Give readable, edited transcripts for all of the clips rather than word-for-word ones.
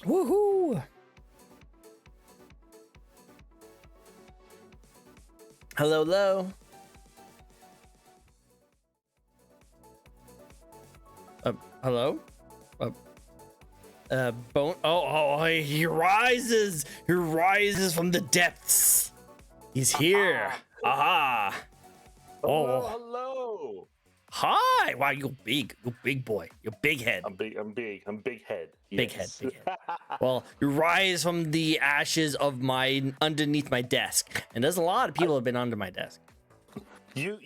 Woohoo! Hello, hello. Hello? Bone. Oh, he rises. He rises from the depths. He's here. Aha. Oh, hello. Hi. Wow, you're big. You're big boy. You're big head. I'm big head. Big head. Yes. Big head. Well, you rise from the ashes of underneath my desk, and there's a lot of people have been under my desk. You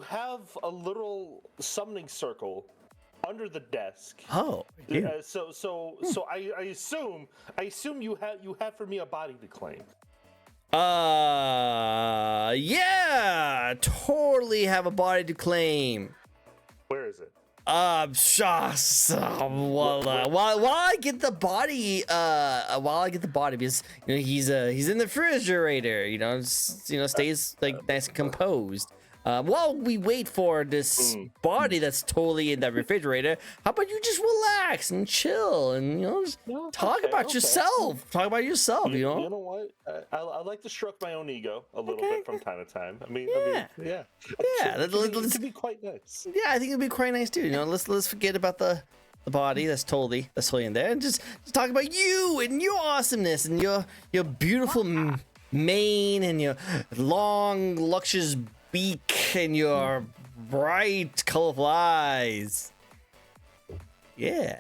have a little summoning circle under the desk. Oh. Yeah. So I assume you have for me a body to claim. Yeah, totally have a body to claim. Where is it? While I get the body, because he's in the refrigerator, stays like nice and composed. While we wait for this body that's totally in that refrigerator, how about you just relax and chill and just talk about yourself. Talk about yourself. You know what? I like to stroke my own ego a little bit from time to time. Yeah. It could be quite nice. Yeah, I think it'd be quite nice too. Let's forget about the body that's totally in there, and just talk about you and your awesomeness and your beautiful mane and your long, luscious beak and your bright, colorful eyes. Yeah.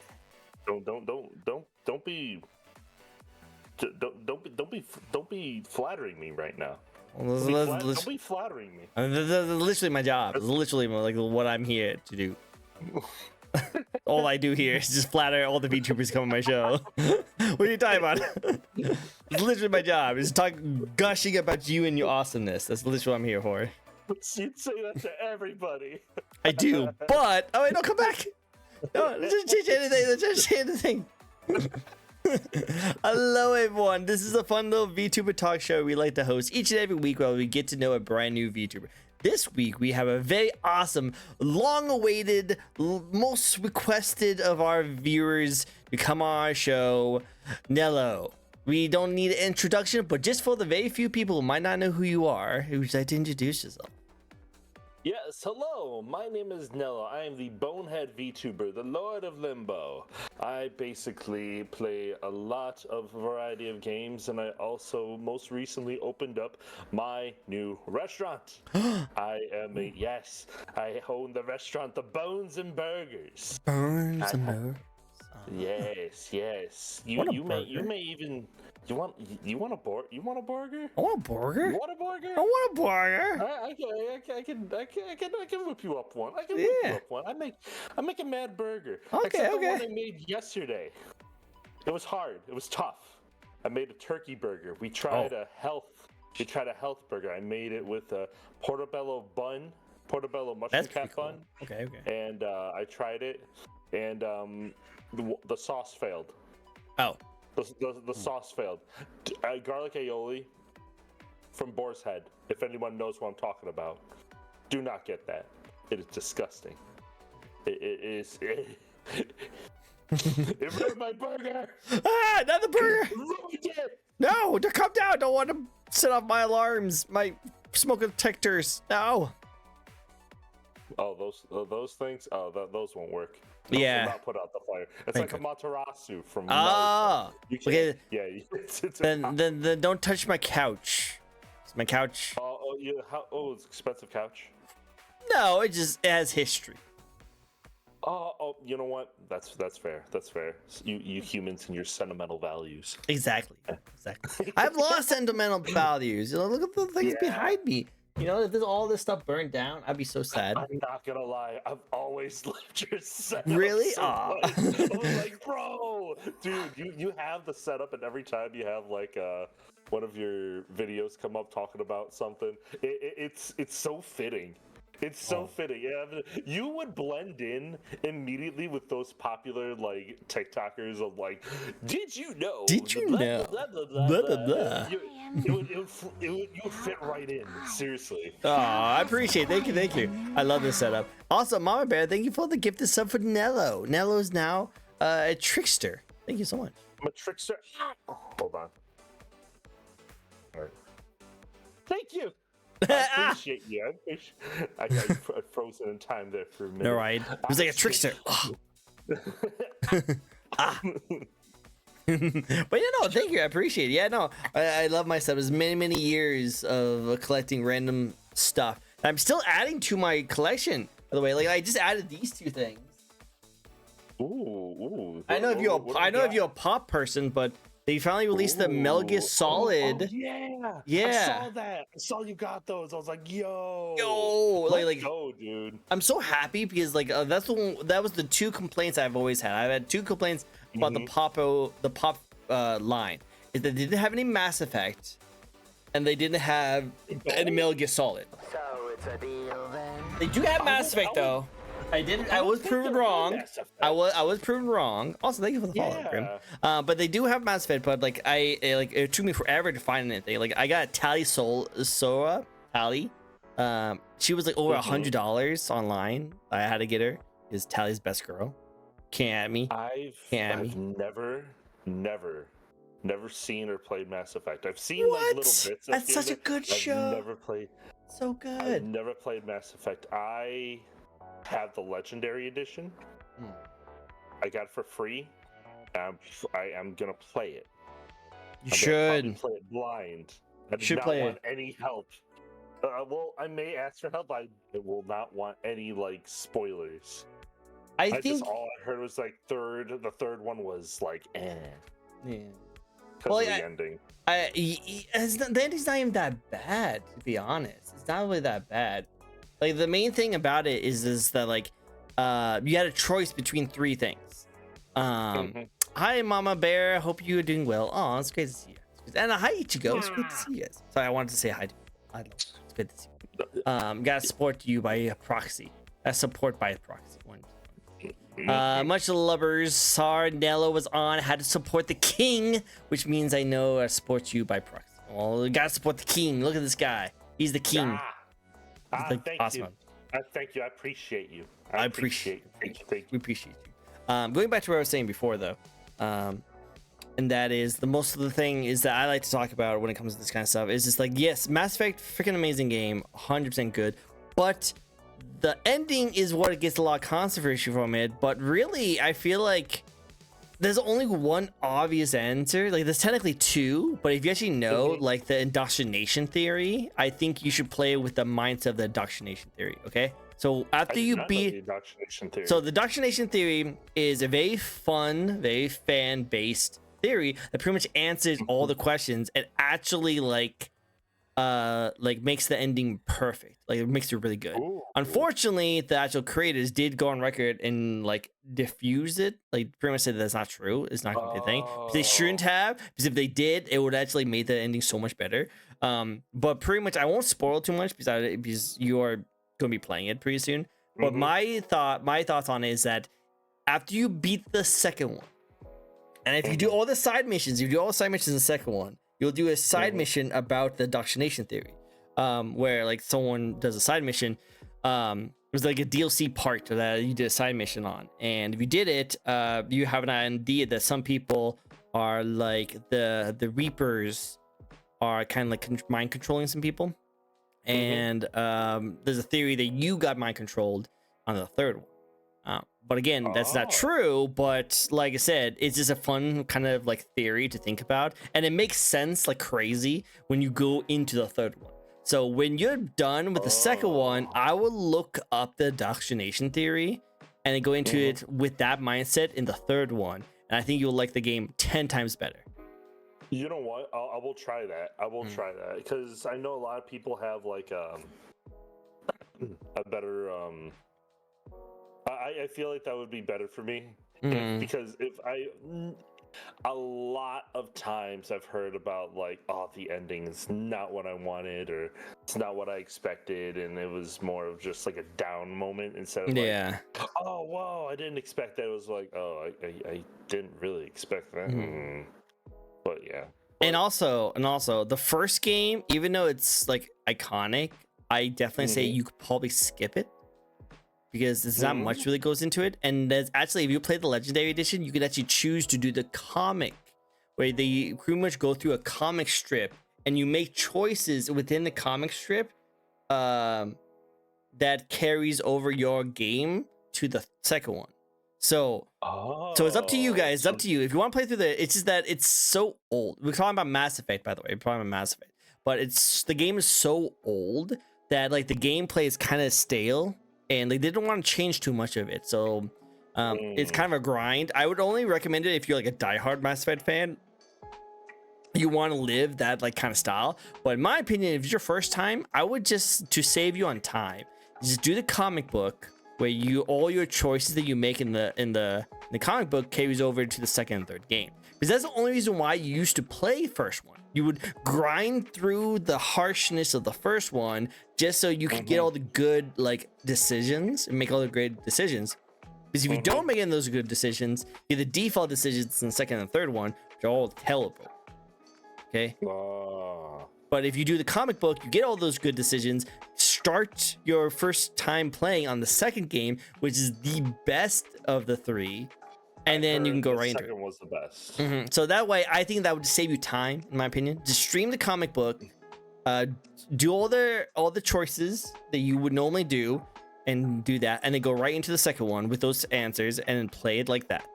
Don't be flattering me right now. Don't be flattering me. That's literally my job. It's literally like what I'm here to do. All I do here is just flatter all the VTubers come on my show. What are you talking about? It's literally my job. Is gushing about you and your awesomeness. That's literally what I'm here for. You'd say that to everybody. I do, but oh wait, no, come back. No, let's just change anything. Let's just change anything. Hello, everyone. This is a fun little VTuber talk show we like to host each and every week where we get to know a brand new VTuber. This week we have a very awesome, long-awaited, most requested of our viewers to come on our show, Nello. We don't need an introduction, but just for the very few people who might not know who you are, would you like to introduce yourself? Yes, hello, my name is Nello. I am the Bonehead VTuber, the Lord of Limbo. I basically play a lot of variety of games, and I also most recently opened up my new restaurant. I own the restaurant, The Bones and Burgers. Bones and Burgers. Yes. You may even you want a burger? You want a burger? I want a burger. You want a burger? I want a burger. I can whip you up one. I can whip you up one. I make a mad burger. Except the one I made yesterday. It was hard. It was tough. I made a turkey burger. We tried a health burger. I made it with a portobello mushroom cap bun. Okay. And I tried it, and the sauce failed. Oh. The sauce failed. Garlic aioli from Boar's Head. If anyone knows what I'm talking about, do not get that. It is disgusting. It is. It ruined my burger. Ah, not the burger. It ruined it. No, come down. Don't want to set off my alarms, my smoke detectors. No. Oh, those things. Oh, those won't work. Those Yeah. will not put out the fire. It's like a Materasu from. Oh. Okay. Yeah. Then don't touch my couch. It's my couch. It's an expensive couch. No, it has history. Oh, you know what? That's fair. That's fair. You humans and your sentimental values. Exactly. I've lost sentimental values. Look at the things behind me. If all this stuff burned down, I'd be so sad. I'm not gonna lie, I've always loved your setup. Really? So much. I was like, bro, dude, you have the setup, and every time you have like one of your videos come up talking about something, it's so fitting. It's so fitting. Yeah, you would blend in immediely with those popular like TikTokers of like, did you know? Did you know? Blah, blah, blah, Blah, blah, blah. You would fit right in. Seriously. Oh, I appreciate it. Thank you. I love this setup. Also, Mama Bear, thank you for the gift of sub for Nello. Nello is now a trickster. Thank you so much. I'm a trickster. Oh, hold on. All right. Thank you. I appreciate you. I got frozen in time there for a minute. No, right? It was like a trickster. Ah. But no, thank you. I appreciate it. Yeah, no, I love my stuff. It's many years of collecting random stuff. I'm still adding to my collection, by the way. Like I just added these two things. Ooh. I know if you're a pop person, but they finally released the Metal Gear Solid. Oh, yeah. I saw that. I saw you got those. I was like, yo, like go, dude. I'm so happy because like that was the two complaints I've always had. I've had two complaints about the pop line is that they didn't have any Mass Effect, and they didn't have any Metal Gear Solid. So it's a deal then. They do have Mass Effect though. I was proven wrong. I was proven wrong. Also, thank you for the follow, Grim. But they do have Mass Effect, but like it took me forever to find anything. Like I got Tally Sora. She was like over $100 online. I had to get her. Is Tally's best girl. Can't at me. I've never seen or played Mass Effect. I've seen like little bits. That's such a good show. I've never played. So good. I've never played Mass Effect. I have the Legendary Edition. I got it for free. I am gonna play it. You should play it blind. I do should not play want it. any help. Well, I may ask for help. I will not want any like spoilers. I think all I heard was like the third one was like Yeah. Well, the ending. The ending's not even that bad, to be honest. It's not really that bad. Like the main thing about it is that like you had a choice between three things. Hi Mama Bear, hope you are doing well. Oh, it's great to see you. And hi Ichigo, it's great to see you guys. Sorry, I wanted to say hi. It's good to see you. Gotta support you by proxy. That's support by proxy. Much lovers. Sarnello was on. Had to support the king, which means I know I support you by proxy. Well, you gotta support the king. Look at this guy. He's the king. Thank you. Thank you. I appreciate you. I appreciate you. Thank you. We appreciate you. Going back to what I was saying before, though, and that is the most of the thing is that I like to talk about when it comes to this kind of stuff is just like, yes, Mass Effect, freaking amazing game, 100% good, but the ending is what gets a lot of controversy from it. But really, I feel like there's only one obvious answer. Like there's technically two, but if you actually know like the indoctrination theory, I think you should play with the mindset of the indoctrination theory. Okay, so after you beat the indoctrination theory. So the indoctrination theory is a very fun, very fan-based theory that pretty much answers all the questions and actually like makes the ending perfect. Like it makes it really good. Ooh. Unfortunately, the actual creators did go on record and like diffuse it. Like pretty much said that's not true. It's not gonna be a thing. But they shouldn't have, because if they did, it would actually make the ending so much better. But pretty much I won't spoil too much because you are gonna be playing it pretty soon. But my thoughts on it is that after you beat the second one, and if you do all the side missions, in the second one, you'll do a side mission about the indoctrination theory, where like someone does a side mission. There's like a DLC part that you did a side mission on, and if you did it, you have an idea that some people are like the Reapers are kind of like mind controlling some people, and there's a theory that you got mind controlled on the third one. But again, that's not true. But like I said, it's just a fun kind of like theory to think about, and it makes sense like crazy when you go into the third one. So when you're done with the second one, I will look up the indoctrination theory and then go into it with that mindset in the third one, and I think you'll like the game 10 times better. You know what? I will try that. I will try that because I know a lot of people have like a better. I feel like that would be better for me because a lot of times I've heard about like, oh, the ending is not what I wanted or it's not what I expected, and it was more of just like a down moment instead of like, oh, whoa, I didn't expect that. It was like, oh, I didn't really expect that. But yeah. And also the first game, even though it's like iconic, I definitely say you could probably skip it. because there's not much really goes into it. And there's actually, if you play the Legendary Edition, you can actually choose to do the comic, where they pretty much go through a comic strip and you make choices within the comic strip that carries over your game to the second one. So it's up to you guys. It's up to you. If you want to play through it's just that it's so old. We're talking about Mass Effect, by the way. We're talking about Mass Effect. But the game is so old that like the gameplay is kind of stale, and they didn't want to change too much of it. So it's kind of a grind. I would only recommend it if you're like a diehard Mass Effect fan. You want to live that like kind of style. But in my opinion, if it's your first time, I would just, to save you on time, just do the comic book, where all your choices that you make in the comic book carries over to the second and third game. Because that's the only reason why you used to play first one. You would grind through the harshness of the first one just so you could get all the good like decisions and make all the great decisions. Because if you don't make any of those good decisions, you have the default decisions in the second and third one, which are all terrible. Okay. But if you do the comic book, you get all those good decisions. Start your first time playing on the second game, which is the best of the three, and then you can go right into it. The second was the best. So that way, I think that would save you time, in my opinion. Just stream the comic book, do all the choices that you would normally do, and do that, and then go right into the second one with those answers, and then play it like that.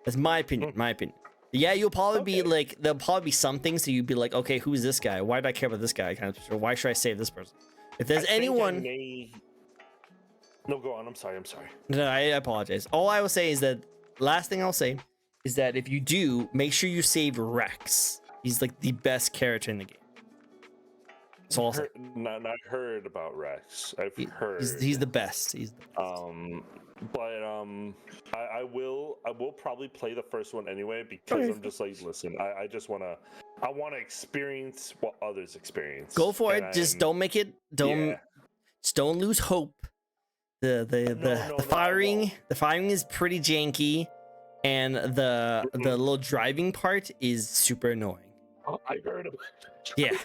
That's my opinion. My opinion. Yeah, you'll probably be like, there'll probably be some things that you'd be like, okay, who's this guy? Why do I care about this guy? Kind of, or why should I save this person? If there's anyone, no, go on. I'm sorry. no, I apologize. All I will say is that last thing I'll say is that if you do, make sure you save Rex. He's like the best character in the game. That's all I'll say. Not heard about Rex. I've heard he's the best. He's the best. But I will probably play the first one anyway, because I'm just like, listen, I want to experience what others experience. Go for it. Just don't make it. Just don't lose hope. The firing is pretty janky, and the little driving part is super annoying. Oh, I heard of it. Yeah,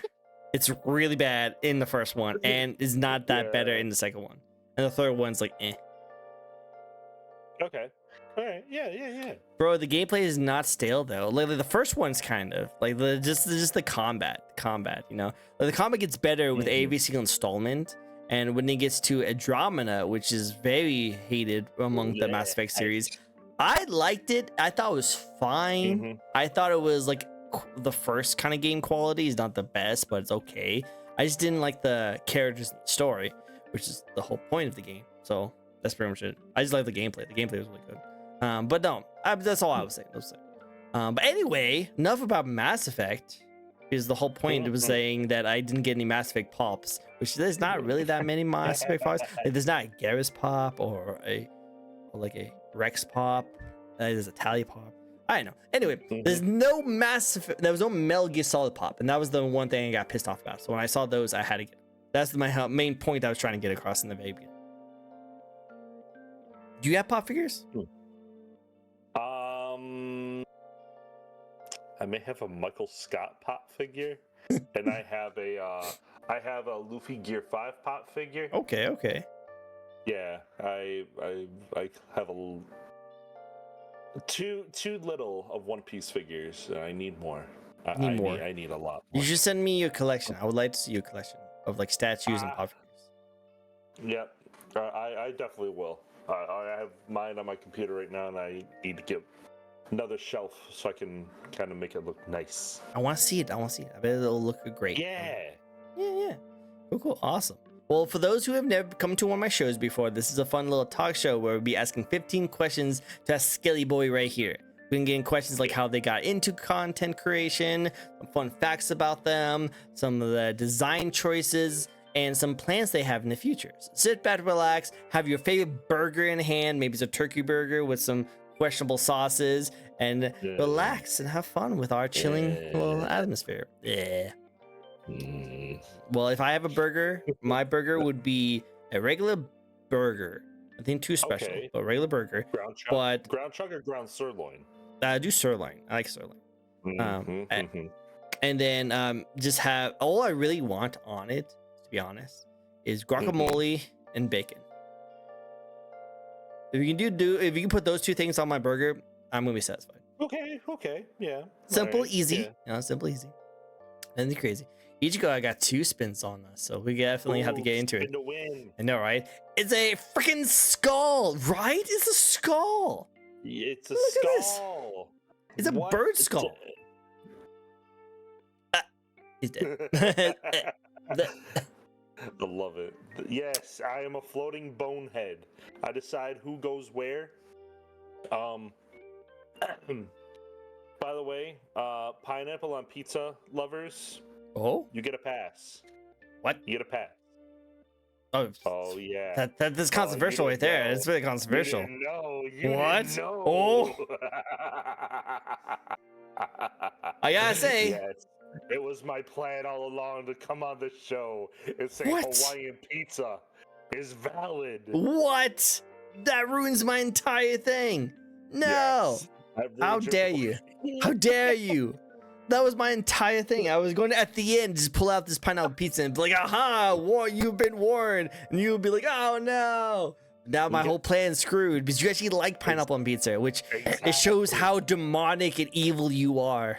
it's really bad in the first one, and is not that better in the second one. And the third one's like, eh. Okay. All right. Yeah. Bro, the gameplay is not stale though. Like the first one's kind of like just the combat, you know. Like, the combat gets better with every single installment, and when it gets to Andromeda, which is very hated among the Mass Effect series, I liked it. I thought it was fine. I thought it was like the first kind of game quality is not the best, but it's okay. I just didn't like the characters and the story, which is the whole point of the game. So that's pretty much it. I just like the gameplay. The gameplay was really good. But no, that's all I was saying. But anyway, enough about Mass Effect. Because the whole point was saying that I didn't get any Mass Effect pops, which there's not really that many Mass Effect pops. Like, there's not a Garrus pop or like a Rex pop. There's a Tally pop. I don't know. Anyway, there's no there was no Metal Gear Solid pop, and that was the one thing I got pissed off about. So when I saw those, I had to get it. That's my main point I was trying to get across in the very beginning. Do you have pop figures? I may have a Michael Scott pop figure, and I have a Luffy Gear 5 pop figure. Okay. Yeah, I have too little of One Piece figures. I need more. I need a lot more. You should send me your collection. I would like to see your collection of like statues and pop figures. Yep, I definitely will. I have mine on my computer right now, and I need to get another shelf so I can kind of make it look nice. I want to see it. I bet it'll look great. Yeah. Cool. Awesome. Well, for those who have never come to one of my shows before, this is a fun little talk show where we'll be asking 15 questions to ask Skelly Boy right here. We can get in questions like how they got into content creation, some fun facts about them, some of the design choices, and some plans they have in the future. So sit back, relax, have your favorite burger in hand. Maybe it's a turkey burger with some questionable sauces, and relax and have fun with our chilling little atmosphere. Well, if I have a burger, my burger would be a regular burger. Nothing too special, but regular burger. Ground chuck or ground sirloin? I do sirloin. I like sirloin. And then just have, all I really want on it, to be honest, is guacamole and bacon. If you can if you can put those two things on my burger, I'm gonna be satisfied. Okay, yeah. Simple, Alright, easy. yeah. You know, simple, easy. Nothing crazy. Ichigo, I got 2 spins on us, so we definitely have to get into it. Spin to win. I know, right? It's a freaking skull, right? It's a skull. It's a Look at this. skull. It's a What? bird skull. He's dead. I love it. Yes, I am a floating bonehead. I decide who goes where. By the way, pineapple on pizza lovers, Oh, you get a pass. what? You get a pass. Oh, Oh yeah. that's controversial right there. It's really controversial. No, What? Know. Oh. I gotta say, Yes. It was my plan all along to come on the show and say What? Hawaiian pizza is valid. what? That ruins my entire thing. No. Yes. I ruined How your dare you? How dare you? That was my entire thing. I was going to, at the end, just pull out this pineapple pizza and be like, aha, you've been warned. And you would be like, oh no. Now my whole plan's screwed because you actually like pineapple on pizza, which it shows how demonic and evil you are.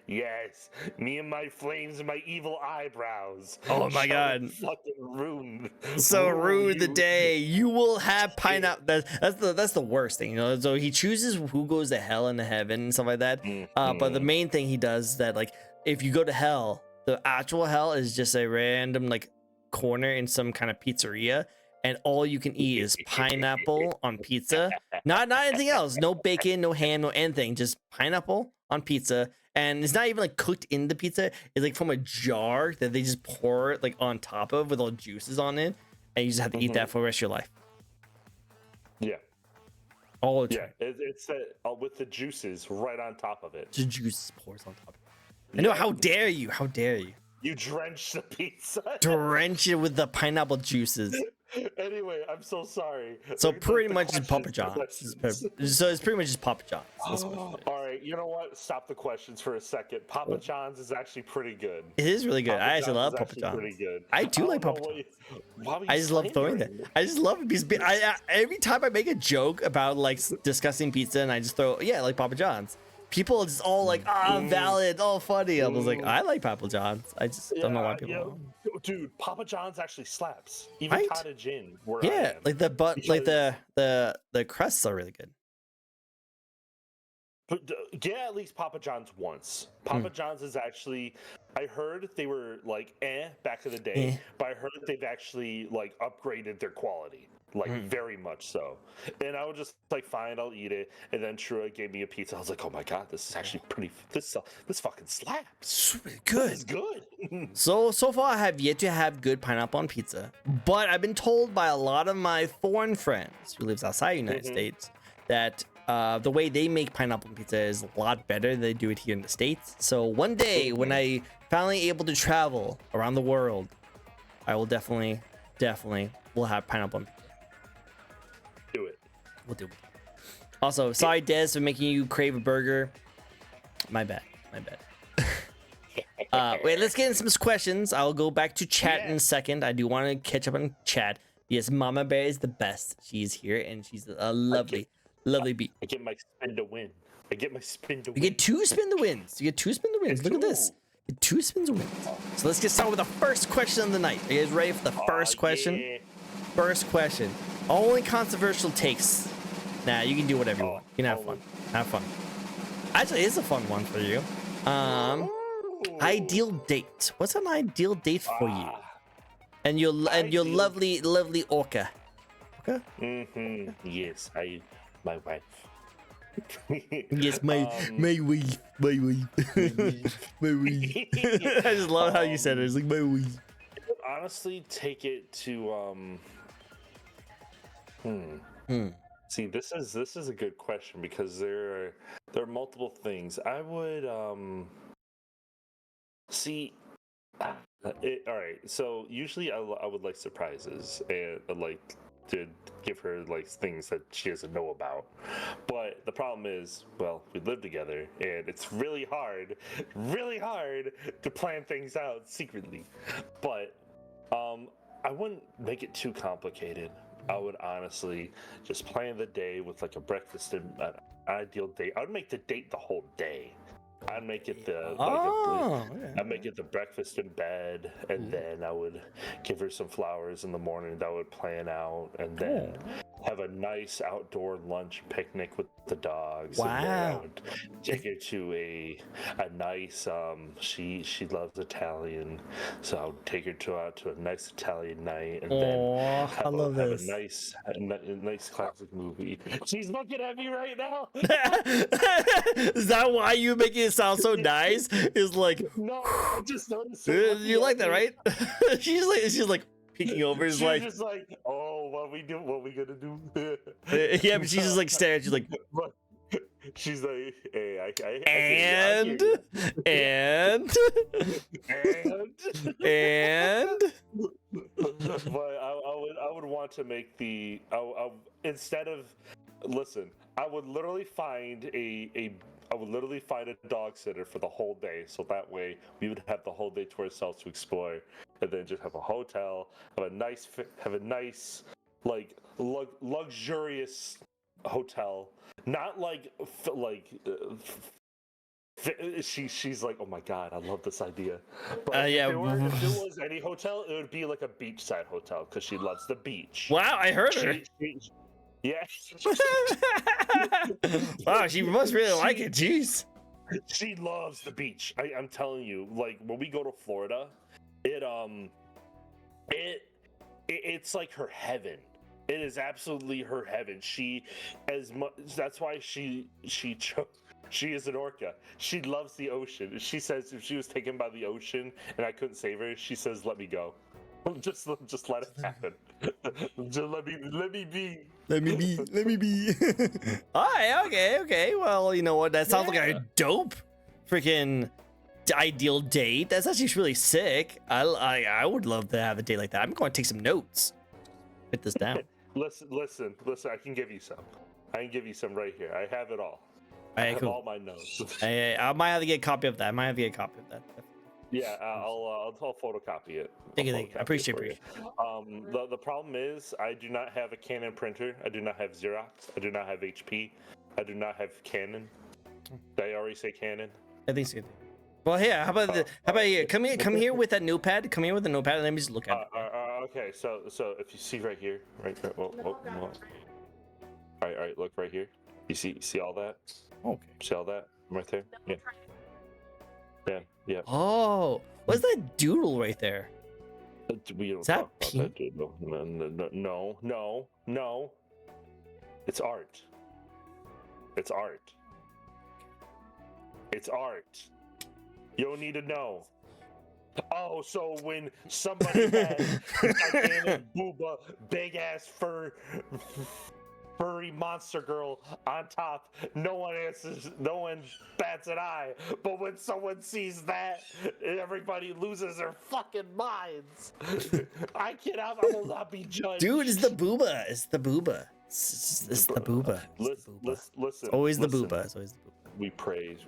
Yes, me and my flames and my evil eyebrows. Oh my God. Fucking ruined. So rude the you. day you will have pineapple. That's the worst thing, you know. So he chooses who goes to hell and to heaven and stuff like that. But the main thing he does is that, like, if you go to hell, the actual hell is just a random like corner in some kind of pizzeria, and all you can eat is pineapple on pizza. Not anything else. No bacon, no ham, no anything. Just pineapple on pizza. And it's not even like cooked in the pizza. It's like from a jar that they just pour it like on top of with all juices on it. And you just have to eat that for the rest of your life. Yeah. All the Yeah. time. It's with the juices right on top of it. Just juice pours on top of it. I know, how dare you? How dare you? You drench the pizza. Drench it with the pineapple juices. Anyway, I'm so sorry. So The pretty much just Papa questions- John's. So it's pretty much just Papa John's. That's what it is. All right, you know what? Stop the questions for a second. Papa John's is actually pretty good. It is really good. Papa I actually John's love is Papa actually John's. pretty good. I do like don't Papa know John's. why were you I just love throwing that. slandering? I just love it because every time I make a joke about like discussing pizza and I just throw like Papa John's, people are just all like valid, all funny. I was like, I like Papa John's. I just don't know why people. Don't. Dude, Papa John's actually slaps. Even Right? Cottage Inn, where I Yeah, am. like the crusts are really good. But get at least Papa John's once. Papa John's is actually, I heard they were like back in the day, but I heard they've actually like upgraded their quality, like very much so. And I was just like, fine, I'll eat it. And then Trua gave me a pizza. I was like, oh my god, this is actually pretty. This fucking slaps. It's really good. It's good. So far, I have yet to have good pineapple on pizza, but I've been told by a lot of my foreign friends who lives outside the United States that the way they make pineapple on pizza is a lot better than they do it here in the States. So one day, when I finally able to travel around the world, I will definitely will have pineapple on pizza. Do it. We'll do it. Also, sorry, Des, for making you crave a burger. My bad. Wait, let's get into some questions. I'll go back to chat in a second. I do want to catch up on chat. Yes, Mama Bear is the best. She's here, and she's a lovely beat. I get my spin to win. You get 2 spin to wins. Look at this. You get 2 spins to win. So let's get started with the first question of the night. Are you guys ready for the first question? Yeah. First question. Only controversial takes. Nah, you can do whatever you want. You can have fun. Actually, it's a fun one for you. Ideal date. What's an ideal date for you? And your lovely orca. Okay. Yes, my wife. Yes, my wife. My wife. I just love how you said it. It's like my wife. Honestly, take it to See, this is a good question because there are multiple things. I would see. All right. So usually I would like surprises and I'd like to give her like things that she doesn't know about. But the problem is, well, we live together and it's really hard to plan things out secretly. But I wouldn't make it too complicated. I would honestly just plan the day with like a breakfast and an ideal date. I would make the date the whole day. I'd make it I'd make it the breakfast in bed, and then I would give her some flowers in the morning that would plan out, and then have a nice outdoor lunch picnic with the dogs. And then I Wow. would take her to a nice she loves Italian, so I would take her out to a nice Italian night, and then I love have this. a nice classic movie. She's looking at me right now. Is that why you make it sound so nice? Is like, No, I just noticed. her looking you like at that, me. right? she's like peeking over. Is She's like, just like, oh, what we do? What we gonna do? yeah, but she's just like staring. She's like, But she's like, hey, and and but I would want to make the instead of listen. I would literally find I would literally find a dog sitter for the whole day, so that way we would have the whole day to ourselves to explore, and then just have a hotel, have a nice like luxurious hotel, not like she's like, oh my god, I love this idea. But yeah. if there was any hotel, it would be like a beachside hotel because she loves the beach. Wow, I heard her. Yeah. Wow, she must really like it. Jeez. She loves the beach. I'm telling you, like when we go to Florida, it's like her heaven. It is absolutely her heaven. She as much. That's why she is an orca. She loves the ocean. She says if she was taken by the ocean and I couldn't save her, she says, "Let me go. Just let it happen. Just let me be." Let me be. All right, okay. Well, you know what? That sounds like a dope freaking ideal date. That's actually really sick. I would love to have a date like that. I'm going to take some notes. Put this down. Listen. I can give you some. I can give you some right here. I have it all. All right, I have cool. all my notes. I might have to get a copy of that. Yeah, I'll photocopy it. Thank you. I appreciate it. The problem is I do not have a Canon printer. I do not have Xerox. I do not have HP. I do not have Canon. Did I already say Canon? I think so. Well, here. How about here? Come here with that notepad. Come here with the notepad, and let me just look at it. Okay, so if you see right here, right. All right. Look right here. You see all that? Okay. See all that right there? Yeah. Yeah. Oh, what's that doodle right there? We don't Is that talk about pink? that, dude. No. It's art. It's art. It's art. You don't need to know. Oh, so when somebody has gigantic booba, big ass furry monster girl on top, no one bats an eye. But when someone sees that, everybody loses their fucking minds. I will not be judged. Dude, it's the booba. It's the booba. It's the booba. Listen. It's always the listen. booba. It's always the booba.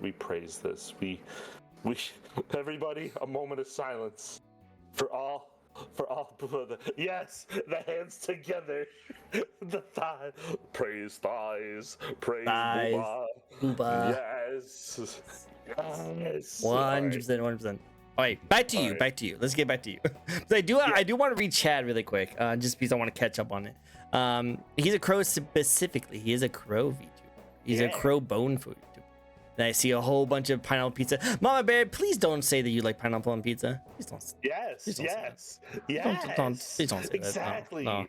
We praise this. We everybody, a moment of silence for all yes, the hands together, the thigh, praise thighs, praise Thighs. booba. Booba. Yes. 100%. All right, back to you. Let's get back to you. So I do want to read Chad really quick, just because I want to catch up on it. He's a crow specifically. He is a crow VTuber. He's a crow bone food VTuber. And I see a whole bunch of pineapple pizza. Mama Bear, please don't say that you like pineapple on pizza. Please don't. Yes. Please don't say Exactly. that.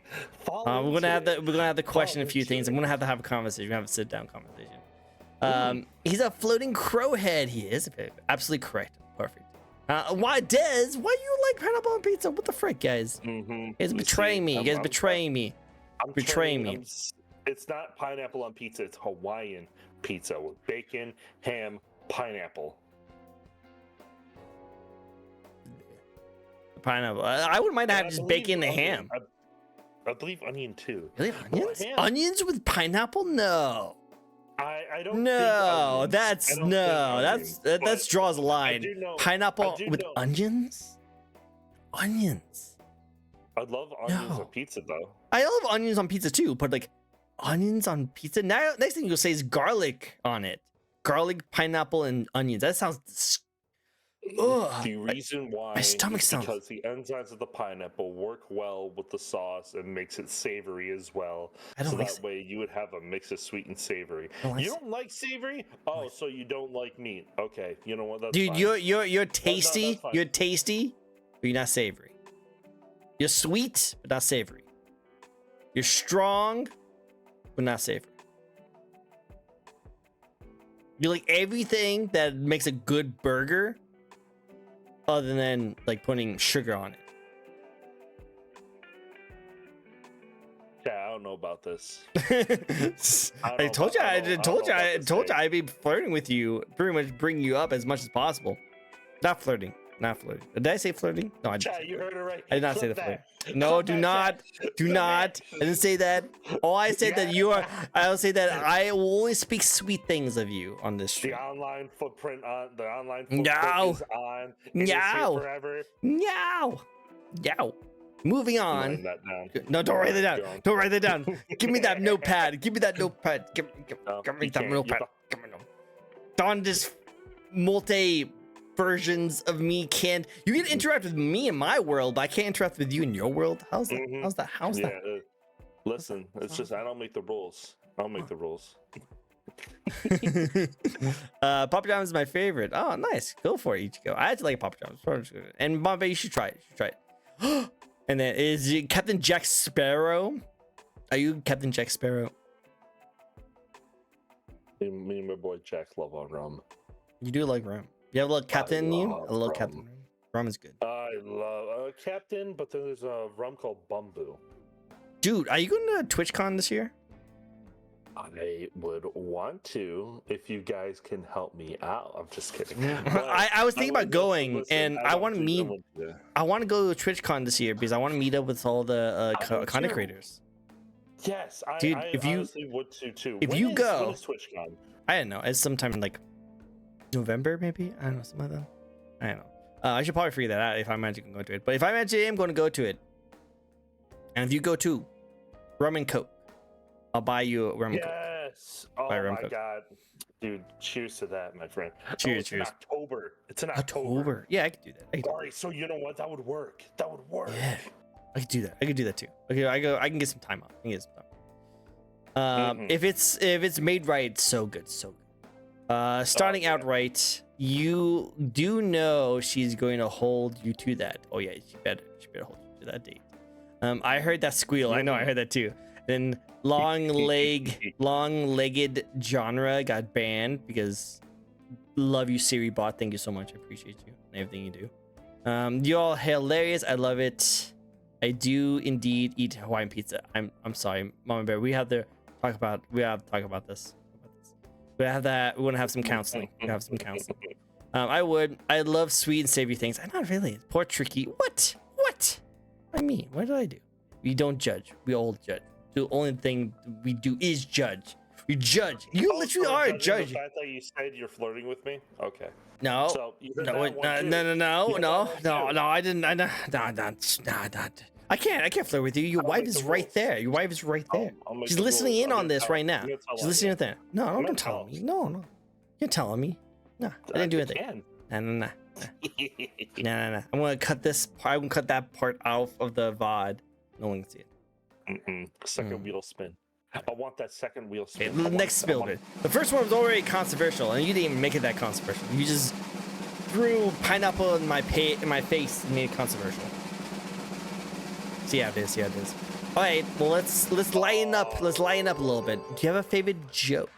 No. We're gonna have to question a few things. I'm gonna have to have a conversation. We're gonna have a sit down conversation. He's a floating crow head. He is absolutely correct. Perfect. Why Dez? Why you like pineapple on pizza? What the frick, guys? You guys betray me. You guys betray me. Betray me. It's not pineapple on pizza. It's Hawaiian pizza with bacon, ham, pineapple. Pineapple. I wouldn't mind having just bacon and ham. I believe onion too. Really, onions? Onions with pineapple? No. I don't. No, that draws a line. Pineapple with onions? Onions. I love onions No. on pizza though. I love onions on pizza too, but like onions on pizza. Now, next thing you'll say is garlic on it. Garlic, pineapple, and onions. That sounds. Ugh. The reason why stomach is sounds- because the enzymes of the pineapple work well with the sauce and makes it savory as well. I don't So like that way you would have a mix of sweet and savory. don't like You sa- don't like savory? Oh, so you don't like meat? Okay, you know what? That's Dude, fine. you're that's tasty. fine. You're tasty, but you're not savory. You're sweet, but not savory. You're strong, but not savory. You like everything that makes a good burger, other than like putting sugar on it. Yeah, I don't know about this. I told you, I told you I'd be flirting with you, pretty much bringing you up as much as possible. Not flirting. Did I say flirting? No, I didn't. Chat, you heard it right. I did not say Clip the flirting. that. No, Clip do that, not, chat. do Clip not. it. I didn't say that. Oh, I said that you are. I'll say that I will only speak sweet things of you on this The stream. online footprint is on. It is here No. forever. Meow, meow. Moving I'm on. writing that down. No, don't write that down. Go on. Don't write that down. Give me that notepad. Give me that notepad. Give No, me you that can't. notepad. Give me no. On this multi versions of me can't. You can interact with me in my world, but I can't interact with you in your world. How's that? Mhm. How's that? How's Yeah. that? Listen, it's just I don't make the rules. I don't make the rules. Papa John's is my favorite. Oh, nice. Go for it, Ichigo. I actually like Papa John's. And Bombay, you should try it. You should try it. And then is it Captain Jack Sparrow? Are you Captain Jack Sparrow? Me and my boy Jack love our rum. You do like rum. You have a little captain in you? love A little rum. captain. Rum is good. I love Captain, but then there's a rum called Bumbu. Dude, are you going to TwitchCon this year? I would want to if you guys can help me out. I'm just kidding. I was thinking about going, and I want to meet. Yeah. I want to go to TwitchCon this year because I want to meet up with all the I do content too. creators. Yes, Dude, I if you- honestly would too. if you go- when is TwitchCon? I don't know. It's sometime in like November, maybe. I don't know, something like that. I don't know. I should probably figure that out if I'm actually going to go to it. But if I actually am going to go to it, and if you go too, rum and coke, I'll buy you a rum and coke. Yes. Oh Buy rum my Coke. god, dude! Cheers to that, my friend. Cheers, it's cheers. In October. It's in October. October. Yeah, I could do that. I could, All right, so you know what? That would work. That would work. yeah, I could do that. I could do that too. Okay, I can get some time off. I can get some time. Mhm. If it's made right, it's so good, so good. Starting out yeah. right, you do know she's going to hold you to that. Oh yeah, she better hold you to that date. I heard that squeal. I know, I heard that too. Then long-legged genre got banned because love you, Siri bot. Thank you so much. I appreciate you and everything you do. You all hilarious. I love it. I do indeed eat Hawaiian pizza. I'm sorry, Mama Bear. We have to talk about this. We have that. We want to have some counseling. We have some counseling. I love sweet and savory things. I'm not really. Poor Tricky. What? I mean, what did I do? We don't judge. We all judge. The only thing we do is judge. We judge. You Oh, literally so are a judging judge. The fact that you said you're flirting with me. Okay. No. So you heard No, that wait, one too. no. You heard that one too. I didn't. I can't flirt with you. Your I'll wife make is the right rules. there. Your wife is right there. I'll make She's the listening rules. in I'm on gonna this tell- right now. I'm gonna tell She's her. listening in there. No, gonna don't tell tell me. No. You're telling me. No, I didn't do anything. Can. Nah. I'm gonna cut this part. I'm gonna cut that part out of the VOD. No one can see it. Second wheel spin. I want that second wheel Okay, spin. I want- next I spill want- bit. The first one was already controversial, and you didn't even make it that controversial. You just threw pineapple in my face and made it controversial. See how it is. All right, well let's lighten up. Let's lighten up a little bit. Do you have a favorite joke?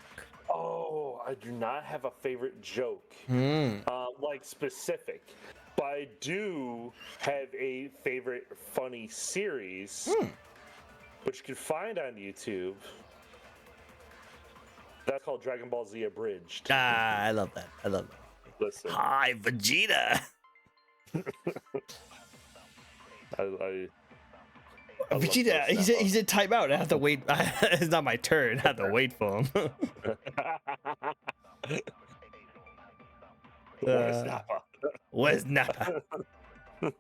Oh, I do not have a favorite joke, like specific, but I do have a favorite funny series, which you can find on YouTube. That's called Dragon Ball Z Abridged. Ah, I love that. Listen, Hi, Vegeta. I love Vegeta, those he said time out. I have to wait. It's not my turn. I have to wait for him. Where's Nappa? Where's Nappa?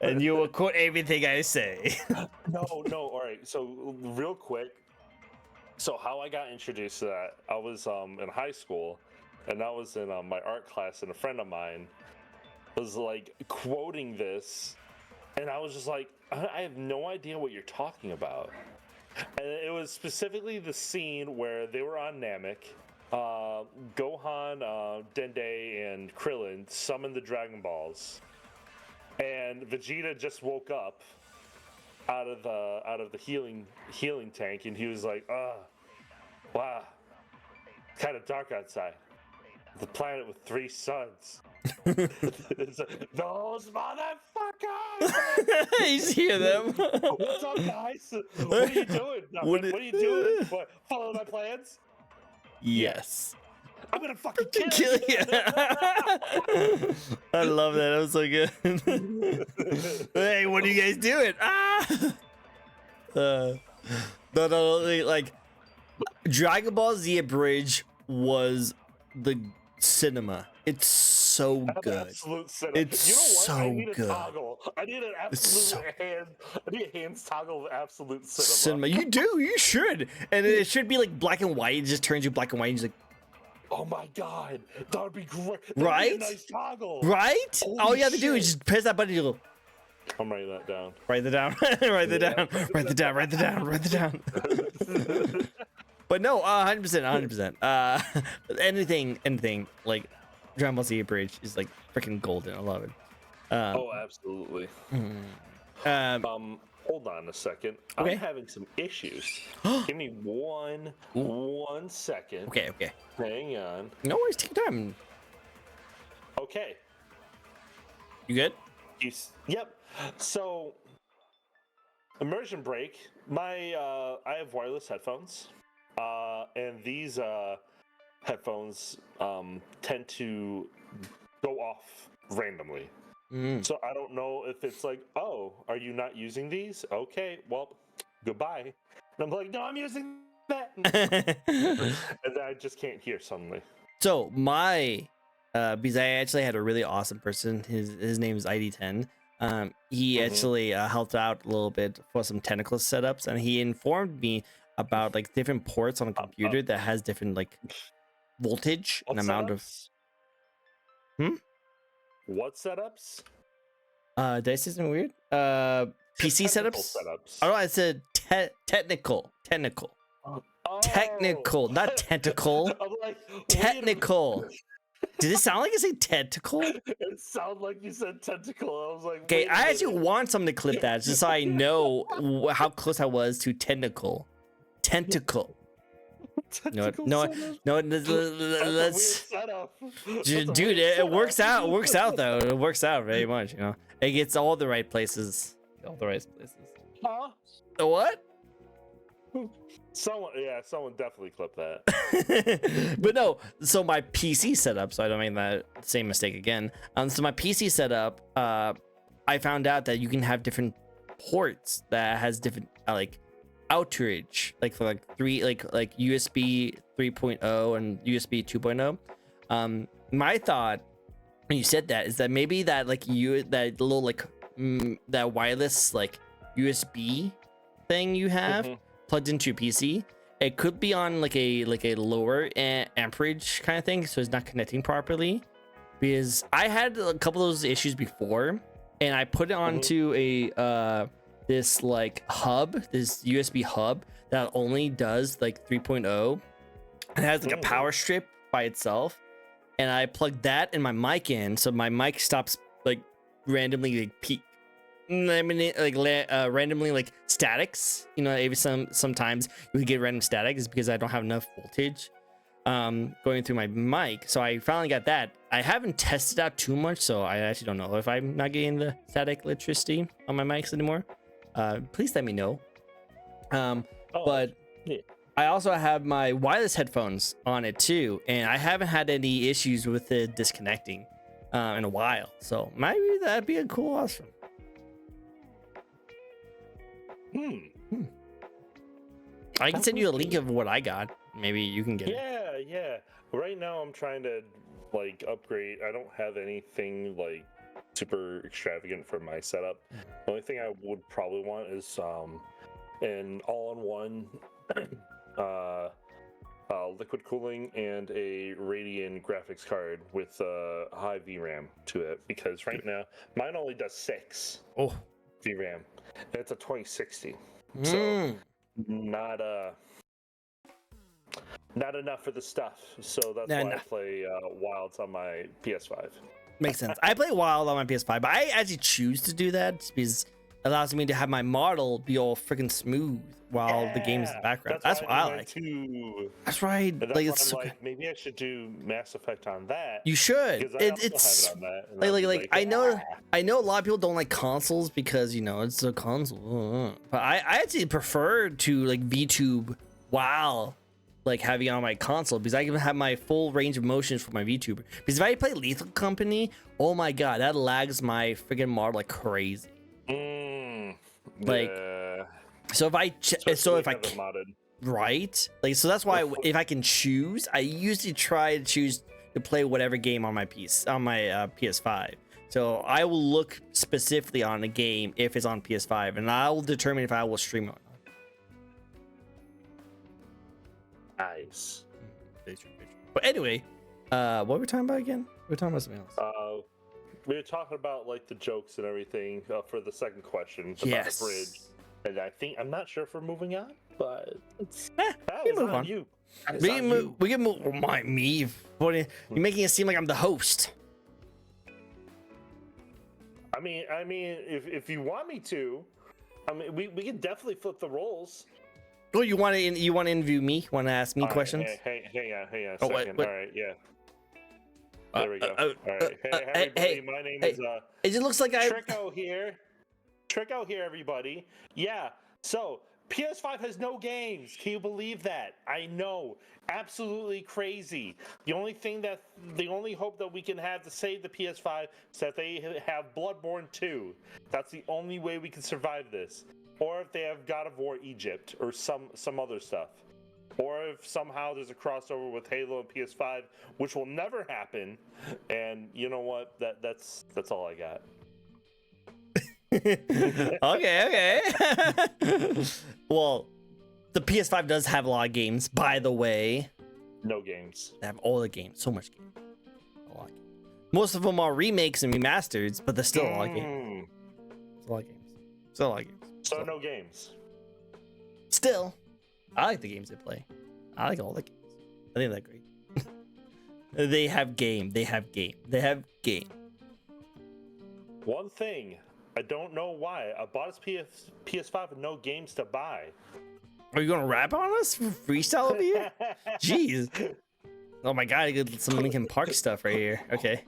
and you will quote everything I say. No. All right. So real quick. So how I got introduced to that, I was in high school, and that was in my art class, and a friend of mine was like quoting this, and I was just like, I have no idea what you're talking about. And it was specifically the scene where they were on Namek. Gohan, Dende, and Krillin summoned the Dragon Balls, and Vegeta just woke up out of the healing tank, and he was like, wow, kind of dark outside. The planet with 3 suns." It's like, those motherfuckers! You hear them? What's up, guys? What are you doing? What are you doing? What, follow my plans? Yes. I'm gonna fucking kill Kill you. you. I love that. That was so good. Hey, what are you guys doing? No, like Dragon Ball Z Abridged was the cinema. It's so good. Absolute cinema. It's you know what? so I need a good. toggle. I need an absolute hand. I need a hands toggle of absolute Cinema. cinema. You do. You should. And it should be like black and white. It just turns you black and white. And you're like, Oh my god, that would be great. That'd right? Be a nice toggle. Right? Holy All you have to do is shit. just press that button. You go. I'm writing that down. Write it down. Write it down. Write it down. Write it down. Write it down. But no, 100%, 100%. Anything like Dragon Ball Z Bridge is like freaking golden. I love it. Oh, absolutely. Hold on a second. Okay. I'm having some issues. Give me one second. Okay. Hang on. No worries. Take your time. Okay. You good? Yep. So, immersion break. I have wireless headphones, and these headphones tend to go off randomly. So I don't know if it's like, oh, are you not using these? Okay, well, goodbye. And I'm like, no, I'm using that. And then I just can't hear suddenly. So because I actually had a really awesome person. His name is ID10. He actually helped out a little bit for some technical setups, and he informed me about like different ports on a computer that has different like voltage and amount of. What setups? Did I say something weird? PC setups? Oh, I said technical. Oh. Technical, not tentacle. I'm like, Technical. Did it sound like I said tentacle? It sounded like you said tentacle. I was like, Okay, I actually want someone to clip that just so I know how close I was to tentacle. Tentacle. No, let's. Dude, it works out. It works out though. It works out very much. You know, it gets all the right places. All the right places. Huh? The what? Someone definitely clip that. But no, so my PC setup, so I don't make that same mistake again. So my PC setup, I found out that you can have different ports that has different like outage, like for like USB 3.0 and USB 2.0. My thought when you said that is that maybe that that little like that wireless like USB thing you have plugged into your PC, it could be on like a lower amperage kind of thing, so it's not connecting properly. Because I had a couple of those issues before, and I put it onto a this like hub, this USB hub that only does like 3.0 and has like a power strip by itself, and I plugged that in my mic in, so my mic stops like randomly like peak. I mean, like randomly like statics, you know, maybe sometimes you get random statics because I don't have enough voltage going through my mic. So I finally got that. I haven't tested out too much, so I actually don't know if I'm not getting the static electricity on my mics anymore. Please let me know. But yeah. I also have my wireless headphones on it too, and I haven't had any issues with it disconnecting in a while. So maybe that'd be a cool option. I can send you a link of what I got. Maybe you can get it. Yeah. Right now I'm trying to like upgrade. I don't have anything like super extravagant for my setup. The only thing I would probably want is an all-in-one liquid cooling and a Radeon graphics card with high VRAM to it, because right now mine only does 6 VRAM, and it's a 2060, so not enough for the stuff. So that's why I play Wilds on my PS5. Makes sense. I play Wild on my PS5, but I actually choose to do that because it allows me to have my model be all freaking smooth while the game is in the background. That's what I like. That's right. That's like, it's so like, maybe I should do Mass Effect on that. You should. It's have it on that. Like I know a lot of people don't like consoles because it's a console. But I actually prefer to like VTube while like having it on my console, because I can have my full range of motions for my VTuber. Because if I play Lethal Company, oh my god, that lags my freaking model like crazy. Like, so if I right, like, so that's why if I can choose, I usually try to choose to play whatever game on my PS5. So I will look specifically on a game if it's on PS5, and I will determine if I will stream it or not. Nice. But anyway, what were we talking about again? We were talking about something else. We were talking about like the jokes and everything for the second question about the bridge, and I'm not sure if we're moving on, but we move on. You. We can move. Oh my, me. You're making it seem like I'm the host. I mean, if you want me to, I mean, we can definitely flip the roles. Oh, you want to interview me? Want to ask me questions? Hang on a second. All right, yeah. There we go. All right. Hey, everybody. My name is It just looks like Tricko here. Tricko here, everybody. Yeah. So PS5 has no games. Can you believe that? I know. Absolutely crazy. The only hope that we can have to save the PS5 is that they have Bloodborne 2. That's the only way we can survive this. Or if they have God of War Egypt or some other stuff. Or if somehow there's a crossover with Halo and PS5, which will never happen. And you know what? That's all I got. Okay. Well, the PS5 does have a lot of games, by the way. No games. They have all the games. So much games. A lot of games. Most of them are remakes and remasters, but there's still a lot of games. It's a lot of games. Still a lot of games. So no games. Still, I like the games they play. I like all the games. I think they're great. They have game. One thing, I don't know why. I bought his PS5 with no games to buy. Are you gonna rap on us? Freestyle over here? Jeez. Oh my god, I got some Linkin Park stuff right here. Okay.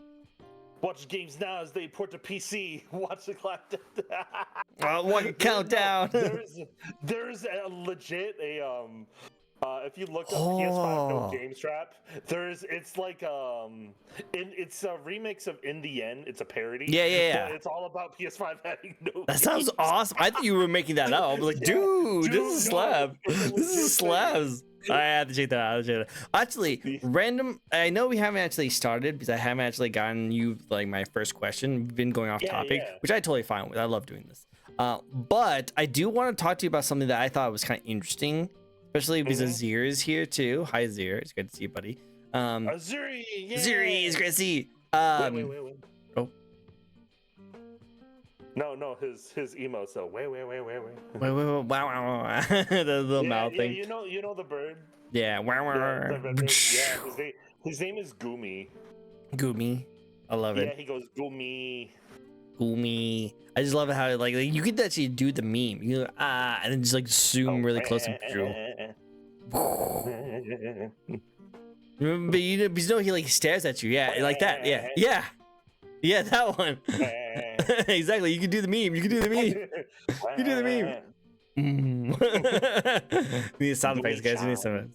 Watch games now as they port to PC. Watch the clock. One countdown. There's a legit if you look up PS5 No Game Strap, it's like it's a remix of In the End. It's a parody. Yeah. But it's all about PS5 having no. That sounds awesome. I thought you were making that up. I was like, dude, this is a slab. This is slabs. I have to check that out. Actually, random. I know we haven't actually started because I haven't actually gotten you like my first question. We've been going off topic, which I totally fine with. I love doing this. But I do want to talk to you about something that I thought was kind of interesting, especially because Azir is here too. Hi, Azir. It's good to see you, buddy. Azuri, yeah. Azuri, it's great to see you. Wait. Oh. No, his emotes though. Wait. Wow. The little mouth thing. You know the bird. Yeah. The red bird. Yeah. His name is Gumi. I love it. Yeah, he goes Gumi. I just love it how like you could actually do the meme. You know, and then just like zoom really close and through. But you know he like stares at you. Yeah, like that. Yeah, that one. Exactly. You can do the meme. You can do the meme. Need sound effects, guys. You need some.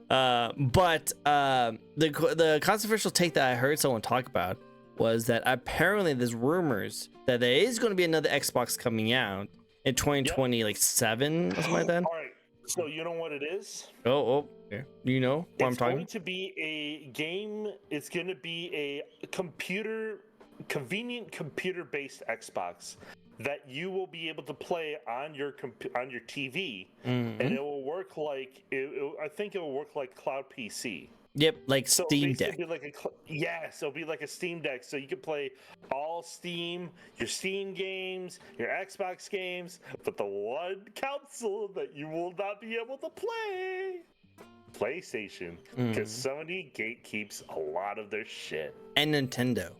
But the controversial take that I heard someone talk about was that apparently there's rumors that there is going to be another Xbox coming out in 2020, like 7 or something like that. All right. So you know what it is? Oh, yeah. You know what I'm talking? It's going to be a game. It's going to be a computer convenient computer-based Xbox that you will be able to play on your TV, and it will work like I think it will work like cloud PC. Yep, like So Steam basically, Deck. it'll be like yes, it'll be like a Steam Deck, so you can play all Steam, your Steam games, your Xbox games, but the one console that you will not be able to play, PlayStation, because Sony gatekeeps a lot of their shit. And Nintendo.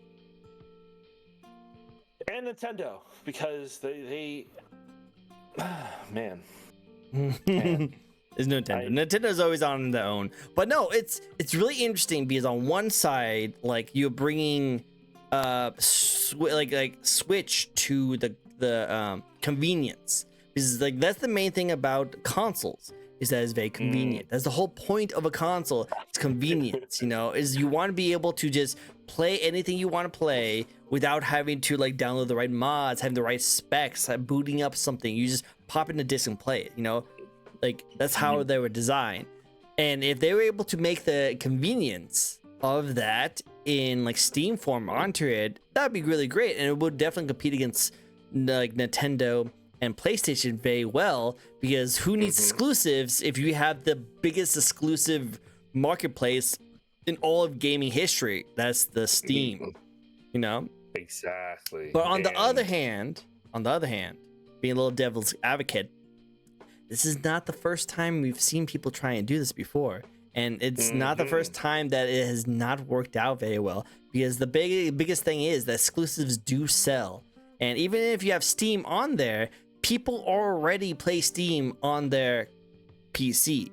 And Nintendo, because they man. Is Nintendo. Nintendo's always on their own, but no, it's really interesting because on one side, like you're bringing Switch to the convenience, because like that's the main thing about consoles, is that it's very convenient. That's the whole point of a console. It's convenience, you know, is you want to be able to just play anything you want to play without having to like download the right mods, having the right specs, booting up something. You just pop in the disc and play it, you know. Like that's how they were designed. And if they were able to make the convenience of that in like Steam form onto it, that'd be really great. And it would definitely compete against like Nintendo and PlayStation very well, because who needs exclusives if you have the biggest exclusive marketplace in all of gaming history? That's the Steam, you know? Exactly. But on the other hand, being a little devil's advocate, this is not the first time we've seen people try and do this before. And it's not the first time that it has not worked out very well, because the biggest thing is that exclusives do sell. And even if you have Steam on there, people already play Steam on their PC.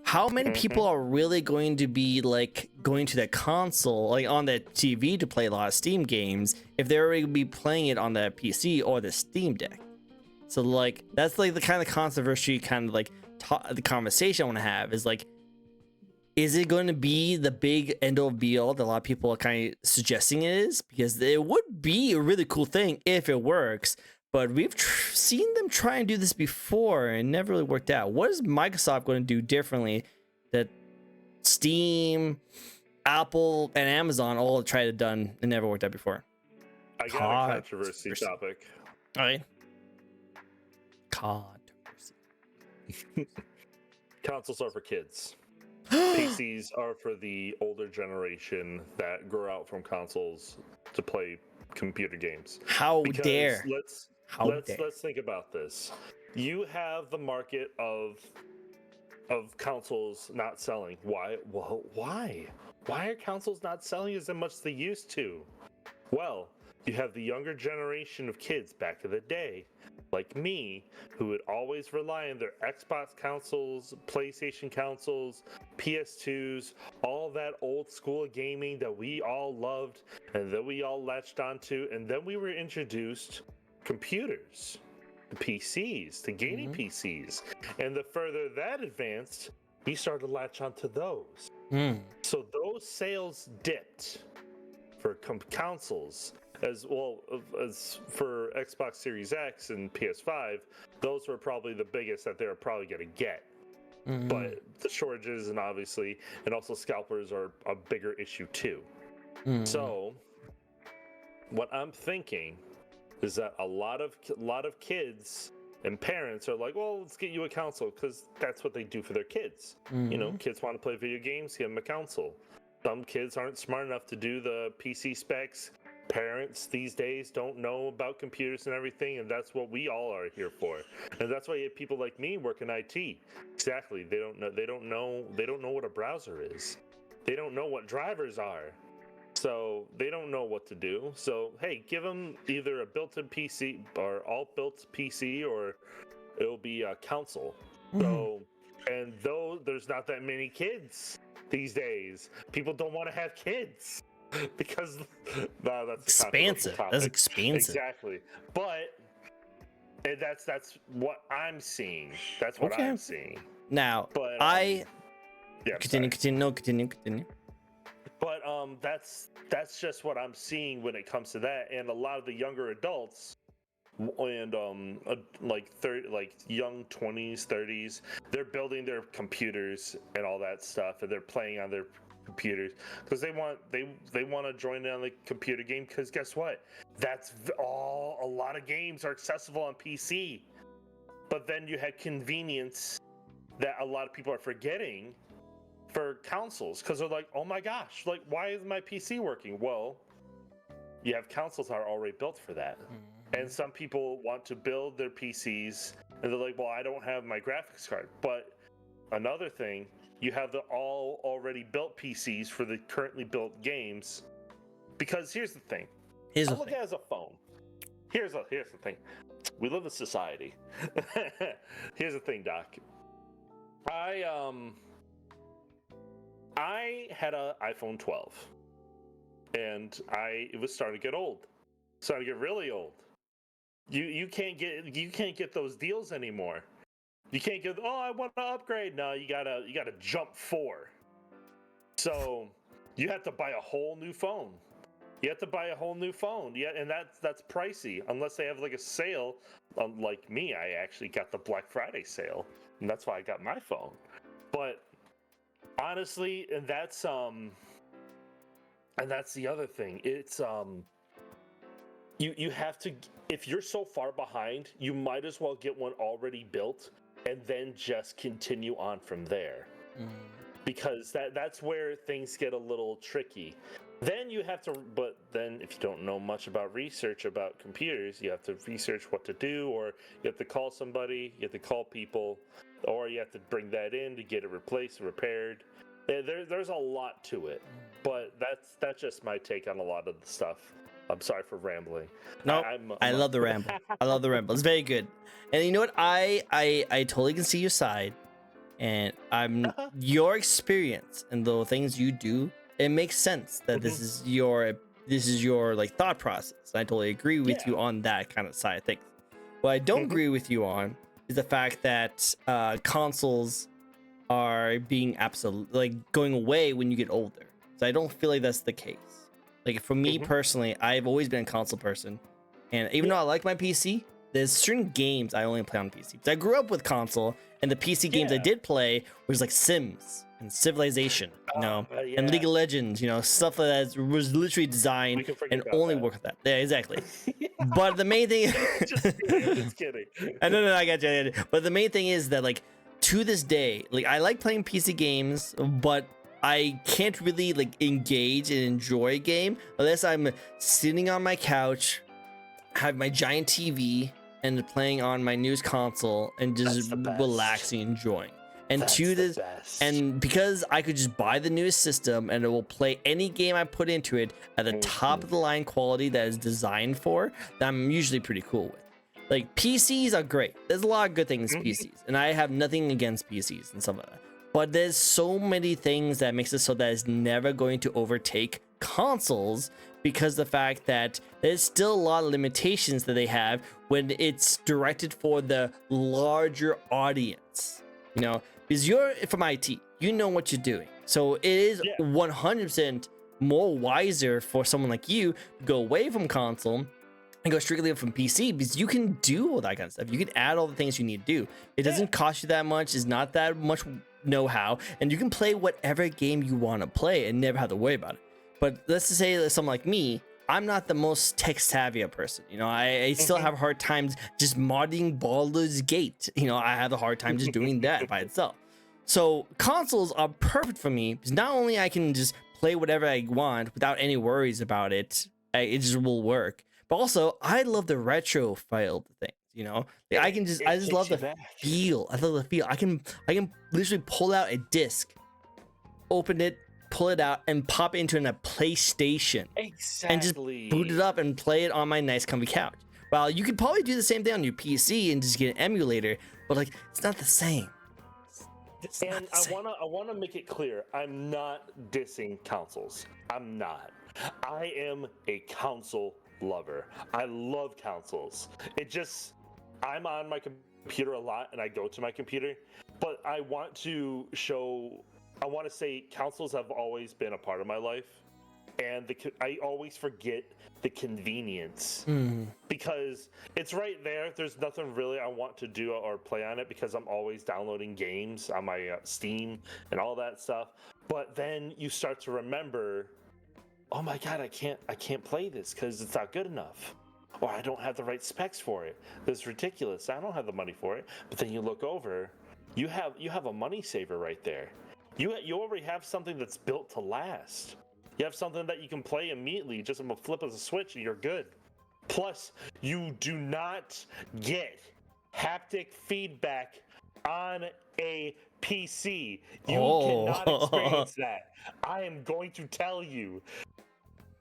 How many people are really going to be like going to the console, like on the TV, to play a lot of Steam games if they're already be playing it on the PC or the Steam Deck? So like that's like the kind of controversy, kind of like the conversation I want to have is like, is it going to be the big end all be all that a lot of people are kind of suggesting it is? Because it would be a really cool thing if it works, but we've seen them try and do this before and it never really worked out. What is Microsoft going to do differently that Steam, Apple, and Amazon all tried it done and never worked out before? I got a controversy topic. All right. Controversy. Consoles are for kids. PCs are for the older generation that grew out from consoles to play computer games. How Because dare? Let's think about this. You have the market of consoles not selling. Why? Well, why? Why are consoles not selling as much as they used to? Well, you have the younger generation of kids back in the day, like me, who would always rely on their Xbox consoles, PlayStation consoles, PS2s, all that old school gaming that we all loved and that we all latched onto. And then we were introduced computers, the PCs, the gaming PCs. And the further that advanced, we started to latch onto those. So those sales dipped for consoles. As well as for Xbox Series X and PS5, those were probably the biggest that they're probably going to get. But the shortages and also scalpers are a bigger issue too. So what I'm thinking is that a lot of kids and parents are like, well, let's get you a console, because that's what they do for their kids. You know, kids want to play video games, get them a console. Some kids aren't smart enough to do the PC specs. Parents these days don't know about computers and everything, and that's what we all are here for. And that's why you have people like me work in IT. Exactly. They don't know what a browser is. They don't know what drivers are. So they don't know what to do. So hey, give them either a built-in PC or all built PC, or it'll be a console. So, and though there's not that many kids these days, people don't want to have kids. Because that's expansive. That's expensive. Exactly. But that's what I'm seeing. That's what I'm seeing. Now, but continue. But that's just what I'm seeing when it comes to that. And a lot of the younger adults and like young 20s, 30s, they're building their computers and all that stuff, and they're playing on their computers because they want to join in on the computer game because guess what? A lot of games are accessible on PC. But then you had convenience that a lot of people are forgetting for consoles because they're like, oh my gosh, like why is my PC working? Well, you have consoles that are already built for that. And some people want to build their PCs and they're like, well, I don't have my graphics card. But another thing, you have the all already built PCs for the currently built games. Because here's the thing. I look at it as a phone. Here's the thing. We live in society. Here's the thing, Doc. I had an iPhone 12, and it was starting to get old. Starting to get really old. You can't get those deals anymore. You can't get, oh, I want to upgrade. No, you gotta jump 4. So you have to buy a whole new phone. Yeah, and that's pricey unless they have like a sale. Like me, I actually got the Black Friday sale, and that's why I got my phone. But honestly, and that's the other thing. It's you have to, if you're so far behind, you might as well get one already built and then just continue on from there. Because that's where things get a little tricky. Then you have to, but then if you don't know much about research about computers, you have to research what to do, or you have to call somebody, you have to call people, or you have to bring that in to get it replaced, repaired. There's a lot to it, but that's just my take on a lot of the stuff. I'm sorry for rambling. No, I love the ramble. I love the ramble. It's very good. And you know what? I totally can see your side, and your experience and the things you do. It makes sense that this is your like thought process. I totally agree with you on that kind of side of things. What I don't agree with you on is the fact that consoles are being going away when you get older. So I don't feel like that's the case. Like for me personally, I've always been a console person, and even though I like my PC, there's certain games I only play on PC. So I grew up with console, and the PC games I did play was like Sims and Civilization, and League of Legends, stuff that was literally designed and only work with that. Yeah, exactly. But the main thing, just kidding. No, I got you. But the main thing is that like to this day, like I like playing PC games, but I can't really like engage and enjoy a game unless I'm sitting on my couch, have my giant TV, and playing on my newest console and just relaxing, enjoying. And and because I could just buy the newest system and it will play any game I put into it at the top of the line quality that is designed for, that I'm usually pretty cool with. Like PCs are great. There's a lot of good things PCs, and I have nothing against PCs and stuff like that. But there's so many things that makes it so that it's never going to overtake consoles, because the fact that there's still a lot of limitations that they have when it's directed for the larger audience. Because you're from IT, you know what you're doing. So it is 100% more wiser for someone like you to go away from console and go strictly from PC, because you can do all that kind of stuff. You can add all the things you need to do. It doesn't cost you that much. It's not that much know-how, and you can play whatever game you want to play and never have to worry about it. But let's just say that someone like me, I'm not the most tech savvy person. I still have hard times just modding Baldur's Gate. I have a hard time just doing that by itself. So consoles are perfect for me because not only I can just play whatever I want without any worries about it, it just will work. But also, I love the retro file things. I just love the feel. I love the feel. I can literally pull out a disc, open it, pull it out, and pop into a PlayStation. Exactly. And just boot it up and play it on my nice comfy couch. Well, you could probably do the same thing on your PC and just get an emulator, but like it's not the same. And I wanna make it clear, I'm not dissing consoles. I'm not. I am a console lover. I love consoles. I'm on my computer a lot, and I go to my computer, but I want to say consoles have always been a part of my life, and I always forget the convenience because it's right there. There's nothing really I want to do or play on it because I'm always downloading games on my Steam and all that stuff. But then you start to remember, oh my god, I can't play this because it's not good enough, or I don't have the right specs for it. This is ridiculous. I don't have the money for it. But then you look over, you have a money saver right there. You already have something that's built to last. You have something that you can play immediately, just a flip of the switch, and you're good. Plus, you do not get haptic feedback on a PC. You cannot experience that. I am going to tell you.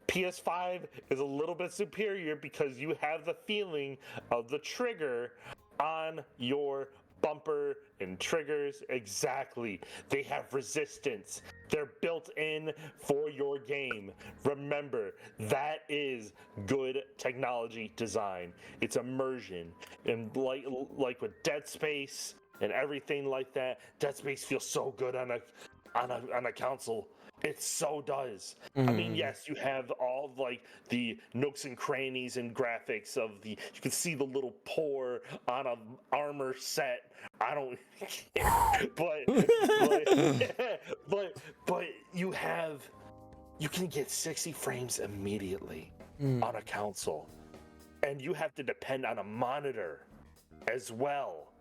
PS5 is a little bit superior because you have the feeling of the trigger on your bumper and triggers. Exactly. They have resistance. They're built in for your game. Remember, that is good technology design. It's immersion. And like with Dead Space and everything like that, Dead Space feels so good on a console. It so does. I mean, yes, you have all of, like, the nooks and crannies and graphics of the. You can see the little pore on a armor set. I don't care, but you can get 60 frames immediately on a console, and you have to depend on a monitor as well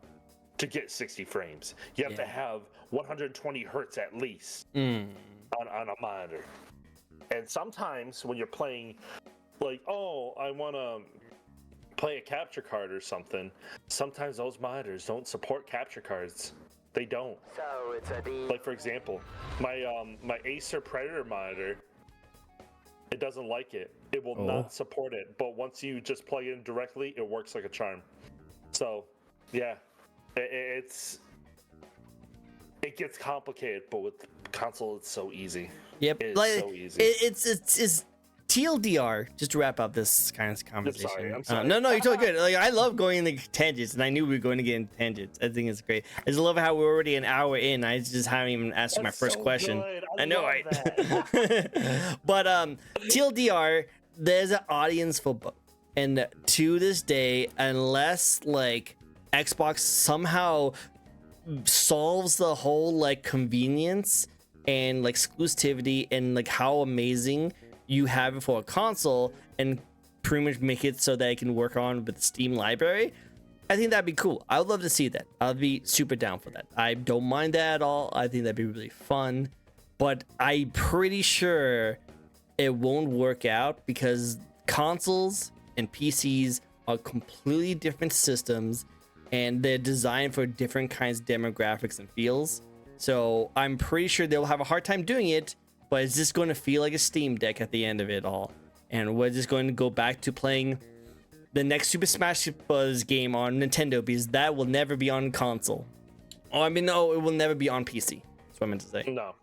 to get 60 frames. You have to have 120 hertz at least. On a monitor. And sometimes when you're playing, like, oh, I want to play a capture card or something, sometimes those monitors don't support capture cards. They don't. So it's a deal. Like, for example, my Acer Predator monitor, it doesn't like it. It will not support it. But once you just plug it in directly, it works like a charm. So, yeah, it gets complicated, but with console, it's so easy. Yep, it's like, so easy. It's TLDR. Just to wrap up this kind of conversation. I'm sorry. No, you're totally good. Like, I love going into tangents, and I knew we were going to get into tangents. I think it's great. I just love how we're already an hour in. I just haven't even asked my first question. Good. I know, love right? that. But TLDR, there's an audience for both, and to this day, unless like Xbox somehow solves the whole like convenience and like exclusivity and like how amazing you have it for a console and pretty much make it so that it can work on with the Steam library, I think that'd be cool. I would love to see that. I'd be super down for that. I don't mind that at all. I think that'd be really fun, but I'm pretty sure it won't work out because consoles and PCs are completely different systems, and they're designed for different kinds of demographics and feels. So I'm pretty sure they'll have a hard time doing it, but it's just going to feel like a Steam Deck at the end of it all. And we're just going to go back to playing the next Super Smash Bros. Game on Nintendo, because that will never be on console. Oh, I mean, no, it will never be on PC. That's what I meant to say. No.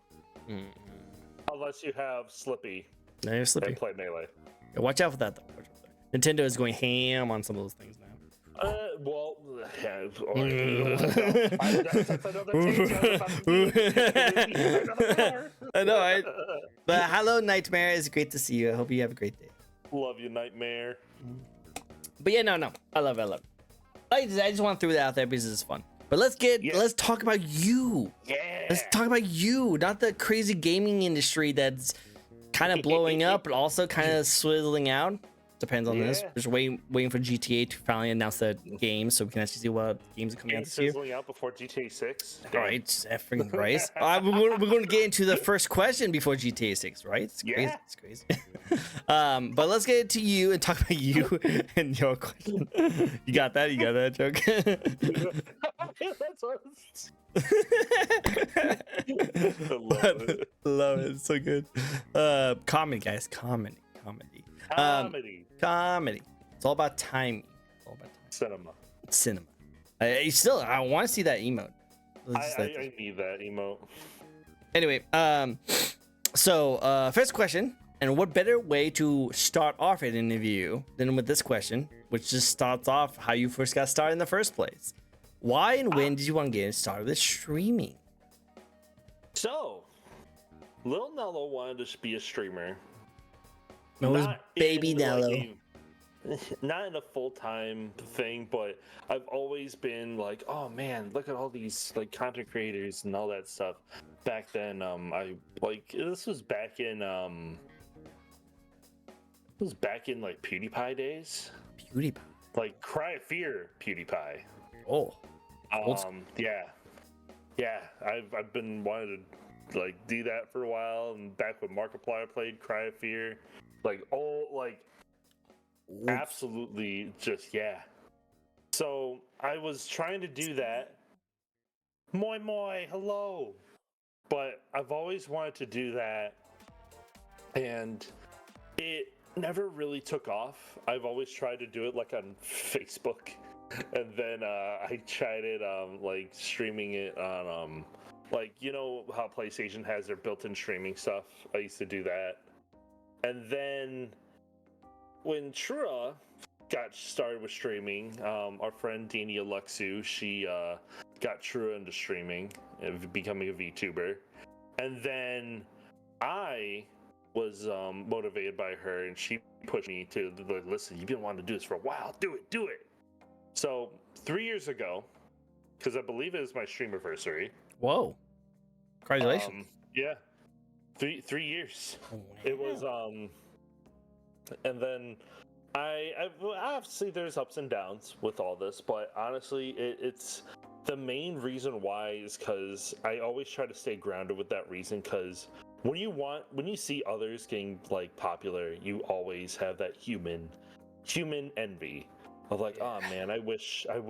Unless you have Slippy. No, you're Slippy. And play Melee. Yeah, watch out for that, though. Watch out for that. Nintendo is going ham on some of those things now. Well, yeah, I know, right? But hello, Nightmare. It's great to see you. I hope you have a great day. love you, Nightmare. But yeah, no, I love it. I just want to throw that out there because it's fun. But let's talk about you. Yeah. Let's talk about you, not the crazy gaming industry that's kind of blowing up, but also kind of swizzling out. Depends on this. Just waiting for GTA to finally announce the game, so we can actually see what games are coming out this year. Sizzling out before GTA 6. All right, effing Christ. We're going to get into the first question before GTA 6, right? It's crazy. Yeah. It's crazy. But let's get into you and talk about you and your question. You got that? You got that joke? That's what I love it. Love it. It's so good. Comedy, guys. Comedy. Comedy. It's all about timing. It's all about time. Cinema. I want to see that emote. I need that emote. Anyway, so first question, and what better way to start off an interview than with this question, which just starts off how you first got started in the first place. Why and when did you want to get started with streaming? So, Lil Nello wanted to be a streamer. No, it was Not Baby in, Nello. like, not in a full-time thing, but I've always been like, oh man, look at all these like content creators and all that stuff. Back then, I like this was back in like PewDiePie days, PewDiePie. like Cry of Fear PewDiePie. Oh. Old school. Yeah, I've been wanting to like do that for a while, and back when Markiplier played Cry of Fear, like absolutely just yeah. So I was trying to do that. Moi moi, hello. But I've always wanted to do that, and it never really took off. I've always tried to do it like on Facebook, and then I tried it like streaming it on like you know how PlayStation has their built-in streaming stuff. I used to do that, and then when Trua got started with streaming, our friend Dini Alexu, she got Trua into streaming and becoming a VTuber, and then I was motivated by her, and she pushed me to like, listen, you've been wanting to do this for a while, do it. So 3 years ago, because I believe it was my stream anniversary. Whoa! Congratulations. Yeah, 3 years. Oh, wow. It was and then I obviously there's ups and downs with all this, but honestly, it's the main reason why is because I always try to stay grounded with that reason. Because when you see others getting like popular, you always have that human envy of like, oh man, I wish I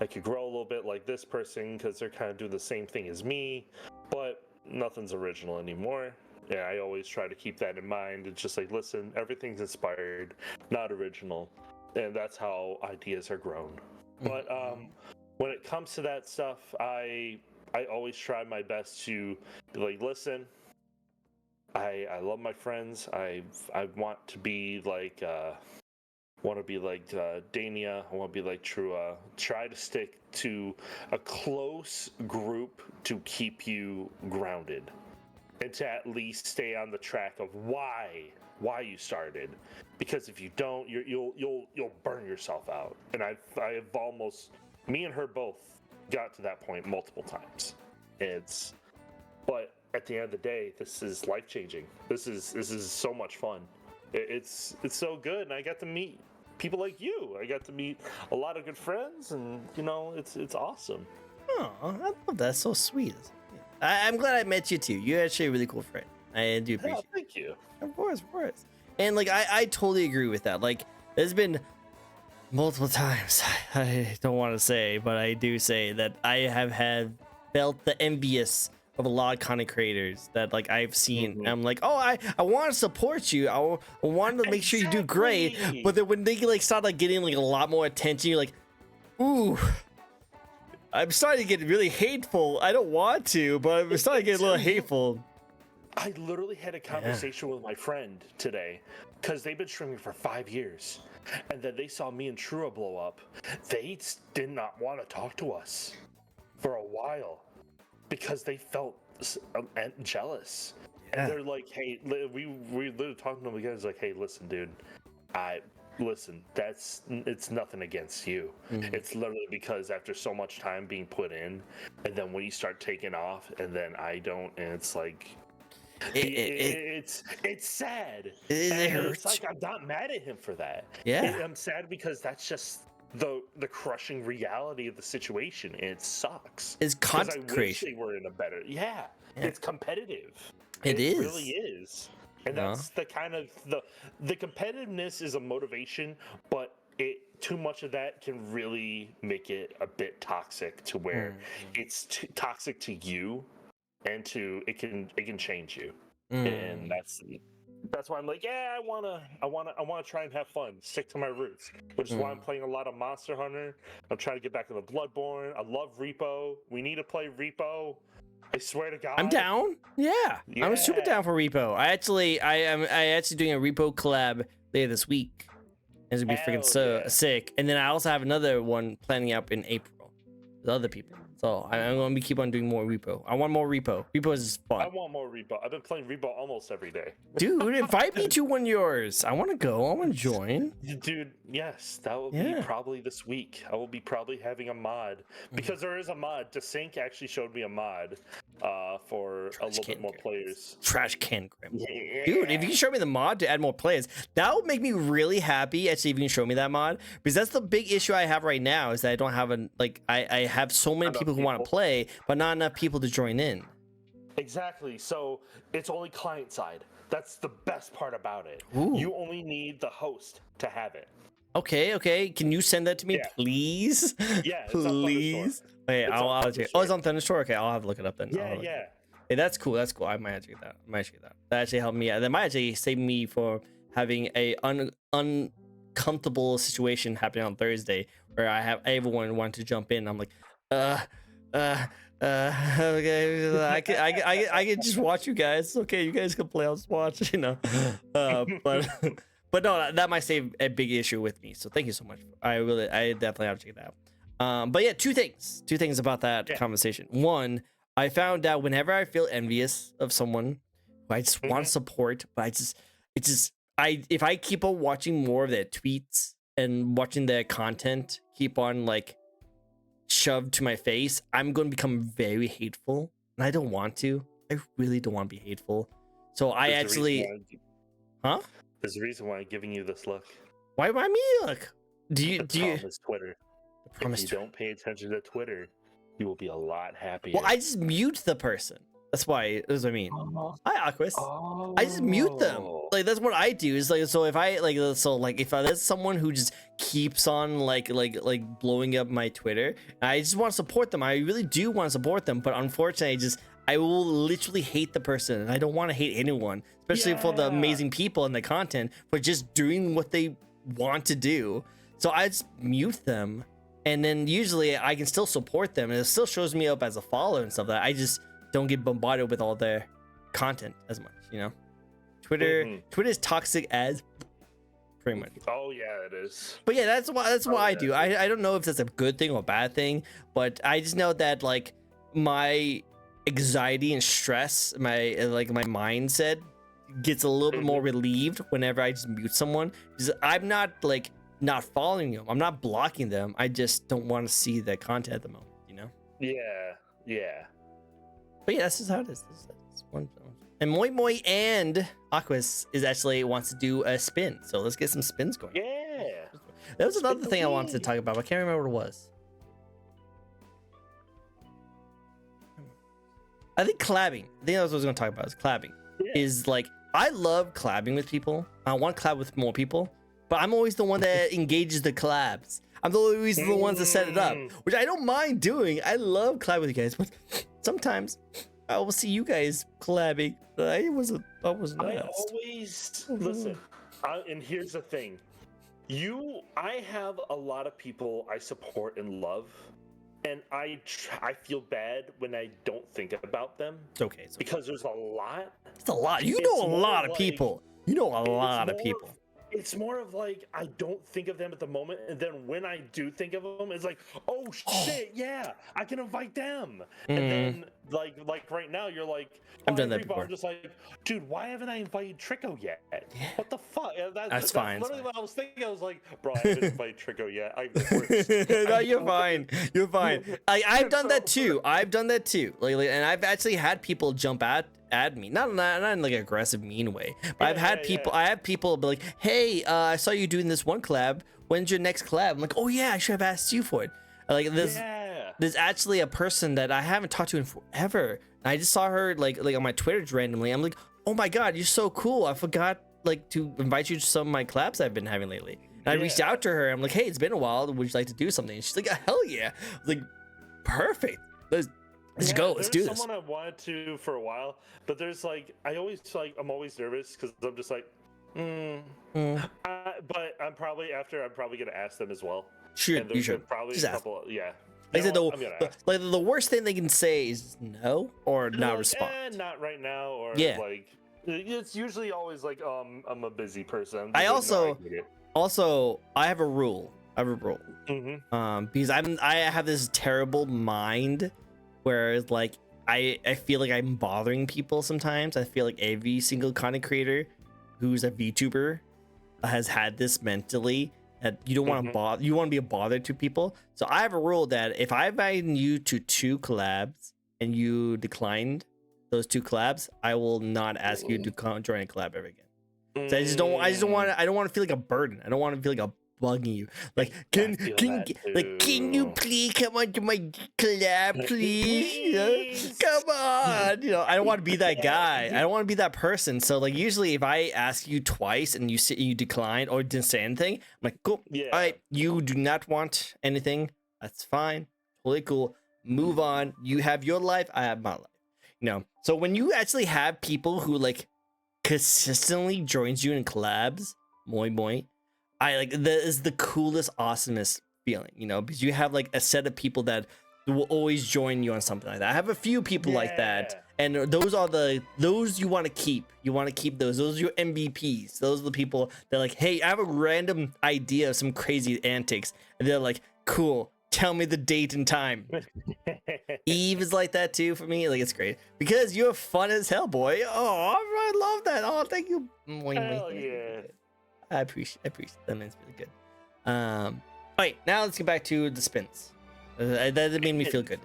could grow a little bit like this person because they're kind of doing the same thing as me, but nothing's original anymore. Yeah, I always try to keep that in mind. It's just like, listen, everything's inspired, not original, and that's how ideas are grown. But when it comes to that stuff, I always try my best to be like, listen, I love my friends. I want to be like Dania. I want to be like Trua. Try to stick to a close group to keep you grounded, and to at least stay on the track of why you started. Because if you don't, you'll burn yourself out. And I've almost, me and her both got to that point multiple times. But at the end of the day, this is life changing. This is so much fun. It's so good, and I got to meet people like you. I got to meet a lot of good friends, and you know, it's awesome. Oh, I love that. So sweet. I'm glad I met you too. You're actually a really cool friend. I do appreciate it. Thank you. Of course. And like I totally agree with that. Like there's been multiple times I don't want to say, but I do say that I have felt the envious of a lot of content creators that like I've seen. And I'm like, oh, I want to support you. I want to make sure you do great. But then when they like start like getting like a lot more attention, you're like, ooh. I'm starting to get really hateful. I don't want to, but I'm starting to get a little hateful. I literally had a conversation with my friend today because they've been streaming for 5 years, and then they saw me and Trua blow up. They did not want to talk to us for a while because they felt jealous. Yeah. And they're like, hey, we literally talking to them again. It's like, hey, listen, dude, listen, it's nothing against you. It's literally because after so much time being put in, and then when you start taking off, and then I don't, and it's like it's sad. It hurts. It's like I'm not mad at him for that. Yeah, I'm sad because that's just the crushing reality of the situation, and it sucks. It's content creation. I wish they were in a better. Yeah. It's competitive. It is. Really is. And that's the kind of the competitiveness is a motivation, but too much of that can really make it a bit toxic to where it's toxic to you, and it can change you. And that's why I'm like, yeah, I wanna try and have fun, stick to my roots, which is why I'm playing a lot of Monster Hunter. I'm trying to get back into Bloodborne. I love Repo. We need to play Repo. I swear to God. I'm down. Yeah. I'm super down for Repo. I am actually doing a Repo collab later this week. It's gonna be freaking sick. And then I also have another one planning out in April with other people. So I'm going to keep on doing more repo. I want more repo. Repo is I fun. want more repo. I've been playing repo almost every day. Dude, invite me to one of yours. I want to go. I want to join. Dude, yes, that will be Yeah. probably this week. I will be probably having a mod because there is a mod. Desync actually showed me a mod for a little bit more players. Trash can Grim. Yeah. Dude, if you can show me the mod to add more players, that would make me really happy. Actually, if you can show me that mod, because that's the big issue I have right now is that I don't have I have so many people who want to play, but not enough people to join in. Exactly. So it's only client side. That's the best part about it. Ooh. You only need the host to have it. Okay. Can you send that to me, Yeah. please? Yeah, it's on Thunderstore. Please. Wait, It's I'll on check. Thunderstore. Oh, it's on Thunderstore. Okay, I'll have to look it up then. Yeah. Hey, that's cool. I might actually get that. That actually helped me. That might actually save me for having a uncomfortable situation happening on Thursday where I have everyone want to jump in. I'm like, okay, I can just watch you guys. It's okay, you guys can play. I'll just watch, you know. But no, that might save a big issue with me. So thank you so much. I definitely have to check that out. But yeah, two things about that conversation. One, I found out whenever I feel envious of someone who I just want to support, but if I keep on watching more of their tweets and watching their content, keep on like shoved to my face, I'm going to become very hateful, and I don't want to. I really don't want to be hateful. So I actually, There's a reason why I'm giving you this look. Why me look? Do you? It's Twitter. If you don't pay attention to Twitter, you will be a lot happier. Well, I just mute the person. That's why. That's what I mean. Hi, Aquas. I just mute them. Like that's what I do. Is like so if I if there's someone who just keeps on like blowing up my Twitter, I just want to support them. I really do want to support them, but unfortunately, I will literally hate the person, and I don't want to hate anyone, especially for the amazing people and the content for just doing what they want to do. So I just mute them. And then usually I can still support them, and it still shows me up as a follower and stuff. That I just don't get bombarded with all their content as much, you know. Twitter is toxic as pretty much. Oh yeah, it is. But yeah, that's what I do. I don't know if that's a good thing or a bad thing, but I just know that like my anxiety and stress, my mindset gets a little bit more relieved whenever I just mute someone, because I'm not following them. I'm not blocking them. I just don't want to see the content at the moment, you know? Yeah. But yeah, that's just how it is. This is one. And Moi and Aquas wants to do a spin. So let's get some spins going. Yeah. That was another thing I wanted to talk about, but I can't remember what it was. I think collabing. I think that was what I was going to talk about. Is collabing. Yeah. Is like, I love collabing with people. I want to collab with more people. But I'm always the one that engages the collabs. I'm always the ones that set it up, which I don't mind doing. I love collab with you guys, but sometimes I will see you guys collabing. I wasn't asked. Always listen. And here's the thing: I have a lot of people I support and love, and I feel bad when I don't think about them. It's okay. Because there's a lot. It's a lot. You know a lot of people. You know a lot of people. It's more of like I don't think of them at the moment, and then when I do think of them, it's like, oh shit, yeah, I can invite them. And then like right now, you're like, I've done that before. I'm just like, dude, why haven't I invited Tricko yet? Yeah. What the fuck? That's fine. Literally what I was thinking. I was like, bro, I haven't invited Tricko yet. No, you're fine. You're fine. I've done that too. Like, and I've actually had people jump at me, not in like an aggressive mean way, but I've had people. I have people be like, hey, I saw you doing this one collab, when's your next collab? I'm like, oh yeah, I should have asked you for it. Like there's actually a person that I haven't talked to in forever, and I just saw her like on my Twitter randomly. I'm like, oh my god, you're so cool, I forgot like to invite you to some of my collabs I've been having lately. And I reached out to her. I'm like, hey, it's been a while, would you like to do something? And she's like, hell yeah. I was like, perfect, let's go, let's do this. Someone I wanted to for a while, but there's like I'm always nervous because I'm just like, but I'm probably gonna ask them as well. Sure, you should probably just a couple. Yeah. Like I said, the worst thing they can say is no or not respond. Not right now, or like it's usually always like I'm a busy person. I have a rule. I have a rule. Mm-hmm. Because I have this terrible mind where it's like I feel like I'm bothering people sometimes. I feel like every single content creator who's a VTuber has had this mentally, that you don't want to bother, you want to be a bother to people. So I have a rule that if I invite you to 2 collabs and you declined those 2 collabs, I will not ask you to join a collab ever again. So I just don't want to, I don't want to feel like a burden. I don't want to feel like a bugging you. Like can you please come on to my collab, please? Please. Come on. I don't want to be that guy. I don't want to be that person. So like usually if I ask you twice and you decline or didn't say anything, I'm like, cool. Yeah. All right, you do not want anything. That's fine. Totally cool. Move on. You have your life. I have my life. So when you actually have people who like consistently joins you in collabs, moi, I like that is the coolest, awesomest feeling, because you have like a set of people that will always join you on something like that. I have a few people like that, and those you want to keep. You want to keep those. Those are your MVPs. Those are the people that are like, hey, I have a random idea of some crazy antics, and they're like, cool. Tell me the date and time. Eve is like that too for me. Like it's great because you're fun as hell, boy. Oh, I love that. Oh, thank you. Hell yeah. I appreciate that. Man's really good. All right, now let's get back to the spins. That made me feel good.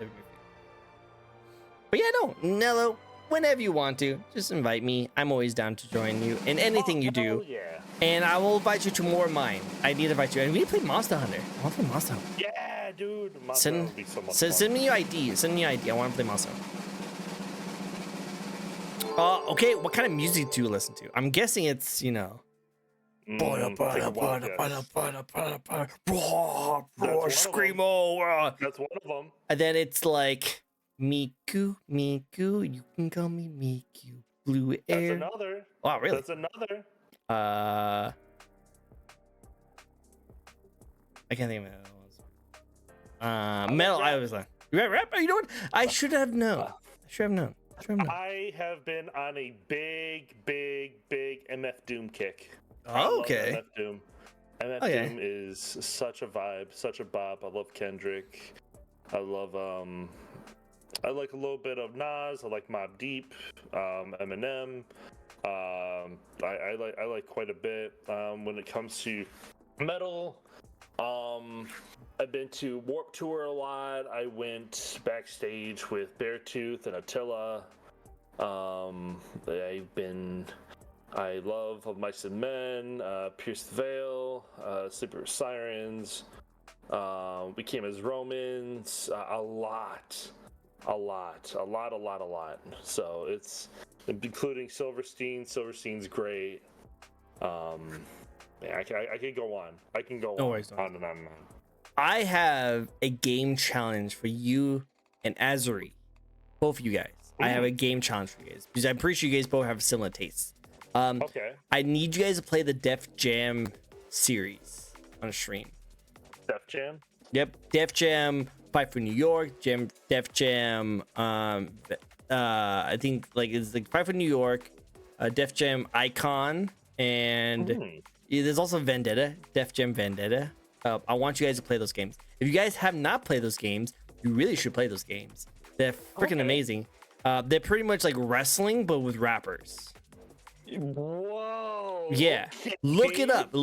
But yeah, no, Nello, whenever you want to, just invite me. I'm always down to join you in anything you do. Yeah. And I will invite you to more of mine. I need to invite you. And we need to play Monster Hunter. I want to play Monster Hunter. Yeah, dude. Monster Hunter would be so much fun. Send me your ID. Send me your ID. I want to play Monster Hunter. Okay, what kind of music do you listen to? I'm guessing it's, Screamo. That's one of them. And then it's like Miku, you can call me Miku. Blue air. That's another. Wow, really? That's another. I can't think of it. Metal. I was like, rap. You know what? I should have known. I have been on a big MF Doom kick. Oh, okay. MF Doom. MF Doom is such a vibe, such a bop. I love Kendrick. I love I like a little bit of Nas. I like Mobb Deep, Eminem. I like quite a bit. When it comes to metal, I've been to Warped Tour a lot. I went backstage with Beartooth and Attila. I love Of Mice and Men, Pierce the Veil, Sleeper with Sirens. We came as Romans. A lot. So it's including Silverstein. Silverstein's great. I could go on. I can go on and on. I have a game challenge for you and Azuri, both of you guys. I have a game challenge for you guys because I'm pretty sure you guys both have similar tastes. Okay. I need you guys to play the Def Jam series on a stream. Def Jam? Yep, Def Jam, Fight for New York, Def Jam. I think like it's like Fight for New York, Def Jam Icon, and there's also Vendetta, Def Jam Vendetta. I want you guys to play those games. If you guys have not played those games, you really should play those games. They're freaking amazing. They're pretty much like wrestling, but with rappers. Whoa. Yeah. Look it up.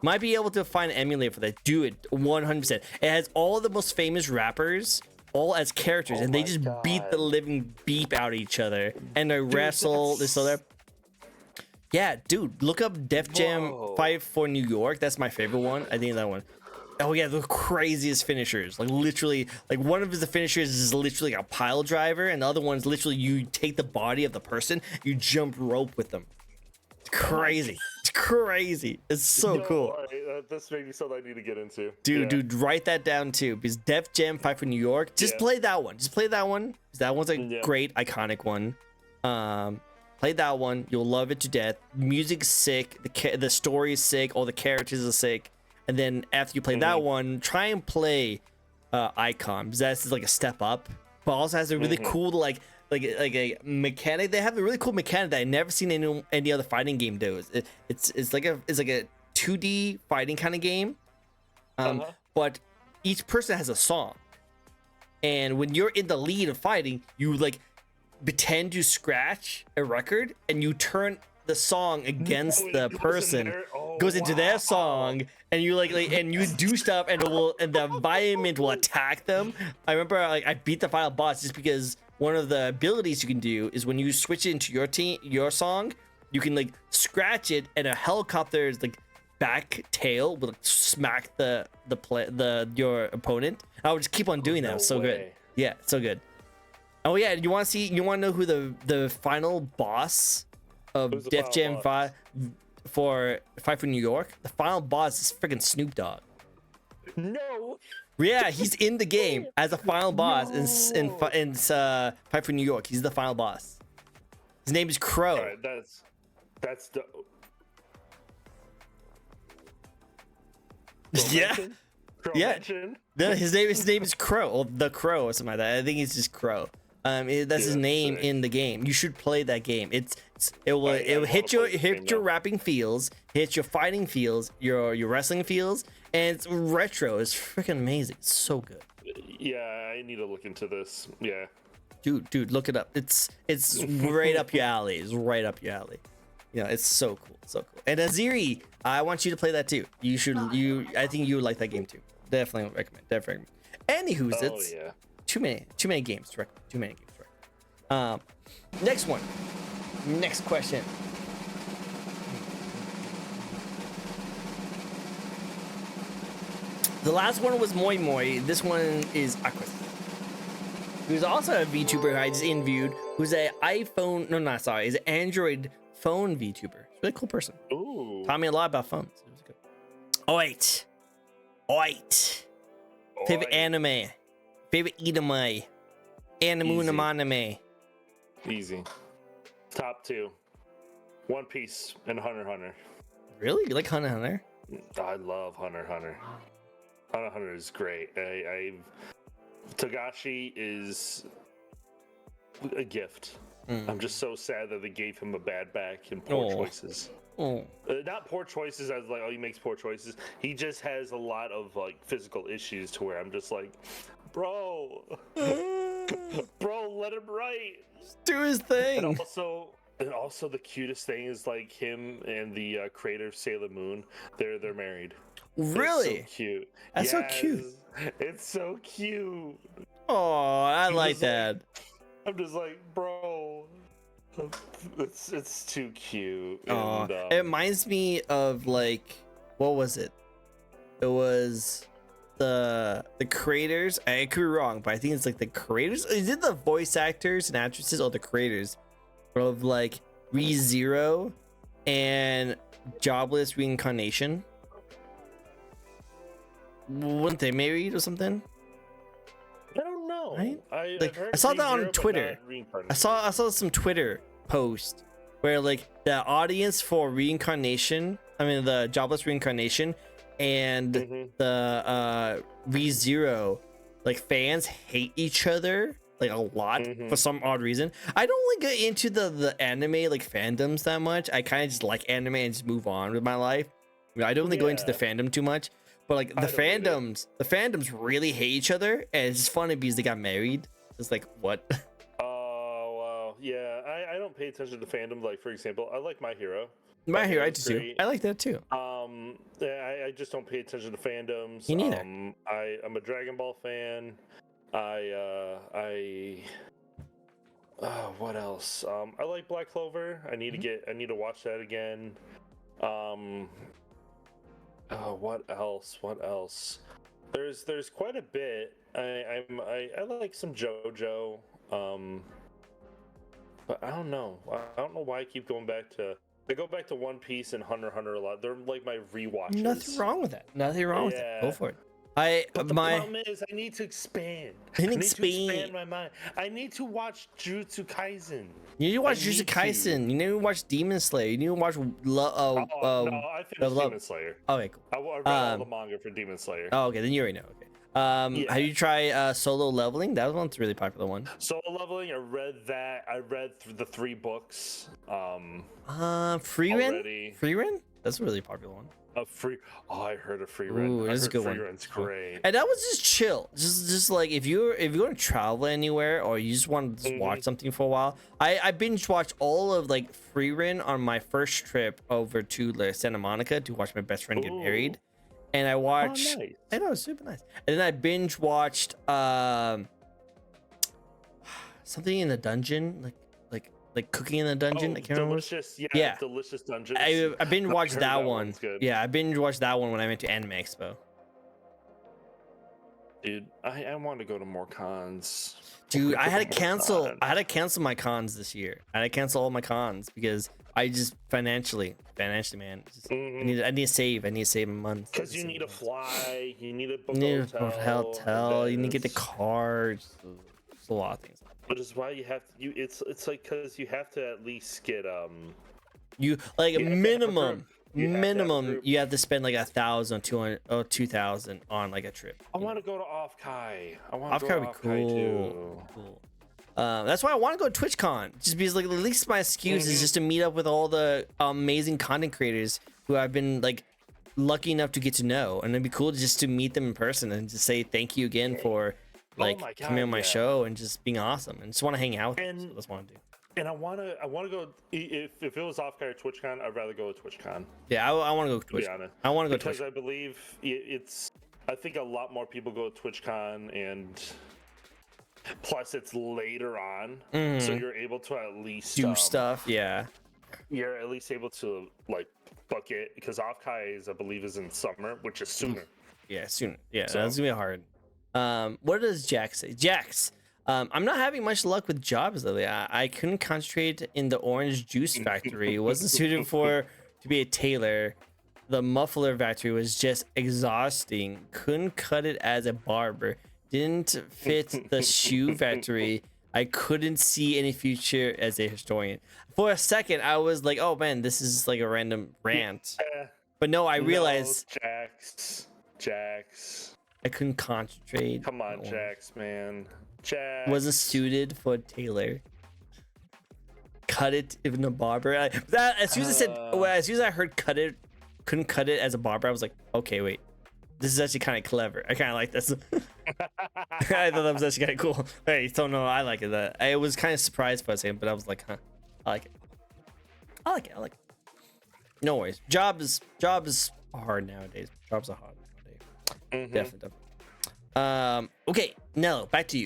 Might be able to find an emulator for that. Do it 100%. It has all the most famous rappers all as characters, and they just beat the living beep out of each other. And they wrestle. This other. Yeah, dude, look up Def Jam Fight for New York. That's my favorite one. I think that one. Oh yeah, the craziest finishers. Like literally, like one of the finishers is literally like a pile driver, and the other one's literally you take the body of the person, you jump rope with them. It's crazy. It's crazy. It's so cool. This may be something I need to get into. Dude, write that down too. Because Def Jam Fight for New York. Just play that one. That one's a great iconic one. Play that one. You'll love it to death. Music's sick. The story is sick. All the characters are sick. And then after you play that one, try and play Icon, because that's like a step up. But also has a really cool like a mechanic. They have a really cool mechanic that I never seen any other fighting game do. It's like a 2D fighting kind of game, But each person has a song, and when you're in the lead of fighting, you like pretend to scratch a record, and you turn the song against the person, goes into their song, and you and you do stuff, and the environment will attack them. I remember I beat the final boss just because one of the abilities you can do is when you switch it into your song, you can like scratch it, and a helicopter's like back tail will smack your opponent. I would just keep on doing that. It was so good. Yeah, so good. Oh yeah, you want to know who the final boss of Def Jam 5 for Fight for New York? The final boss is freaking Snoop Dogg. No. Yeah, he's in the game as a final boss in Fight for New York. He's the final boss. His name is Crow. All right, that's the. Yeah. Yeah. Mention? No, his name is Crow, or the Crow, or something like that. I think it's just Crow. That's his name in the game. You should play that game. It will hit your rapping feels, hit your fighting feels, your wrestling feels, and it's retro. It's freaking amazing. It's so good. Yeah, I need to look into this. Yeah. Dude, look it up. It's right up your alley. It's right up your alley. Yeah, it's so cool, so cool. And Aziri, I want you to play that too. I think you would like that game too. Definitely recommend. Definitely recommend. Anywho's, it's too many games to recommend. Too many games to recommend. Next one. Next question. The last one was Moi Moi. This one is Aquas. Who's also a VTuber who I just interviewed, who's an is an Android phone VTuber. He's a really cool person. Ooh. Taught me a lot about phones. It was good. Oit. Favorite anime. Favorite anime. Easy. Top 2. One Piece and Hunter x Hunter. Really? You like Hunter x Hunter? I love Hunter x Hunter. Hunter x Hunter is great. Togashi is a gift. I'm just so sad that they gave him a bad back and poor choices. Not poor choices as like, oh, he makes poor choices. He just has a lot of like physical issues to where I'm just like, bro, let him write. Just do his thing. And also the cutest thing is like him and the creator of Sailor Moon. They're married. Really? It's so cute. That's so cute. It's so cute. Oh, I like that. I'm just like, bro, it's too cute. And, it reminds me of like, what was it? It was the creators. I could be wrong, but I think it's like the creators. Is it the voice actors and actresses or the creators of like ReZero and Jobless Reincarnation? Weren't they married or something? I don't know. Right? I saw that on Twitter. I saw some Twitter post where like the audience for the Jobless Reincarnation and the ReZero like fans hate each other like a lot for some odd reason. I don't like get into the anime like fandoms that much. I kind of just like anime and just move on with my life. I don't really go into the fandom too much. But like the fandoms really hate each other, and it's just funny because they got married. It's like, what? Oh wow, yeah. I don't pay attention to fandom. Like for example, I like My Hero. My Hero, I do too. I like that too. I just don't pay attention to fandoms. Me neither. I'm a Dragon Ball fan. What else? I like Black Clover. I need to watch that again. What else? There's quite a bit. I like some JoJo. But I don't know. I don't know why I keep going back to. I go back to One Piece and Hunter x Hunter a lot. They're like my rewatches. Nothing wrong with that. Nothing wrong with it. Go for it. But the problem is, I need to expand. I need to expand my mind. I need to watch Jujutsu Kaisen. You need to watch Jujutsu Kaisen. You need to watch Demon Slayer. You need to watch. No, I finished Demon Slayer. Okay, cool. I read all the manga for Demon Slayer. Oh, okay. Then you already know. Okay. Have you tried Solo Leveling? That one's a really popular one. Solo Leveling. I read that. I read through the 3 books. Free Ren. That's a really popular one. A free. Oh, I heard a free Ooh, run. I this is a heard good free one. run's great. And that was just chill. Just like if you're going to travel anywhere or you just want to just watch something for a while. I binge watched all of like Free Run on my first trip over to Santa Monica to watch my best friend get married. And I watched. Nice. I know, it's super nice. And then I binge watched something in the dungeon, like cooking in the dungeon. I can't remember. Delicious, Yeah. Delicious Dungeons. I binge watched heard that that one. one's good. Yeah, I binge watched that one when I went to Anime Expo. Dude, I want to go to more cons. Dude, I had to More cancel. cons. I had to cancel my cons this year. I had to cancel all my cons because I just financially, man. I need to save. I need to save a month. Because you need to fly. You need to book You need a to book a hotel. hotel. You need to get the events. cards. There's a lot of things. Which is why you have to. It's like because you have to at least get You like You have to have a minimum. group. You have to have a Minimum, group. you have to spend like 1,000, 200, or 2,000 on like a trip. I want to go to Offkai. I want to Offkai go would to be Offkai cool. too. Cool. That's why I want to go to TwitchCon, just because like at least my excuse is just to meet up with all the amazing content creators who I've been like lucky enough to get to know, and it'd be cool just to meet them in person and just say thank you again for like my coming God, on my yeah. show and just being awesome, and just want to hang out with them. And- So that's what I want to do. And I want to go. If it was Offkai or TwitchCon, I'd rather go to TwitchCon. Yeah, I want to go to To Twitch. be honest, I want to go to because Twitch. I believe it's. I think a lot more people go to TwitchCon, and plus it's later on, so you're able to at least Do stuff. Yeah. You're at least able to like book it because Offkai is, I believe, is in summer, which is sooner. Yeah, soon. Yeah, So- that's gonna be hard. What does Jax say? Jax, I'm not having much luck with jobs lately. I couldn't concentrate in the orange juice factory. It wasn't suited to be a tailor. The muffler factory was just exhausting. Couldn't cut it as a barber. Didn't fit the shoe factory. I couldn't see any future as a historian. For a second, I was like, "Oh man, this is like a random rant." But no, I realized No, Jax. I couldn't concentrate. Come on, Oh. Jax, man. Jax. Wasn't suited for a tailor. Cut it in a barber. That as soon as I said, as soon as I heard cut it, couldn't cut it as a barber, I was like, okay, wait, this is actually kind of clever. I kind of like this. I thought that was actually kind of cool. Hey, so no, I like it. I was kind of surprised for a second, but I was like, huh, I like it. I like it. No worries. Job is hard nowadays. Jobs are hard nowadays. Definitely. Okay, Nello, back to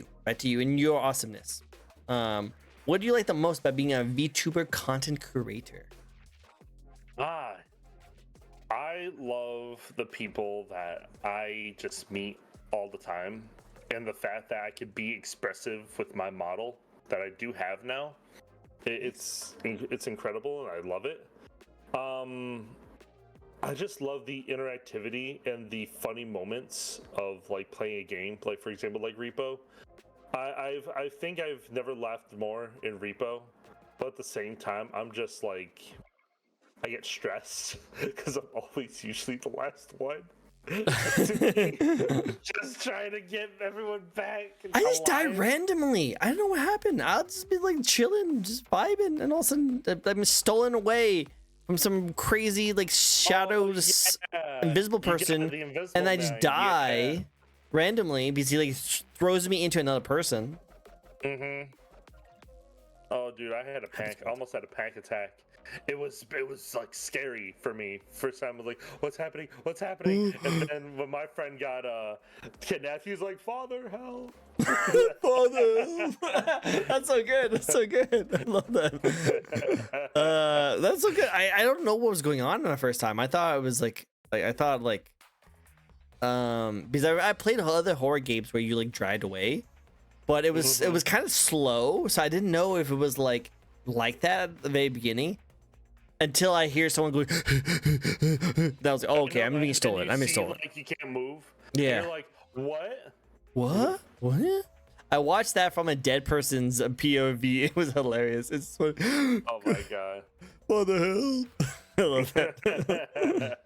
you and your awesomeness. What do you like the most about being a VTuber content creator? I love the people that I just meet all the time, and the fact that I could be expressive with my model that I do have now. It's incredible, and I love it. I just love the interactivity and the funny moments of like playing a game, like for example, like Repo. I think I've never laughed more in Repo, but at the same time, I'm just like, I get stressed because I'm always usually the last one. Just trying to get everyone back. I just died alive. randomly. I don't know what happened. I'll just be like chilling, just vibing, and all of a sudden I'm stolen away from some crazy like shadows, yeah. invisible You got person, the invisible and I now, just die yeah. randomly because he like throws me into another person. Oh, dude, I had a panic. I almost had a panic attack. It was like scary for me. First time I was like, "What's happening? What's happening?" And then when my friend got kidnapped, he was like, "Father, help!" Father, that's so good. That's so good. I love that. That's so good. I don't know what was going on the first time. I thought it was like because I played other horror games where you like dried away, but it was kind of slow, so I didn't know if it was like that at the very beginning. Until I hear someone going, that was like, oh, okay, I'm being stolen. I'm being stolen. Like you can't move. Yeah. And you're like, what? What? I watched that from a dead person's POV. It was hilarious. It's like, Oh my god. what the hell? I love that.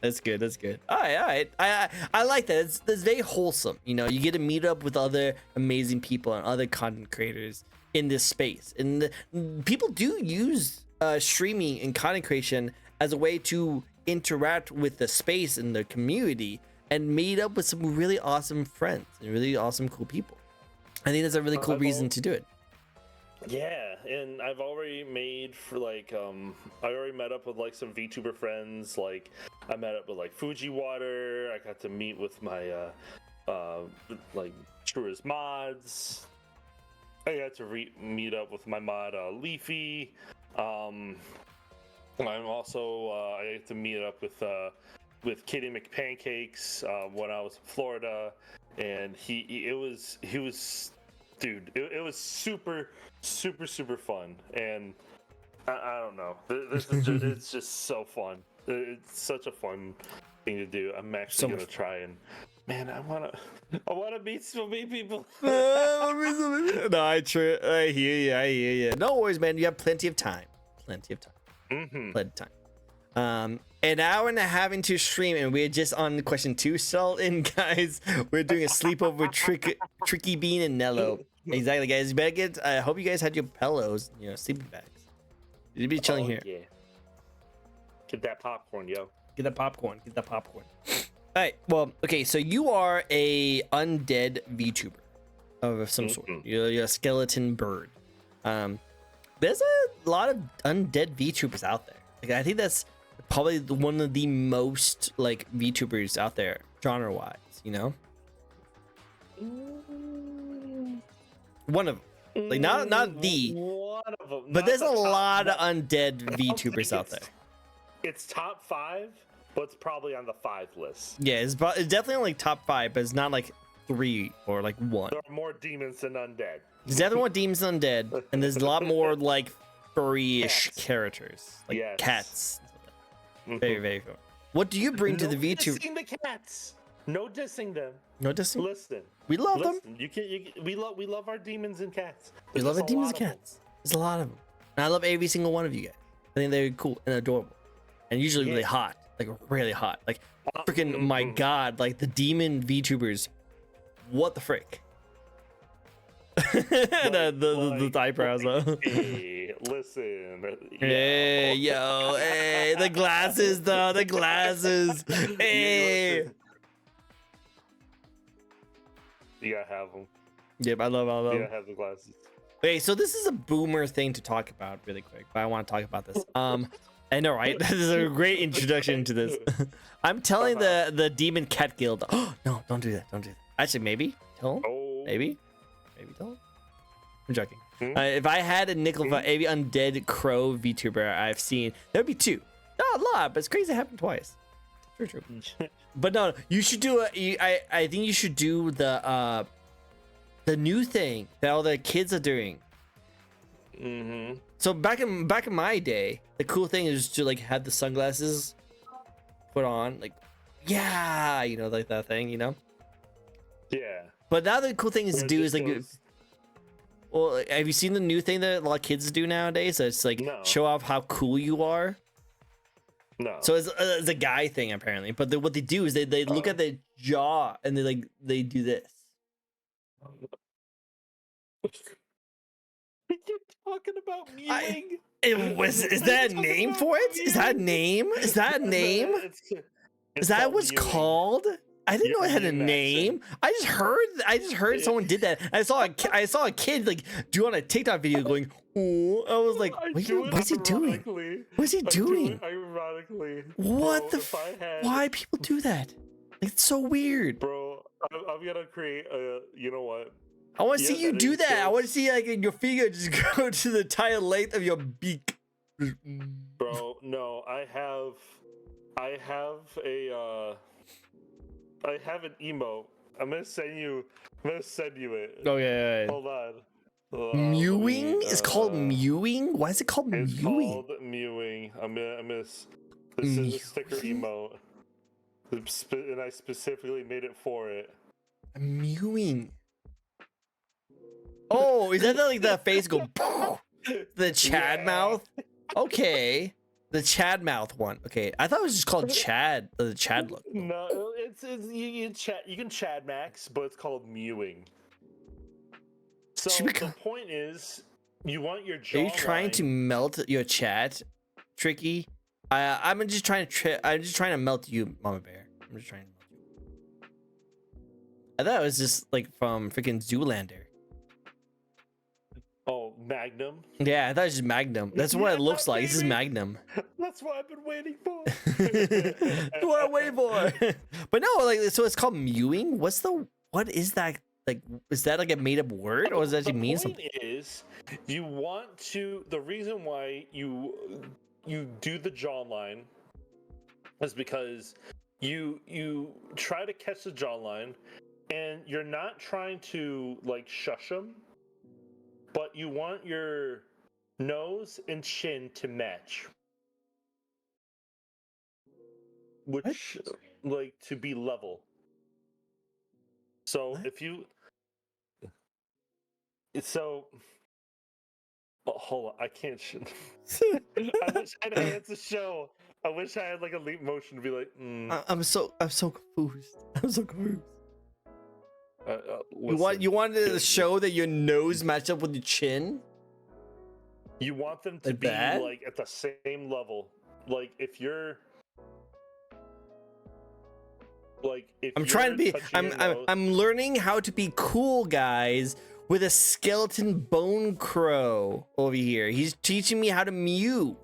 That's good. That's good. All right. I like that. It's very wholesome. You know, you get to meet up with other amazing people and other content creators in this space. And people do use streaming and content creation as a way to interact with the space and the community and meet up with some really awesome friends and really awesome, cool people. I think that's a really cool reason to do it. Yeah, and I've already made for like I already met up with like some VTuber friends. Like I met up with like Fuji Water. I got to meet with my like Truers mods. I got to meet up with my mod Leafy. I'm also I got to meet up with Kitty McPancakes when I was in Florida, and he was dude, it was super fun, and I don't know, this is just, it's just so fun. It's such a fun thing to do. I'm actually gonna try and, man, I wanna meet so many people. No, I hear you. No worries, man. You have plenty of time. Plenty of time. An hour and a half into stream, and we're just on question 2. Sell in, guys. We're doing a sleepover with Tricky Bean and Nello. Exactly, guys. You better get. I hope you guys had your pillows, sleeping bags. You'd be chilling here. Yeah. Get that popcorn, yo. Get that popcorn. All right. Well, okay. So you are a undead VTuber of some sort. You're a skeleton bird. There's a lot of undead VTubers out there. Like, I think that's probably one of the most like VTubers out there, genre-wise. One of them. Like not the. One of them. But there's a lot of undead VTubers out there. It's top 5, but it's probably on the 5 list. Yeah, it's definitely on like top 5, but it's not like 3 or like 1. There are more demons than undead. There's definitely more demons than undead, and there's a lot more like furry-ish characters, like cats. Very, very cool. What do you bring to the VTuber? Dissing the cats. No dissing them. No dissing. Listen, we love them. We love our demons and cats. We love our demons and cats. There's a lot of them. And I love every single one of you guys. I think they're cool and adorable, and usually really hot, like really hot. Like freaking my god, like the demon VTubers. What the frick? the eyebrows though. Hey, listen. Hey, yo, hey, the glasses though, the glasses. Hey. You gotta have them. Yep, I love all of them. You gotta have the glasses. Okay, so this is a boomer thing to talk about really quick, but I want to talk about this. I know, right? This is a great introduction to this. I'm telling the Demon Cat Guild. Oh no, don't do that. Actually, maybe tell them. Oh. Maybe tell them. I'm joking. If I had a nickel for every undead crow VTuber I've seen, there'd be 2. Not a lot, but it's crazy it happened twice. True. But no, you should do I think you should do the new thing that all the kids are doing. So back in my day, the cool thing is to like have the sunglasses put on, like like that thing, Yeah. But now the cool thing is to do is like, well, have you seen the new thing that a lot of kids do nowadays? So it's like show off how cool you are. No. So it's a guy thing apparently, but what they do is they look at their jaw and they do this. You're talking about mewing? Is that a name for it? Is that a name? Is that a name? Is that what's called? I didn't know it had a name. I just heard someone did that. I saw a kid like do on a TikTok video going, "Oh!" I was like, "What's he doing? What's he doing?" Ironically. What the? Why people do that? Like, it's so weird, bro. I'm gonna create a. You know what? I want to see you do that. I want to see like your finger just go to the entire length of your beak. Bro, no, I have an emote. I'm gonna send you it. Oh yeah. Hold on. Mewing? It's called mewing? Why is it called mewing? It's called mewing. This is a sticker emote. And I specifically made it for it. Mewing. Oh, is that like the face go the Chad mouth? Okay. The Chad mouth one. Okay. I thought it was just called Chad. The Chad look. No, it's you can Chad Max, but it's called mewing. So the point is, you want your jawline. Are you trying to melt your chat, Tricky? I'm just trying to melt you, Mama Bear. I'm just trying to melt you. I thought it was just like from freaking Zoolander. Oh, Magnum. Yeah, I thought it was just Magnum. That's what it looks like. This is Magnum. That's what I've been waiting for. That's what I'm waiting for. But no, like, so it's called mewing. What is that? Like, is that like a made up word, or does that actually mean something? The point is, you want to. The reason why you do the jawline is because you try to catch the jawline, and you're not trying to like shush them, but you want your nose and chin to match, which like to be level. So What? if you so oh, hold on, I can't. I wish I had hands to show. I wish I had like a leap motion to be like. I'm so confused. I'm so confused. Listen, You wanted to show that your nose matched up with your chin? you want them to Like be that? like at the same level. Like if you're I'm trying to be. I'm learning how to be cool, guys, with a skeleton bone crow over here. He's teaching me how to mew.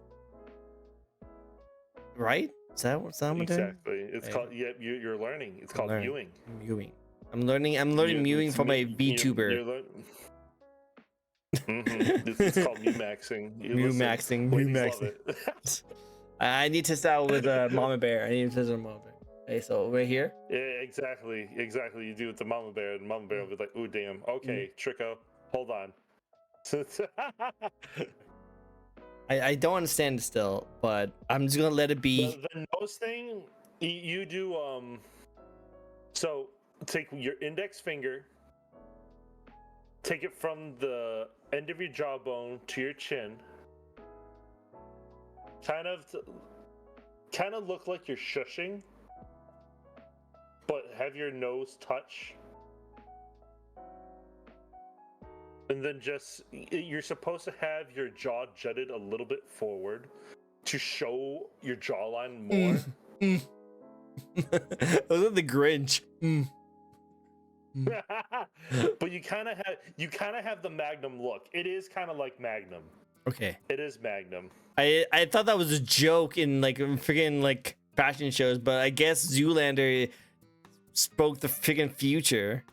Right? Is that what I'm doing? Exactly. It's called. Yeah, you're learning. It's called mewing. Mewing. I'm learning mewing from a VTuber. It's called mew maxing. Mew maxing. I need to start with Mama Bear. I need to test with Mama Bear. Okay, so right here. Yeah, exactly. You do it to Mama Bear, and Mama Bear will be like, "Ooh, damn. Okay, Tricko, hold on." I don't understand it still, but I'm just gonna let it be. The nose thing, you do. So take your index finger, take it from the end of your jawbone to your chin. Kind of look like you're shushing, but have your nose touch. And then you're supposed to have your jaw jutted a little bit forward to show your jawline more. Those are the Grinch. But you kind of have the Magnum look. It is kind of like Magnum. Okay. It is Magnum. I thought that was a joke in like freaking like fashion shows, but I guess Zoolander spoke the freaking future.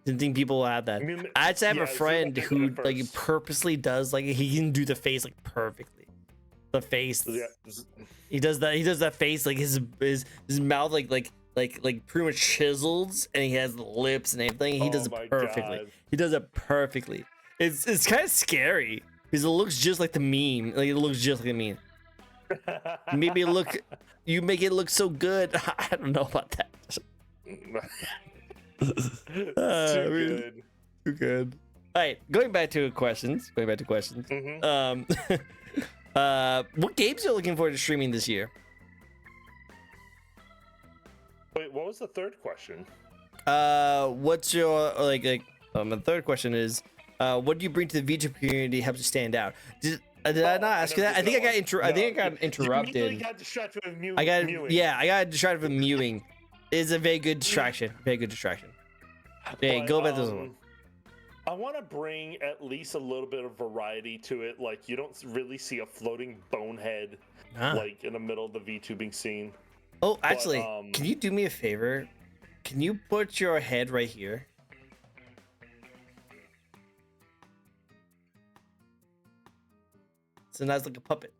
Didn't think people will have that. I actually have a friend who like purposely does like he can do the face like perfectly. The face. Yeah. He does that face like his mouth like pretty much chisels, and he has the lips and everything. He does it perfectly. God. He does it perfectly. It's kind of scary because it looks just like the meme. Like it looks just like the meme. Maybe you make it look so good. I don't know about that. Too good. All right, going back to questions. Mm-hmm. What games are you looking forward to streaming this year? Wait, what was the third question? What's your the third question is, what do you bring to the VTuber community helps you stand out? Did I not ask you that? I think I got interrupted. You got distracted with mewing. I got distracted with mewing. It's a very good distraction. Hey, go back to this one. I want to bring at least a little bit of variety to it. Like you don't really see a floating bonehead like in the middle of the VTubing scene. Oh, actually, can you do me a favor? Can you put your head right here? So now it's like a puppet.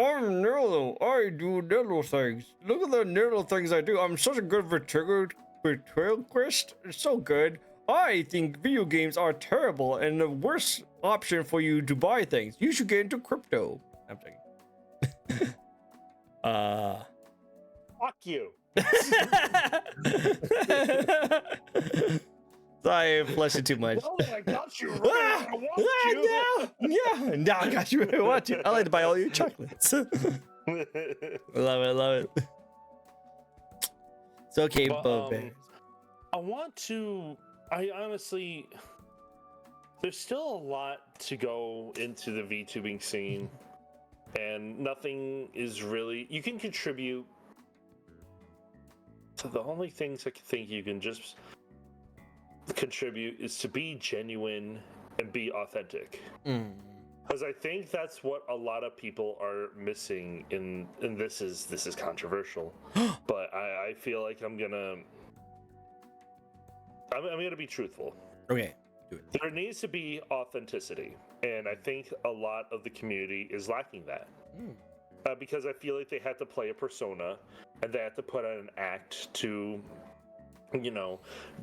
I'm Nero. I do Nero things. Look at the Nero things I do. I'm such a good ventriloquist. It's so good. I think video games are terrible and the worst option for you to buy things. You should get into crypto. I'm joking. Fuck you. Sorry, I flushed it too much. Oh, I got you. Right. I want you. Yeah, now I got you. I want you. I like to buy all your chocolates. Love it. It's okay, but, Bears. I honestly, there's still a lot to go into the VTubing scene, and nothing is really. You can contribute. So the only things I think you can just contribute is to be genuine and be authentic. Because I think that's what a lot of people are missing in this is controversial, but I feel like I'm gonna be truthful. Okay, do it. There needs to be authenticity, and I think a lot of the community is lacking that. Because I feel like they had to play a persona, and they had to put on an act to,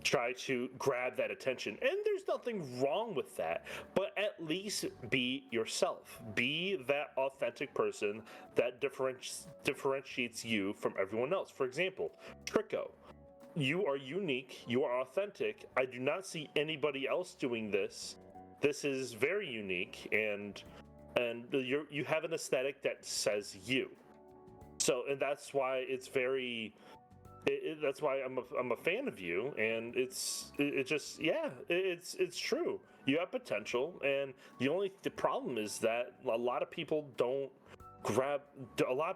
try to grab that attention. And there's nothing wrong with that, but at least be yourself. Be that authentic person that differentiates you from everyone else. For example, Tricko. You are unique, you are authentic. I do not see anybody else doing this. This is very unique, and you have an aesthetic that says you. So, and that's why it's very that's why I'm a fan of you, and it's true. You have potential, and the problem is that a lot of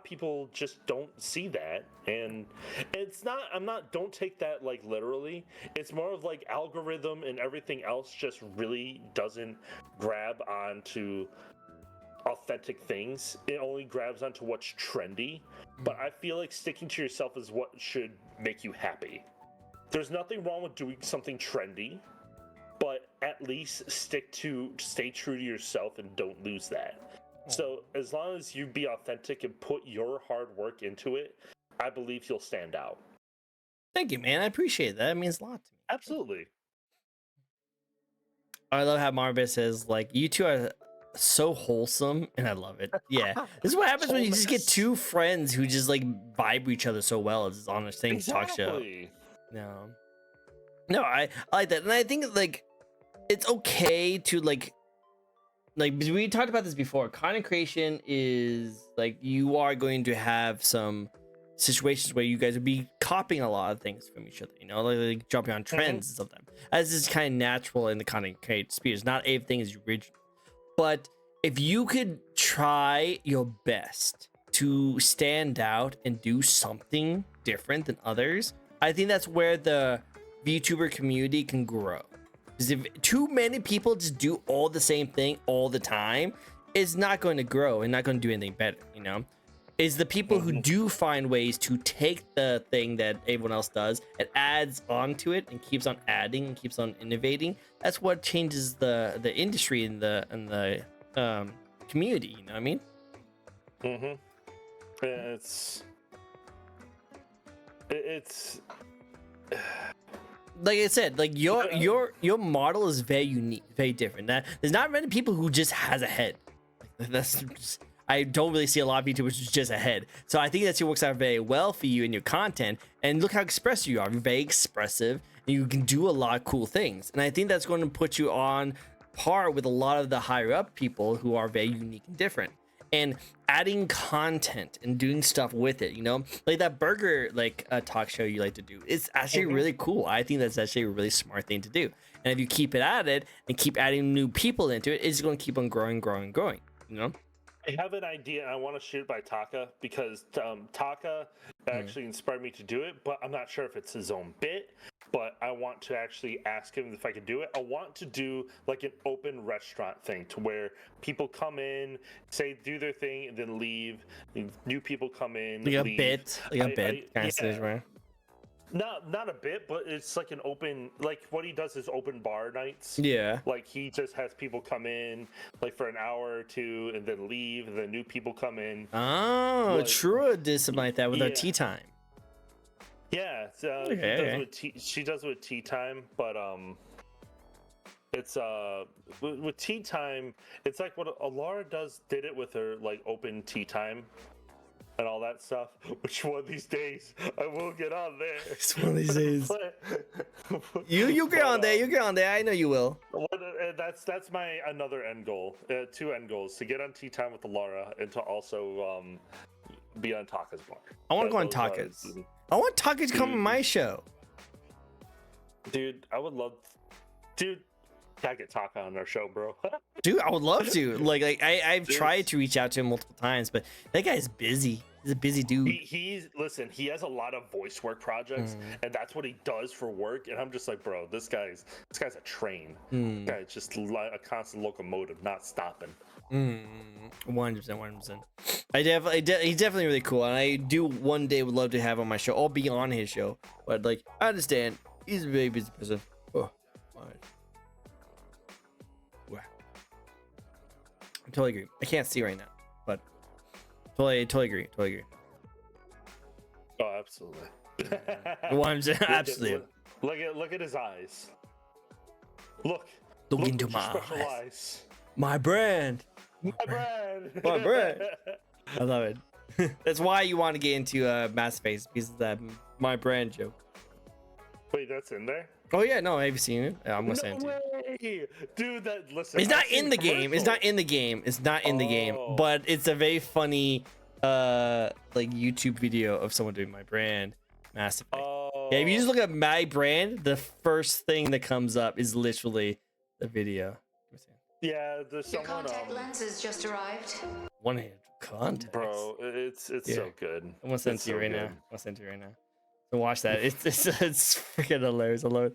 people just don't see that, and don't take that like literally. It's more of like algorithm and everything else just really doesn't grab onto authentic things. It only grabs onto what's trendy. But I feel like sticking to yourself is what should make you happy. There's nothing wrong with doing something trendy, but at least stay true to yourself and don't lose that. So as long as you be authentic and put your hard work into it, I believe you'll stand out. Thank you, man. I appreciate that. It means a lot to me. Absolutely. I love how Marvin says, like, you two are so wholesome, and I love it. Yeah, this is what happens when you just get two friends who just like vibe with each other so well. It's on the same talk show. No, I like that, and I think like it's okay to like we talked about this before. Content creation is like you are going to have some situations where you guys would be copying a lot of things from each other, like jumping on trends and stuff. As is kind of natural in the content creation spheres. Not everything is original. But if you could try your best to stand out and do something different than others, I think that's where the VTuber community can grow. Because if too many people just do all the same thing all the time, it's not going to grow and not going to do anything better, Is the people who do find ways to take the thing that everyone else does and adds onto it and keeps on adding and keeps on innovating. That's what changes the industry and the community. You know what I mean? It's like I said, like your model is very unique, very different. There's not many people who just has a head. I don't really see a lot of YouTubers just ahead. So I think that works out very well for you in your content. And look how expressive you are. You're very expressive. And you can do a lot of cool things. And I think that's going to put you on par with a lot of the higher up people who are very unique and different. And adding content and doing stuff with it, like that burger talk show you like to do. It's actually really cool. I think that's actually a really smart thing to do. And if you keep it at it and keep adding new people into it, it's going to keep on growing. I have an idea, and I want to shoot by Taka because Taka actually inspired me to do it, but I'm not sure if it's his own bit. But I want to actually ask him if I could do it. I want to do like an open restaurant thing to where people come in, do their thing, and then leave. New people come in, like leave. a bit kind of situation. Not a bit, but it's like an open, like what he does is open bar nights. Yeah. Like he just has people come in like for an hour or two and then leave, and then new people come in. Oh, like, Trua did something like that with our tea time. Yeah, she does with tea time, but it's with tea time, it's like what Alara did it with her like open tea time and all that stuff. Which one of these days I will get on there. It's one of these days. you get on there. You get on there. I know you will. That's my another end goal. Two end goals: to get on tea time with Alara and to also be on Taka's bar. I want to go on Taka's. I want Taka to come on my show. Dude, I would love. Dude, Gotta get Taka on our show, bro. Dude, I would love to. I've Dude. tried to reach out to him multiple times, but that guy's busy. He's a busy dude. Listen, he has a lot of voice work projects, and that's what he does for work. And I'm just like, bro, this guy's a train. This guy's just a constant locomotive, not stopping. 100%. He's definitely really cool, and I do one day would love to have him on my show. I'll be on his show, but like I understand he's a very busy person. Oh, all right. Wow. I totally agree. I can't see right now, but totally agree. Oh, absolutely. 100%, absolutely. Look at his eyes. Look Into at my your special eyes. eyes. My brand. My brand. My brand. I love it. That's why you want to get into Mass Face, because of that my brand joke. Wait, that's in there? Oh yeah, no, have you seen it? I'm gonna send it to you. Way. Dude, listen. It's not in the game. It's not in the game. It's not in the game. But it's a very funny like YouTube video of someone doing my brand. Mass Effect. Oh. Yeah, if you just look at my brand, the first thing that comes up is literally the video. Yeah, there's Your someone. contact lens just arrived. One-handed context. Bro, it's Yeah. so good. I'm gonna send it It's to you so right good. now. I'm gonna send it to you right now. So watch that. It's freaking hilarious. I love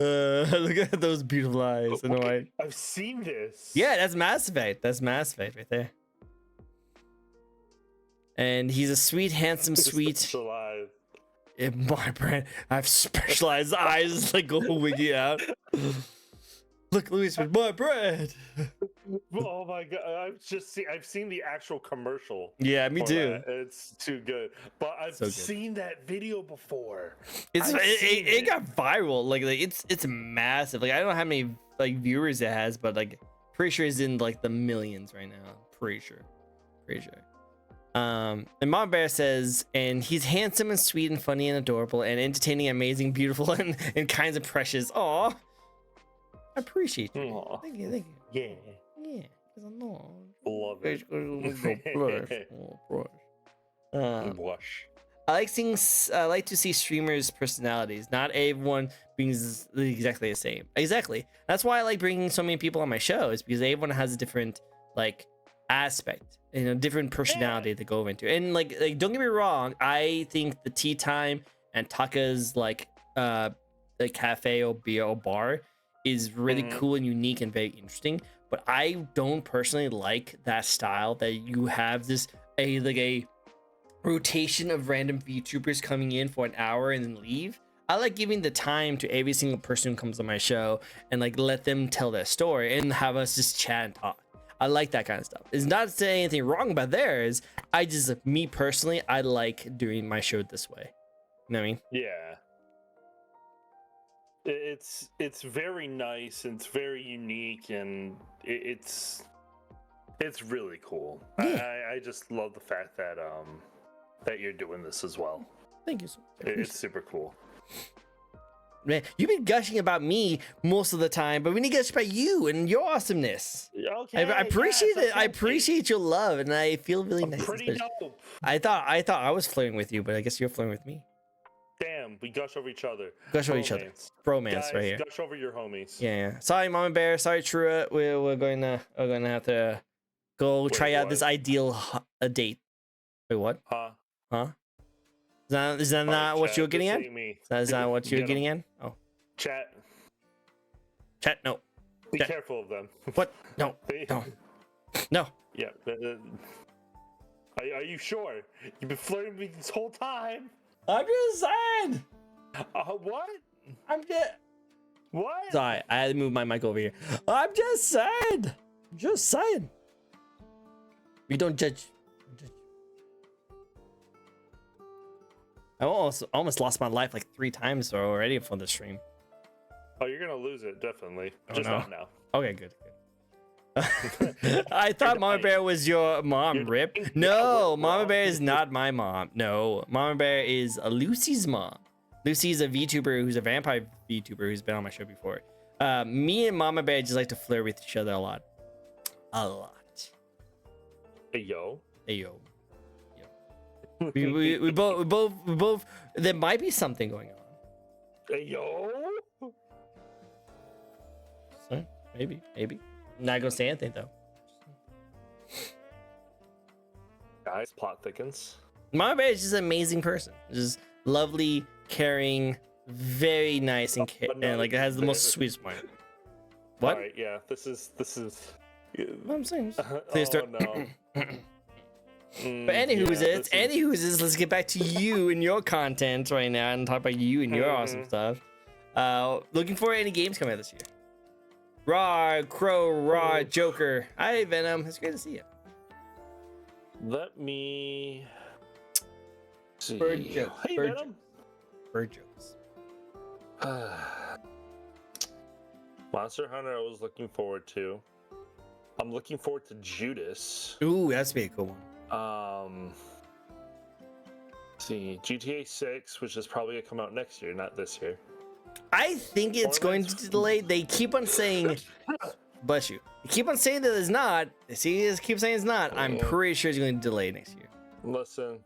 it. Look at those beautiful eyes. And Wait, I've seen this. yeah, that's Mass Effect. That's Mass Effect right there. And he's a sweet, handsome, sweet. Alive. In my brand, I have specialized eyes like go wiggy out. Look, Luis, with my brand. Oh my god, I've seen the actual commercial. Yeah, me for too. that. It's too good. But I've So good. seen that video before. It got viral. Like it's massive. Like I don't know how many like viewers it has, but like pretty sure it's in like the millions right now. Pretty sure. And Mom Bear says, and he's handsome and sweet and funny and adorable and entertaining, amazing, beautiful, and kinds of precious. Aw. I appreciate you. Aw. Thank you. Yeah. Yeah. 'Cause I know. Love it. Blush. I like to see streamers' personalities. Not everyone brings exactly the same. Exactly. That's why I like bringing so many people on my show, is because everyone has a different like aspect, different personality to go into. And like don't get me wrong, I think the tea time and Taka's like the cafe or beer or bar is really cool and unique and very interesting. But I don't personally like that style that you have this a rotation of random VTubers coming in for an hour and then leave. I like giving the time to every single person who comes on my show and like let them tell their story and have us just chat and talk. I like that kind of stuff. It's not saying anything wrong about theirs. I just, me personally, I like doing my show this way. You know what I mean? Yeah. It's very nice and it's very unique and it's really cool. Yeah. I just love the fact that that you're doing this as well. Thank you so much. It's super cool. Man, you've been gushing about me most of the time, but we need to gush about you and your awesomeness. Okay. I appreciate yes, it. I appreciate your love, and I feel really nice. Pretty dope. I thought I was flirting with you, but I guess you're flirting with me. Damn, we gush over each other. Gush over each other. Bromance. Bromance Guys, right here. gush over your homies. Yeah. Sorry, Mama Bear. Sorry, Trua. We're going to have to go try out this ideal date. Wait, what? Huh? Is that not what you were getting at? Is that what you were Get getting at? Oh, Chat. no. Be Chat. careful of them. What? No. No. Yeah. Are you sure? You've been flirting with me this whole time. I'm just saying. What? I'm just. What? Sorry, I had to move my mic over here. I'm just saying. Just saying. We don't judge. I almost lost my life like 3 times already for the stream. Oh, you're gonna lose it, definitely. Oh, Just no. not now. Okay, good. I thought Mama Bear was your mom, Rip. No, Mama Bear is not my mom. No, Mama Bear is Lucy's mom. Lucy's a VTuber who's a vampire VTuber who's been on my show before. Me and Mama Bear just like to flirt with each other a lot. A lot. Hey, yo. Hey, yo. We both. There might be something going on. Hey, yo. Sorry? Maybe. Not gonna say anything though. Guys, plot thickens. Mama Bear is just an amazing person. Just lovely, caring, very nice, and like it has the most sweet smile. What? All right, yeah, this is. What I'm saying. Oh, Please start. no. But anywho's, let's get back to you and your content right now and talk about you and your awesome stuff. Looking forward to any games coming out this year. Raw, Crow, Raw, Joker. Hi, Venom. It's great to see you. Let me see. Bird jokes. Hey, Bird Venom. Bird jokes. Monster Hunter, I was looking forward to. I'm looking forward to Judas. Ooh, that's be a cool one. See, GTA 6, which is probably gonna come out next year, not this year. I think it's going to delay. They keep on saying, bless you. They keep on saying that it's not. See, they keep saying it's not. I'm pretty sure it's going to delay next year. Listen,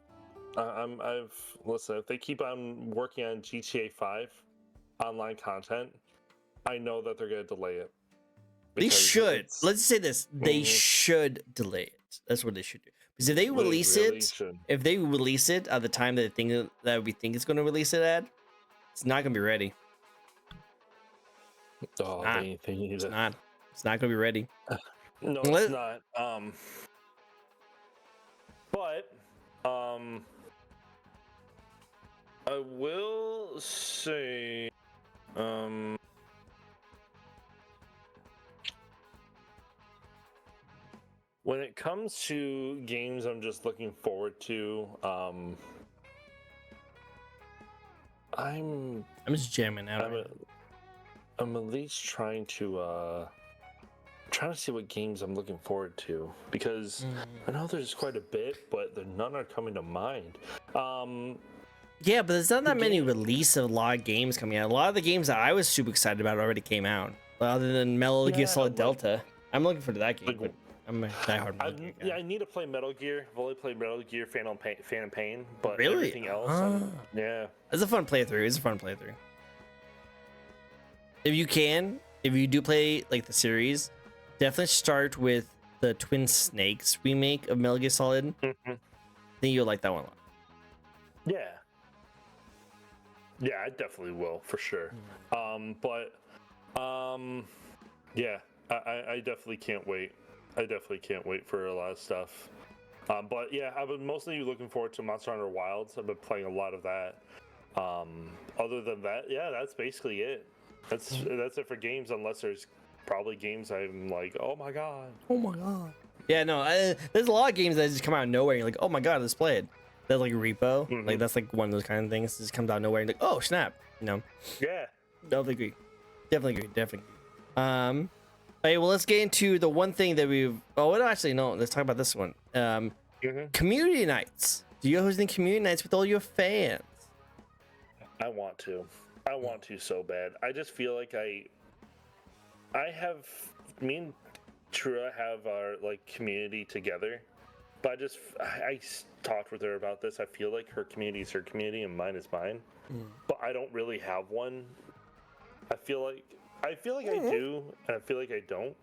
listen. If they keep on working on GTA 5 online content, I know that they're gonna delay it. They should. Let's say this. They should delay it. That's what they should do. Because if they release if they release it at the time that we think it's going to release it at, it's not going to be ready. Oh, it's not. It's not going to be ready. No, it's not. But I will say, when it comes to games I'm just looking forward to, I'm just jamming out. I'm at least trying to see what games I'm looking forward to, because I know there's quite a bit, but none are coming to mind. Yeah, but there's not that many release of a lot of games coming out. A lot of the games that I was super excited about already came out. Other than Metal Gear Solid Delta, I'm looking forward to that game. But I'm a diehard Metal Gear guy. Yeah, I need to play Metal Gear. I've only played Metal Gear Phantom Pain, but really? Everything else, yeah. It's a fun playthrough. If you do play like the series, definitely start with the Twin Snakes remake of Metal Gear Solid. I think you'll like that one a lot. Yeah, I definitely will for sure. Yeah, I definitely can't wait. I definitely can't wait for a lot of stuff. But yeah, I've been mostly looking forward to Monster Hunter Wilds. I've been playing a lot of that. Other than that, yeah, that's basically it. That's it for games, unless there's probably games I'm like, oh my god. Yeah, no, there's a lot of games that just come out of nowhere. You're like, oh my god, let's play it. That's like Repo. Like that's like one of those kind of things. It just comes out of nowhere. And like, oh snap, you know. Yeah. Definitely agree. Okay, well, let's get into the one thing that we've. Oh, well, actually, no. Let's talk about this one. Community nights. Do you host community nights with all your fans? I want to so bad. I just feel like me and Trua have our like community together, but I talked with her about this. I feel like her community is her community and mine is mine, but I don't really have one. I feel like I do, and I feel like I don't.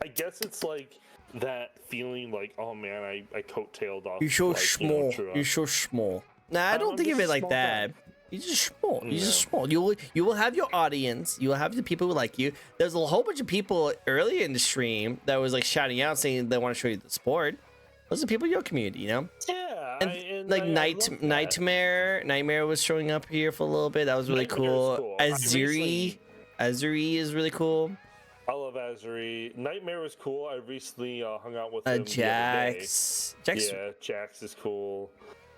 I guess it's like that feeling like, oh man, I coattailed off. You're so small. You're so small. Nah, I don't think of it like that. You're just small. You're just small. You will have your audience. You will have the people who like you. There's a whole bunch of people earlier in the stream that was like shouting out saying they want to show you the sport. Those are people in your community, you know? Yeah. Nightmare was showing up here for a little bit. That was really cool. Azuri is really cool. I love Azuri. Nightmare was cool. I recently hung out with him. Jax. Yeah, Jax is cool.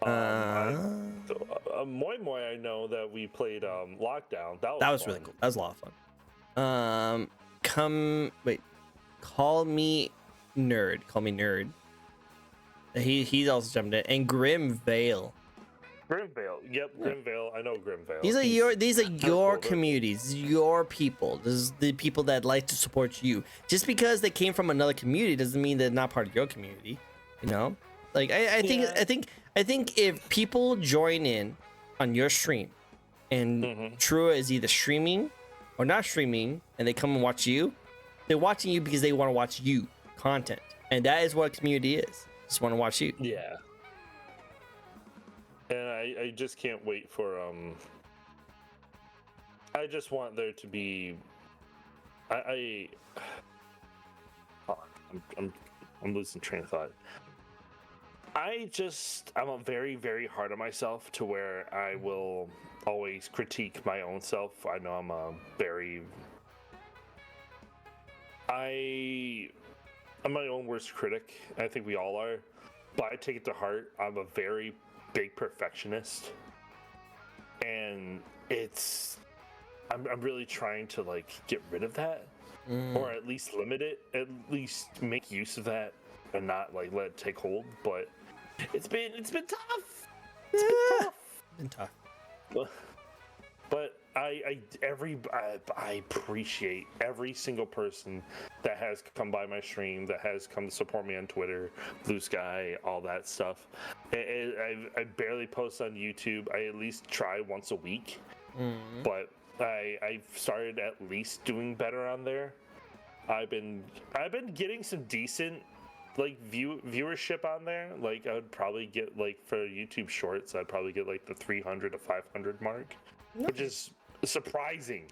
Moi Moi, I know that we played Lockdown. That was really cool. That was a lot of fun. Call me nerd. He's also jumped in. And Grim Vale. Yep, Grim Vale. I know Grim Vale. These are your communities, your people. This is the people that like to support you. Just because they came from another community doesn't mean they're not part of your community. You know, like I think if people join in on your stream, and Trua is either streaming are not streaming and they come and watch you, they're watching you because they want to watch you content, and that is what community is. Just want to watch you. Yeah. And I just can't wait for I just want there to be I'm losing train of thought. I'm a very, very hard on myself to where I will always critique my own self. I know I'm my own worst critic. I think we all are, but I take it to heart. I'm a very big perfectionist, and I'm really trying to like get rid of that, or at least limit it, at least make use of that and not like let it take hold. But it's been tough. Been tough. But I appreciate every single person that has come by my stream, that has come to support me on Twitter, Blue Sky, all that stuff. I barely post on YouTube. I at least try once a week, but I've started at least doing better on there. I've been getting some decent like viewership on there. Like I would probably get like for YouTube Shorts, I'd probably get like the 300 to 500 mark, which is surprising.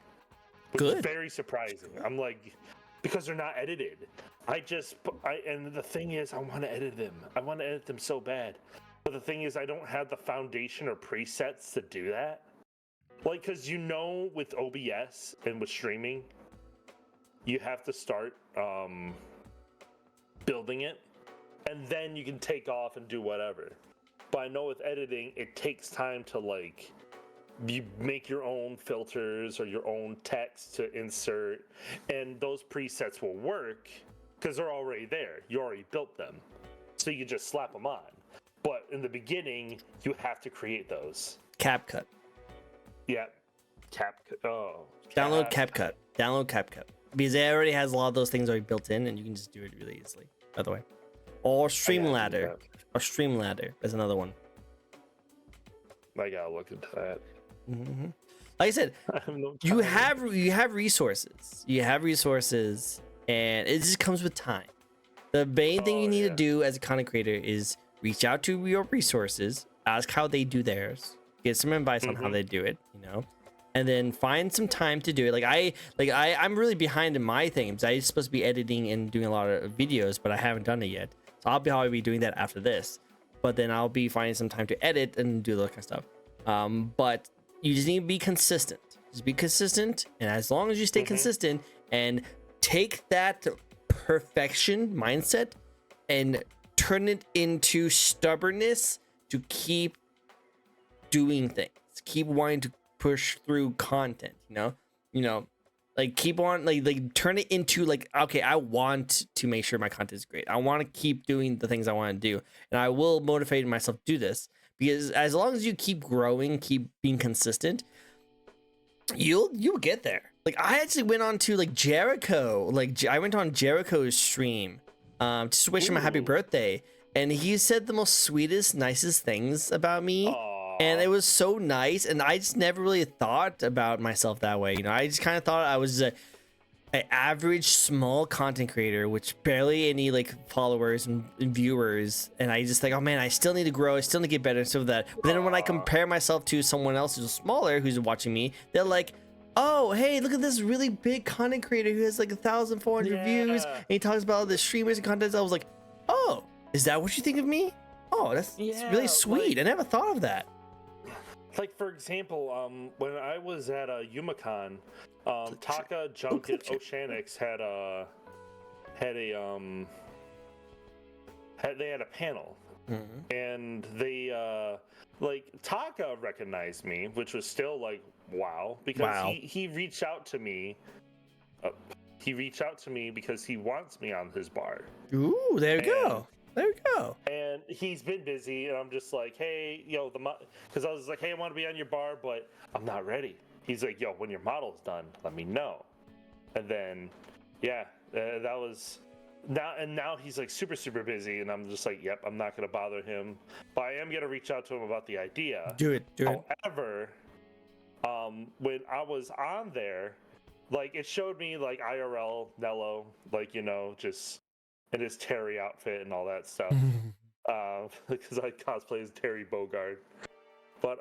Good. Very surprising. I'm like, because they're not edited. And the thing is, I want to edit them. I want to edit them so bad. But the thing is, I don't have the foundation or presets to do that. Like, because with OBS and with streaming, you have to start building it, and then you can take off and do whatever. But I know with editing, it takes time to like you make your own filters or your own text to insert, and those presets will work because they're already there. You already built them, so you just slap them on. But in the beginning, you have to create those. CapCut. Yeah, CapCut. Oh, Download CapCut. Download CapCut. Because it already has a lot of those things already built in, and you can just do it really easily, by the way. Or Streamladder. Or Streamladder is another one. I gotta look into that. Mm-hmm. Like I said, you have resources. You have resources, and it just comes with time. The main thing you need to do as a content creator is reach out to your resources, ask how they do theirs, get some advice on how they do it, and then find some time to do it. I'm really behind in my things. I'm supposed to be editing and doing a lot of videos, but I haven't done it yet. So I'll probably be doing that after this. But then I'll be finding some time to edit and do that kind of stuff. But you just need to be consistent. Just be consistent, and as long as you stay consistent and take that perfection mindset and turn it into stubbornness to keep doing things, keep wanting to push through content, like keep on like turn it into like, okay, I want to make sure my content is great. I want to keep doing the things I want to do, and I will motivate myself to do this, because as long as you keep growing, keep being consistent, you'll get there. Like I actually went on to like Jericho, I went on Jericho's stream to wish him a happy birthday, and he said the most sweetest, nicest things about me. Aww. And it was so nice, and I just never really thought about myself that way. I just kind of thought I was an average small content creator, which barely any like followers and viewers. And I just like, oh man, I still need to grow. I still need to get better and stuff like that. But then when I compare myself to someone else who's smaller, who's watching me, they're like, oh, hey, look at this really big content creator who has like 1,400 views, and he talks about all the streamers and content. I was like, oh, is that what you think of me? Oh, that's really sweet. I never thought of that. Like, for example, when I was at Yumacon, Taka Junket Oceanics had a panel, and they Taka recognized me, which was still like wow, because he reached out to me. He reached out to me because he wants me on his bar. Ooh, there you go. There we go. And he's been busy, and I'm just like, hey, because I was like, hey, I want to be on your bar, but I'm not ready. He's like, yo, when your model's done, let me know. And then, that was now he's like super, super busy, and I'm just like, yep, I'm not gonna bother him, but I am gonna reach out to him about the idea. Do it. However, when I was on there, Like it showed me like IRL Nello, like just in his Terry outfit and all that stuff. Because I cosplay as Terry Bogard. But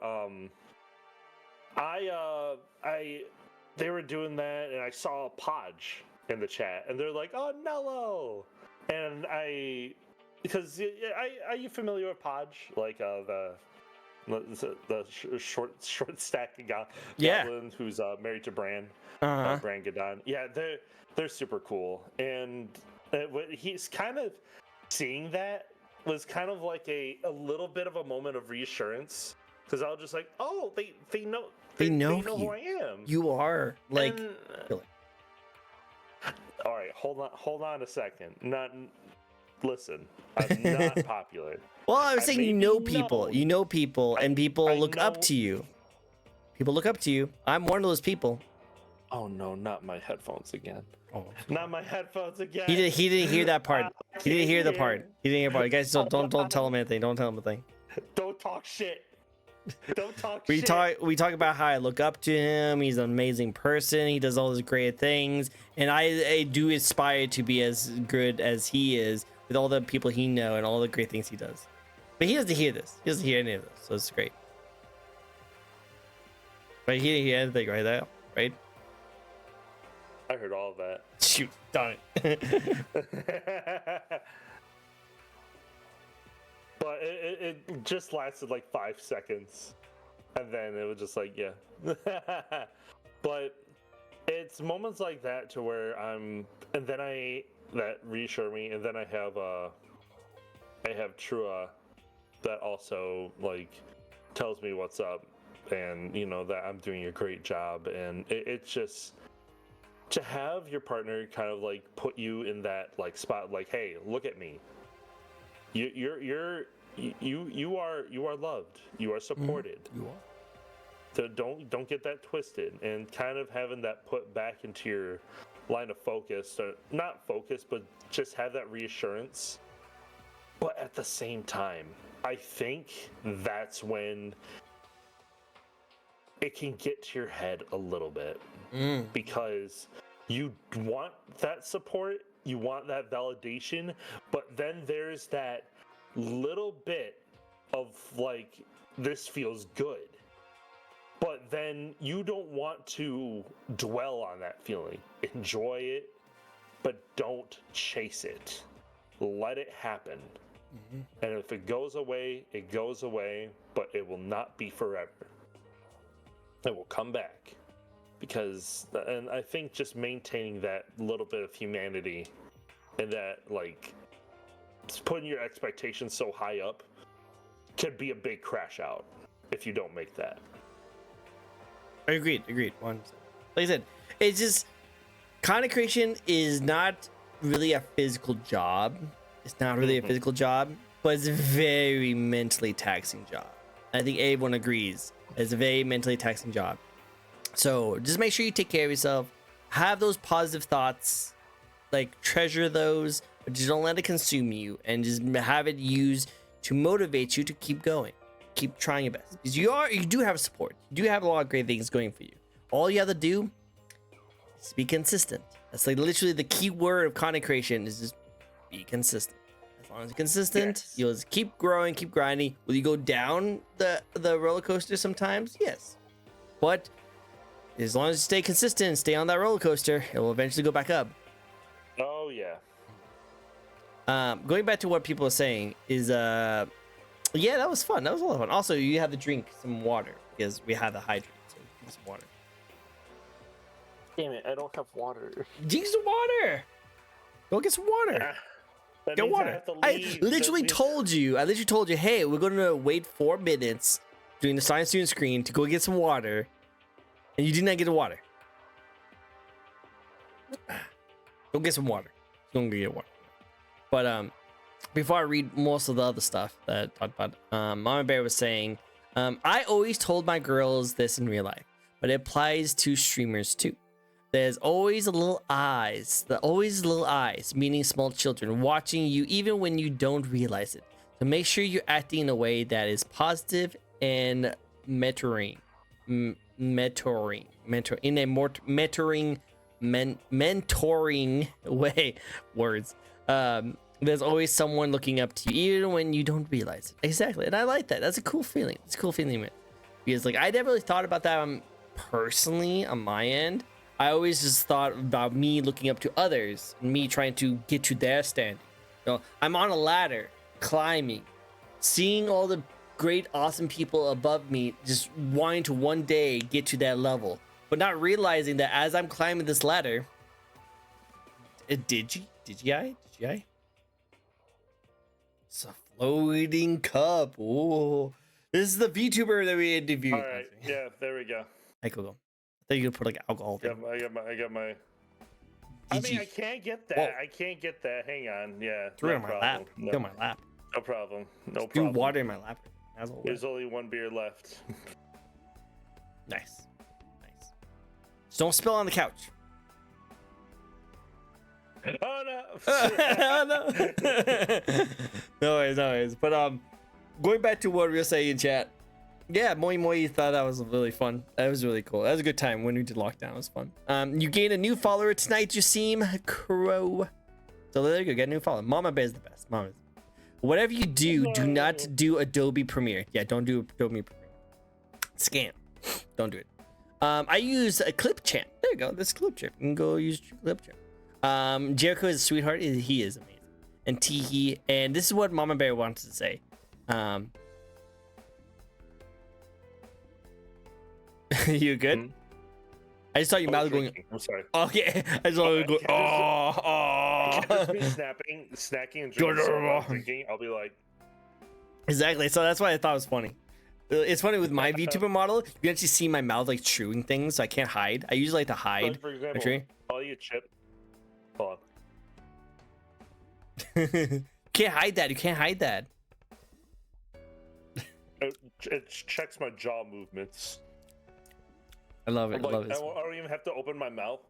they were doing that, and I saw Podge in the chat, and they're like, "Oh, Nello," and because are you familiar with Podge? Like the short stack goblin who's married to Bran, Bran Gadon. Yeah, they're super cool, and he's kind of seeing that was kind of like a little bit of a moment of reassurance, because I was just like, oh, they know who I am. You are like. All right, hold on a second. Listen, I'm not popular. Well, I'm saying you know people, and people look up to you. People look up to you. I'm one of those people. Oh no, not my headphones again. Oh. Not my headphones again. He didn't hear that part. He didn't hear the part. He didn't hear the part. Guys, don't tell him anything. Don't tell him a thing. Don't talk shit. Don't talk we shit. We talk about how I look up to him. He's an amazing person. He does all these great things, and I do aspire to be as good as he is with all the people he know and all the great things he does. But he doesn't hear this. He doesn't hear any of this, so it's great. But he didn't hear anything right now, right? I heard all of that. Shoot, darn it. But it just lasted like 5 seconds, and then it was just like, yeah. But it's moments like that to where that reassure me, and then I have Trua that also like tells me what's up, and that I'm doing a great job, and it's just to have your partner kind of like put you in that like spot, like, hey, look at me. You are loved. You are supported. You are. So don't get that twisted, and kind of having that put back into your line of focus, or not focus, but just have that reassurance. But at the same time, I think that's when it can get to your head a little bit, because you want that support, you want that validation, but then there's that little bit of like, this feels good, but then you don't want to dwell on that feeling. Enjoy it, but don't chase it. Let it happen. And if it goes away, it goes away, but it will not be forever. It will come back. And I think just maintaining that little bit of humanity, and that like putting your expectations so high up, could be a big crash out if you don't make that. Agreed. Like I said, it's just, content creation is not really a physical job. It's not really a physical job, but it's a very mentally taxing job. I think everyone agrees it's a very mentally taxing job. So just make sure you take care of yourself. Have those positive thoughts, like treasure those, but just don't let it consume you, and just have it used to motivate you to keep going, keep trying your best. Because you do have support. You do have a lot of great things going for you. All you have to do is be consistent. That's like literally the key word of content creation, is just be consistent. As long as you're consistent, you'll just keep growing, keep grinding. Will you go down the roller coaster sometimes? Yes. But as long as you stay consistent and stay on that roller coaster, it will eventually go back up. Oh yeah. Going back to what people are saying is, yeah, that was fun. That was a lot of fun. Also, you have to drink some water, because we have the hydrate, so drink some water. Damn it, I don't have water. Drink some water. Go get some water. Get water. I literally told you, hey, we're going to wait 4 minutes during the science student screen to go get some water, and you did not get the water. Go get some water. Go get water. But before I read most of the other stuff that I talked about, Mama Bear was saying, I always told my girls this in real life, but it applies to streamers too. There's always little eyes, meaning small children, watching you even when you don't realize it. So make sure you're acting in a way that is positive and mentoring mentoring way words. There's always someone looking up to you even when you don't realize it. Exactly. And I like that. That's a cool feeling. It's a cool feeling, man. Because like I never really thought about that personally on my end. I always just thought about me looking up to others and me trying to get to their standing. You know, I'm on a ladder, climbing, seeing all the great, awesome people above me, just wanting to one day get to that level, but not realizing that as I'm climbing this ladder, did you? It's a floating cup. Oh, this is the VTuber that we interviewed. All right, yeah, there we go. I could go. I thought you could put like alcohol thing. I got my. I mean, I can't get that. Whoa. I can't get that. Hang on. Yeah. Threw it no on my problem. lap. No, Threw it on my lap. no problem. No Threw problem. water in my lap. There's only one beer left. Nice. Just don't spill on the couch. Oh no. Oh, no. No worries. But going back to what we were saying in chat. Yeah, Moi thought that was really fun. That was really cool. That was a good time when we did lockdown. It was fun. You gained a new follower tonight, Jasim Crow. So there you go. Get a new follower. Mama Bear is the best. Whatever you do, do not do Adobe Premiere. Yeah, don't do Adobe Premiere. Scam. Don't do it. I use a Clipchamp. There you go. This Clipchamp. You can go use Clipchamp. Jericho is a sweetheart. He is amazing. And Teehee. And this is what Mama Bear wants to say. You good? Hmm? I just saw your mouth going. I'm sorry. Okay, I just saw you go. Just me snacking and drinking. So while I'm drinking, I'll be like. Exactly. So that's why I thought it was funny. It's funny with my VTuber model. You actually see my mouth like chewing things, so I can't hide. I usually like to hide. For example, I'll eat a chip. Hold Can't hide that. You can't hide that. on. It checks my jaw movements. I love it. Like, I love it. I don't even have to open my mouth.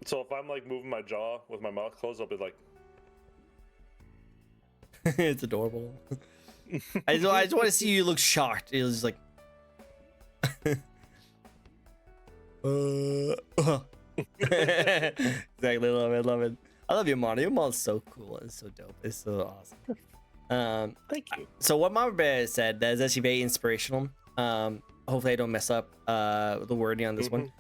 So if I'm like moving my jaw with my mouth closed, I'll be like. It's adorable. I just want to see you look shocked. It was just like. Exactly. Love it. I love your model. Your model's so cool. It's so dope. It's so awesome. Thank you. So what Mama Bear said, that is actually very inspirational. Hopefully I don't mess up the wording on this one.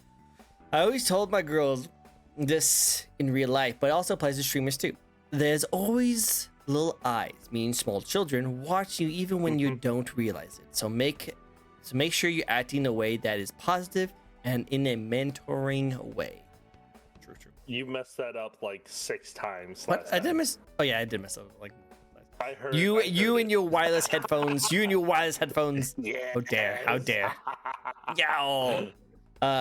I always told my girls this in real life, but it also applies to streamers too. There's always little eyes, meaning small children, watching you even when you don't realize it. So make sure you're acting in a way that is positive and in a mentoring way. True. You messed that up like 6 times. What? Last I did time. miss. Oh yeah, I did mess up. Like I heard you and it. your wireless headphones. You and your wireless headphones. Yeah. How dare. Yeah.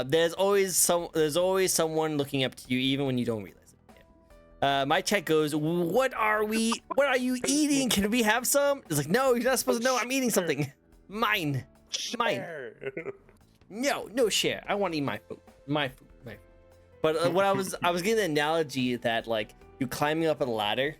There's always someone looking up to you even when you don't realize it. Yeah. My chat goes, what are you eating? Can we have some? It's like, no, you're not supposed to know. I'm eating something. Mine. No share. I want to eat my food. My food. But what I was getting the analogy that like you're climbing up a ladder,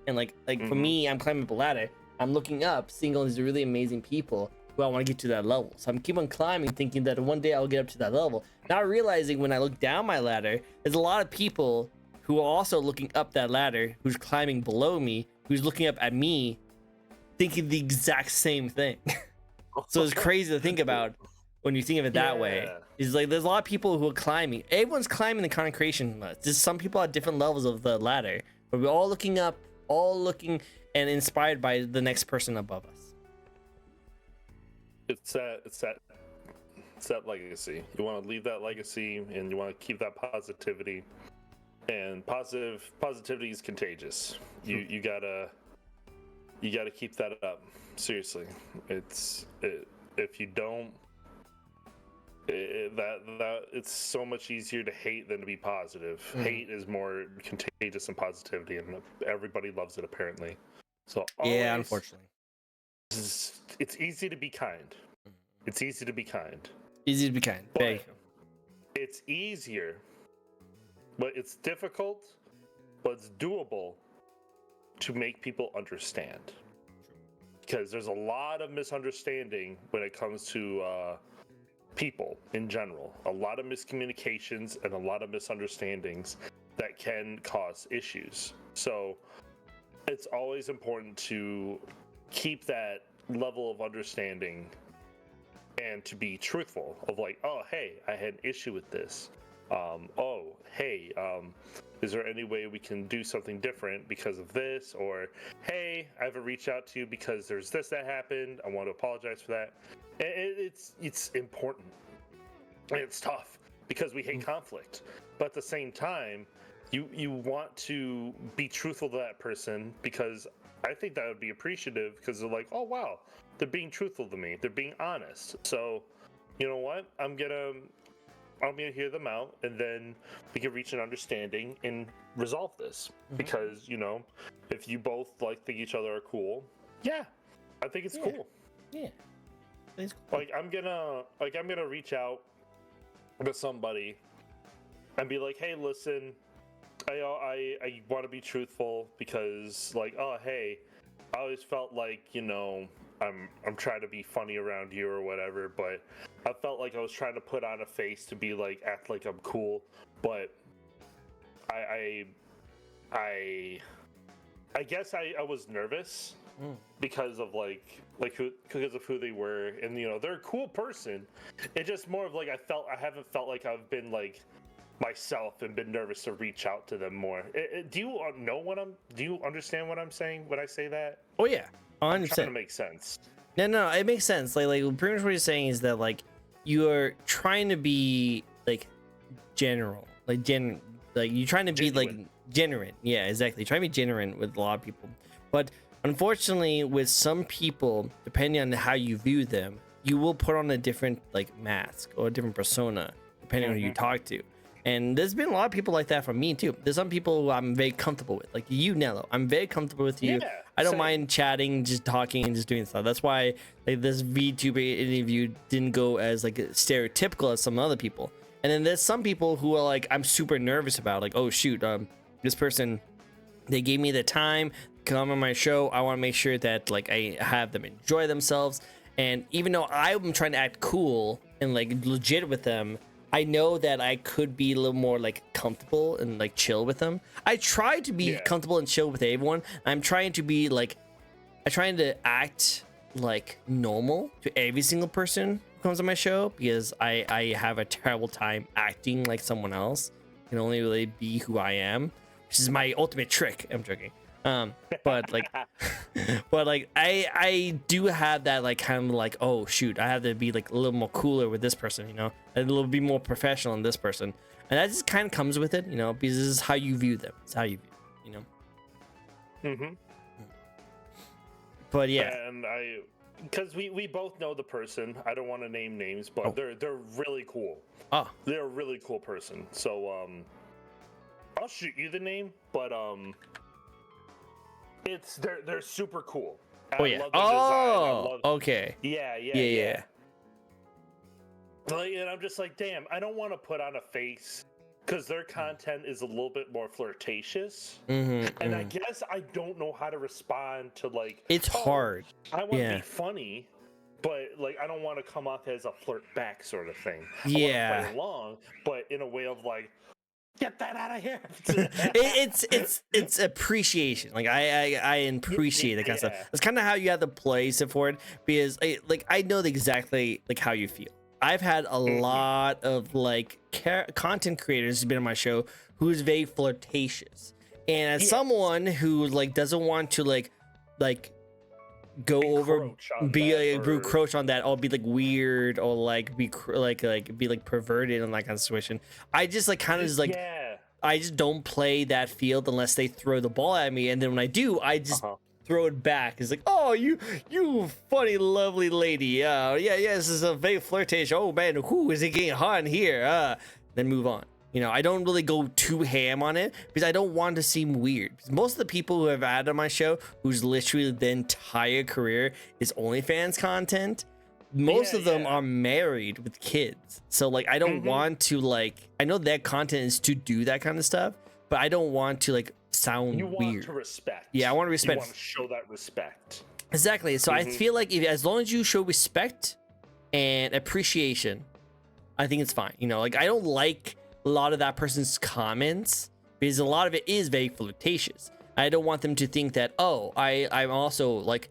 and like for me, I'm climbing up a ladder. I'm looking up, seeing all these really amazing people who I want to get to that level. So I'm keep on climbing, thinking that one day I'll get up to that level. Not realizing when I look down my ladder, there's a lot of people who are also looking up that ladder, who's climbing below me, who's looking up at me, thinking the exact same thing. So it's crazy to think about when you think of it that way. It's like there's a lot of people who are climbing. Everyone's climbing the content creation. Just some people at different levels of the ladder, but we're all looking up, all looking and inspired by the next person above us. It's that legacy. You want to leave that legacy, and you want to keep that positivity. And positivity is contagious. You gotta keep that up. Seriously, if you don't, it's so much easier to hate than to be positive. Hate is more contagious than positivity, and everybody loves it apparently. So Yeah, unfortunately. it's easy to be kind. It's easy to be kind. Easy to be kind. There you go. It's easier, but it's difficult, but it's doable to make people understand. Because there's a lot of misunderstanding when it comes to people in general. A lot of miscommunications and a lot of misunderstandings that can cause issues. So it's always important to keep that level of understanding and to be truthful of like, oh, hey, I had an issue with this. Oh, hey, is there any way we can do something different because of this? Or, hey, I haven't reached out to you because there's this that happened. I want to apologize for that. It's important. And it's tough because we hate conflict. But at the same time, you want to be truthful to that person, because I think that would be appreciative, because they're like, oh, wow, they're being truthful to me. They're being honest. So, you know what? I'm gonna hear them out, and then we can reach an understanding and resolve this. Because, you know, if you both think each other are cool, yeah, I think it's cool. Yeah. It's cool. Like I'm gonna reach out to somebody and be like, hey, listen, I want to be truthful because, like, oh, hey, I always felt like, you know, I'm trying to be funny around you or whatever, but I felt like I was trying to put on a face to be like, act like I'm cool, but I guess I was nervous because of because of who they were, and you know, they're a cool person. It's just more of like I haven't felt like I've been like myself and been nervous to reach out to them more. Do you understand what I'm saying when I say that? Oh yeah, 100%. I'm trying to make sense. No, it makes sense. Like pretty much what you're saying is that like you are trying to be like general, like you're trying to be like genuine. Yeah, exactly. Trying to be genuine with a lot of people, but unfortunately, with some people, depending on how you view them, you will put on a different like mask or a different persona depending on who you talk to. And there's been a lot of people like that from me too. There's some people who I'm very comfortable with, like you, Nello. I'm very comfortable with you. Yeah, I don't same. mind chatting, just talking, and just doing stuff. That's why like this VTuber interview didn't go as like stereotypical as some other people. And then there's some people who are like, I'm super nervous about, like, oh shoot, this person, they gave me the time come on my show. I want to make sure that like I have them enjoy themselves. And even though I'm trying to act cool and like legit with them, I know that I could be a little more like comfortable and like chill with them. I try to be comfortable and chill with everyone. I'm trying to be like, I'm trying to act like normal to every single person who comes on my show, because I have a terrible time acting like someone else. I can only really be who I am, which is my ultimate trick. I'm joking. But like I do have that like kind of like, oh shoot, I have to be like a little more cooler with this person, you know, a little bit more professional in this person, and that just kind of comes with it, you know, because this is how you view them. It's how you view them, you know. But yeah, and because we both know the person. I don't want to name names, but they're really cool. They're a really cool person. So I'll shoot you the name, but they're super cool. I love the design. Okay. Yeah. Like, and I'm just like, damn, I don't want to put on a face, because their content is a little bit more flirtatious, and I guess I don't know how to respond to like. It's hard. I want to be funny, but like I don't want to come off as a flirt back sort of thing. Yeah. I want to play along, but in a way of like, get that out of here. it's appreciation. Like I appreciate that kind of stuff. That's kind of how you have to place it for it, because I know exactly like how you feel. I've had a lot of like content creators who've been on my show who's very flirtatious, and as someone who like doesn't want to like go over be encroach on that, or be like weird, or like be like perverted in that kind of situation, I just like kind of just like I just don't play that field unless they throw the ball at me, and then when I do, I just throw it back. It's like, oh, you funny lovely lady, yeah, this is a very flirtatious, oh man, who is it getting hot in here, then move on. You know, I don't really go too ham on it, because I don't want to seem weird. Because most of the people who have had on my show, who's literally the entire career is OnlyFans content, most of them are married with kids. So like, I don't want to like, I know that content is to do that kind of stuff, but I don't want to like sound weird. You want to respect. Yeah, I want to respect. You want to show that respect. Exactly. So I feel like as long as you show respect and appreciation, I think it's fine. You know, like I don't like a lot of that person's comments because a lot of it is very flirtatious. I don't want them to think that, oh, I'm also like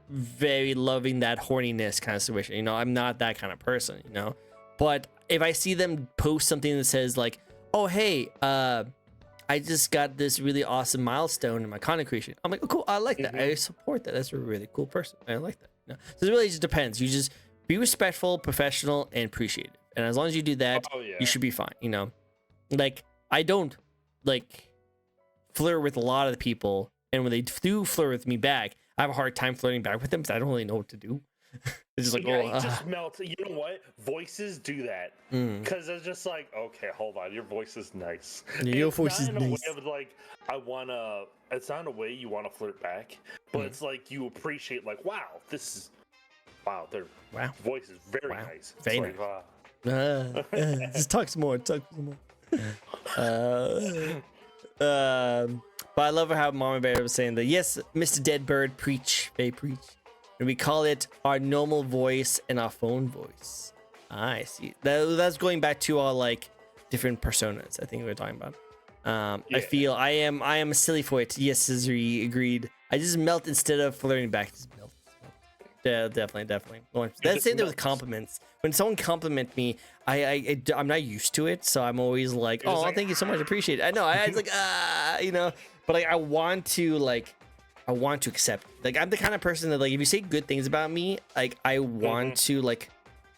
very loving that horniness kind of situation. You know, I'm not that kind of person, you know. But if I see them post something that says like, oh, hey, I just got this really awesome milestone in my content creation, I'm like, oh, cool, I like that. I support that. That's a really cool person. I like that. You know? So it really just depends. You just be respectful, professional, and appreciative. And as long as you do that, you should be fine. You know, like I don't like flirt with a lot of the people, and when they do flirt with me back, I have a hard time flirting back with them because I don't really know what to do. It's just like, yeah, just melt. You know what? Voices do that because it's just like, okay, hold on, your voice is nice. Yeah, your voice is nice. Way of nice. I wanna. It's not in a way you want to flirt back, but it's like you appreciate, like, wow, their voice is very nice. It's Very nice. Just talk some more. Talk some more. But I love how Mama Bear was saying that, yes, Mr. Deadbird, preach, they preach. And we call it our normal voice and our phone voice. I see. That's going back to our like different personas. I think we were talking about. I feel I am silly for it. Yes, Cesare agreed. I just melt instead of flirting back. Just melt. Yeah, definitely. That's the same thing with compliments. When someone compliment me, I'm not used to it, so I'm always like, oh, like, thank you so much, appreciate it. I know. I was like, you know, but like I want to accept. Like I'm the kind of person that like if you say good things about me, like I want to like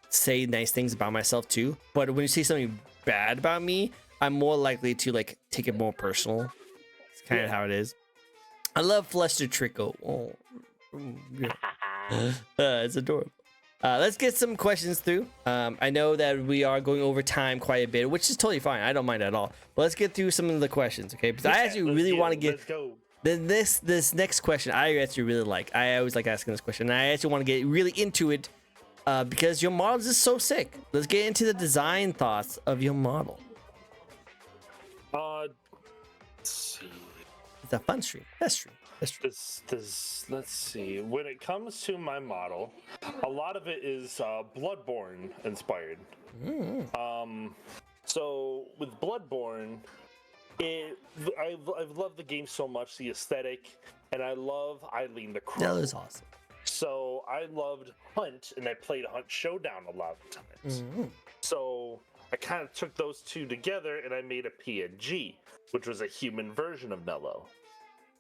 say nice things about myself too. But when you say something bad about me, I'm more likely to like take it more personal. It's kind of how it is. I love Fluster Tricko. Oh, it's adorable. Let's get some questions through. I know that we are going over time quite a bit, which is totally fine. I don't mind at all. But let's get through some of the questions, okay? Because I actually really want to get this next question. I actually really like. I always like asking this question. And I actually want to get really into it because your model is so sick. Let's get into the design thoughts of your model. Let's see. It's a fun stream. Best stream. Let's see. When it comes to my model, a lot of it is Bloodborne inspired. So with Bloodborne, I've loved the game so much, the aesthetic, and I love Eileen the Crow. That was awesome. So I loved Hunt, and I played Hunt Showdown a lot of times. So I kind of took those two together, and I made a PNG, which was a human version of Nello.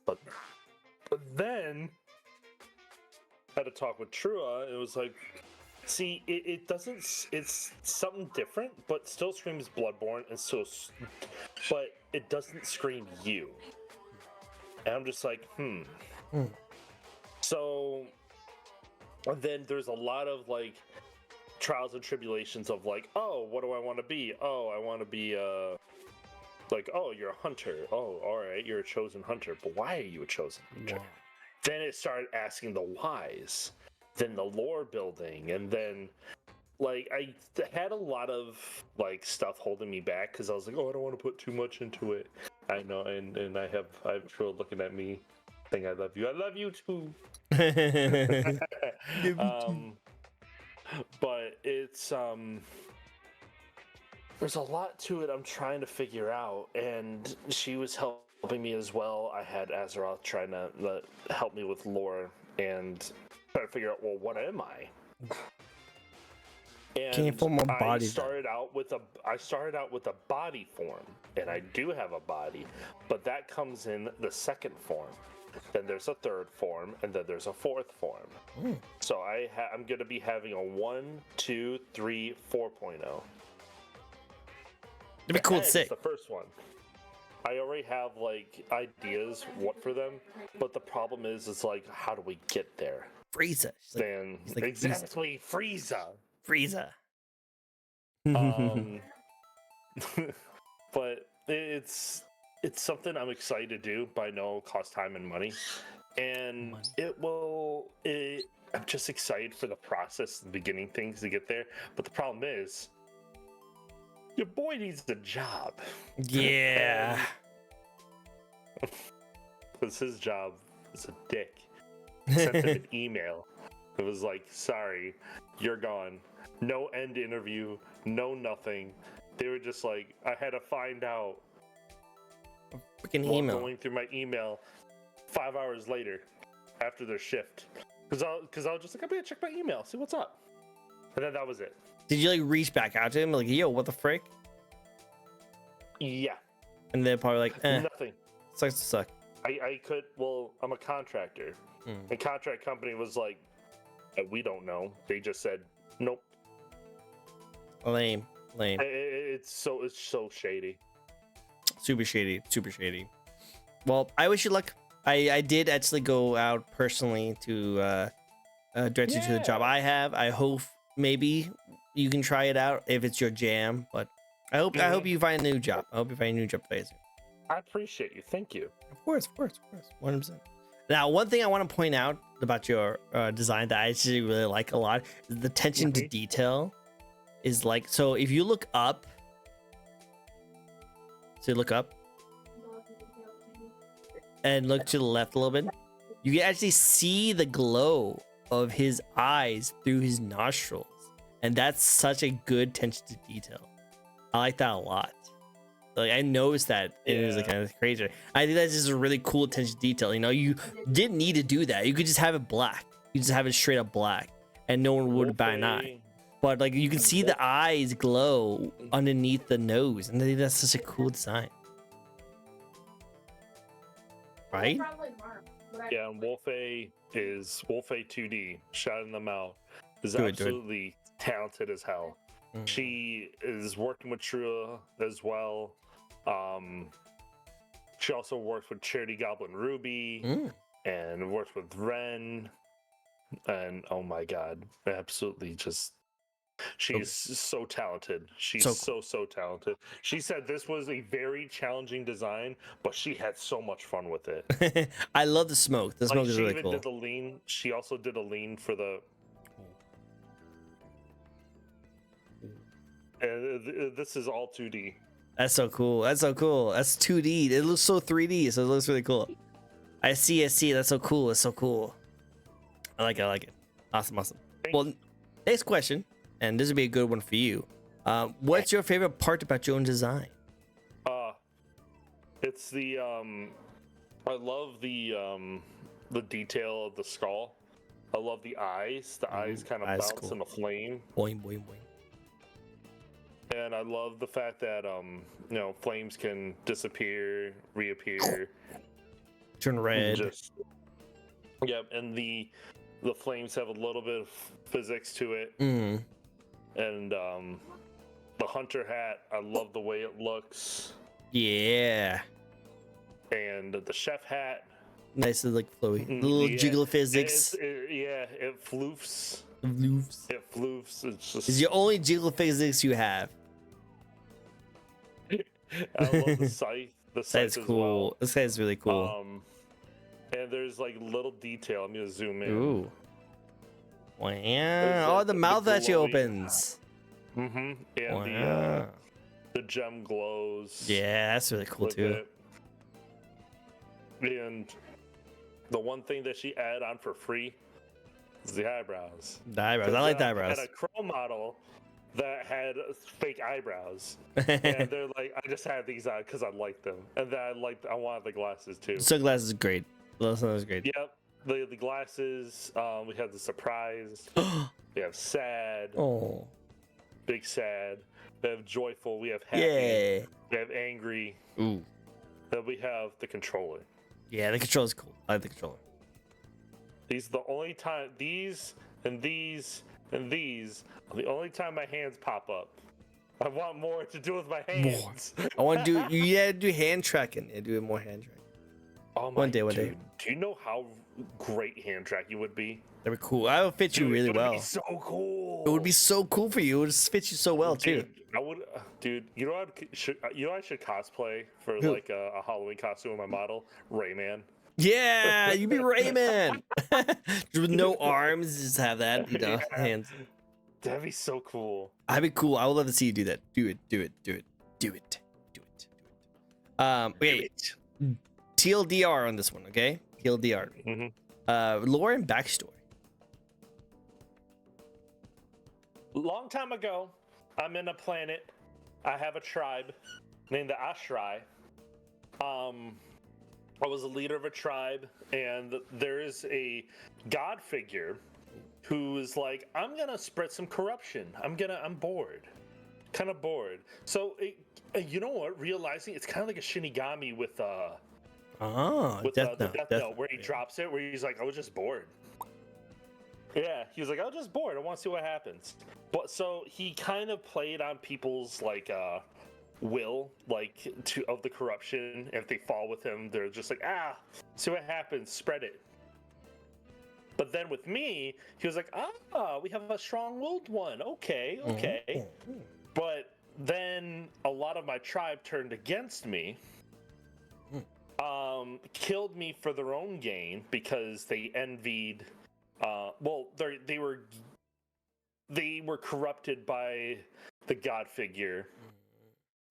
But then I had to talk with Trua. It was like, see, it doesn't. It's something different, but still screams Bloodborne, and but it doesn't scream you. And I'm just like, So then there's a lot of like trials and tribulations of like, oh, what do I want to be? Oh, I want to be like, oh, you're a hunter. Oh, all right, you're a chosen hunter. But why are you a chosen hunter? Wow. Then it started asking the whys, then the lore building, and then like I had a lot of like stuff holding me back because I was like, oh, I don't want to put too much into it. I know, and I have True looking at me saying, I love you. I love you too. But it's there's a lot to it I'm trying to figure out, and she was helping me as well. I had Azeroth trying to help me with lore and try to figure out, well, what am I? And can you form a body? I started out with a body form, and I do have a body, but that comes in the second form. Then there's a third form, and then there's a fourth form. So I'm going to be having a 1, 2, 3, 4.0. It'd be cool to see. The first one. I already have like ideas what for them, but the problem is, it's like, how do we get there? Frieza. Then like, exactly, Frieza. But it's something I'm excited to do, but I know it'll cost time and money, and I'm just excited for the process, the beginning things to get there. But the problem is, your boy needs a job. Yeah. Because his job is a dick. Sent him an email. It was like, sorry, you're gone. no end interview, no nothing. They were just like, I had to find out Freaking while email. going through my email 5 hours later after their shift. Because I was just like, I'm going to check my email, see what's up. And then that was it. Did you like reach back out to him like, yo, what the frick? Yeah. And they're probably like, Nothing. sucks to suck. I could, well, I'm a contractor. And contract company was like, we don't know. They just said, nope. Lame. It's so shady. Super shady. Well, I wish you luck. I did actually go out personally to direct you to the job I have. I hope maybe you can try it out if it's your jam. But I hope you find a new job. I hope you find a new job very soon. I appreciate you. Thank you. Of course, 100%. Now, one thing I want to point out about your design that I actually really like a lot is the attention to detail. Is like, so if you look up, and look to the left a little bit, you can actually see the glow of his eyes through his nostrils, and that's such a good attention to detail. I like that a lot. Like, I noticed that it was like kind of crazy. I think that's just a really cool attention to detail. You know, you didn't need to do that. You could just have it black. You just have it straight up black, and no one would bat an eye. But like, you can see the eyes glow underneath the nose, and I think that's such a cool design, right? Yeah, and Wolfie 2D. Shouting them out. Is Do it. absolutely talented as hell. She is working with Trua as well. She also works with Charity Goblin Ruby and works with Ren. And oh my god, absolutely just. She's so talented. She's so talented. She said this was a very challenging design, but she had so much fun with it. I love the smoke. The smoke is really cool. She even did the lean. She also did a lean for the. And this is all 2D. That's so cool. That's 2D. It looks so 3D, so it looks really cool. I see. That's so cool. I like it. Awesome. Well, next question. And this would be a good one for you. What's your favorite part about your own design? It's the I love the detail of the skull. I love the eyes. The eyes kind of bounce cool. in the flame. Boing, boing, boing. And I love the fact that flames can disappear, reappear, turn red. And the flames have a little bit of physics to it. And the hunter hat, I love the way it looks. Yeah. And the chef hat, nice and like flowy. The little jiggle physics. It floofs. It floofs. It's just. It's your only jiggle physics you have. I love the scythe. The scythe That's cool. Well. This guy's really cool. And there's like little detail. I'm gonna zoom in. Ooh. Wow. Oh, the mouth that she opens. And the gem glows. Yeah, that's really cool too. And the one thing that she added on for free is the eyebrows. The eyebrows. I like the eyebrows. I had a crow model that had fake eyebrows, and they're like, I just had these on because I liked them, and then I wanted the glasses too. Sunglasses is great. Those are great. Yep. The glasses. We have the surprise. We have sad. Oh. Big sad. We have joyful. We have happy. Yeah. We have angry. Ooh. Then we have the controller. Yeah, the controller's cool. I like the controller. These are the only time. These and these and these are the only time my hands pop up. I want more to do with my hands. I want to do. You gotta do hand tracking. Yeah, do more hand tracking. Oh my, one day. Do you know how great hand tracking would be? That'd be cool. I would fit you really well. It would be so cool. It would be so cool for you. It would fit you so well too. I would, dude. You know what? I should cosplay for like a Halloween costume with my model, Rayman. Yeah, you'd be Rayman. With no arms, just have that, hands. That'd be so cool. That'd be cool. I would love to see you do that. Do it. Wait. TLDR on this one, okay? TLDR. Lore and backstory. long time ago, I'm in a planet. I have a tribe named the Ashrai. I was a leader of a tribe, and there is a god figure who is like, I'm gonna spread some corruption. I'm bored, kind of bored. So you know what? Realizing it's kind of like a Shinigami with Death the Note, Death Death Note, where he drops it, where he's like, I was just bored. Yeah, he was like, I was just bored. I want to see what happens. But so he kind of played on people's like will, like of the corruption. If they fall with him, they're just like, see what happens, spread it. But then with me, he was like, we have a strong-willed one. Okay. But then a lot of my tribe turned against me. Killed me for their own gain because they envied. They were corrupted by the god figure,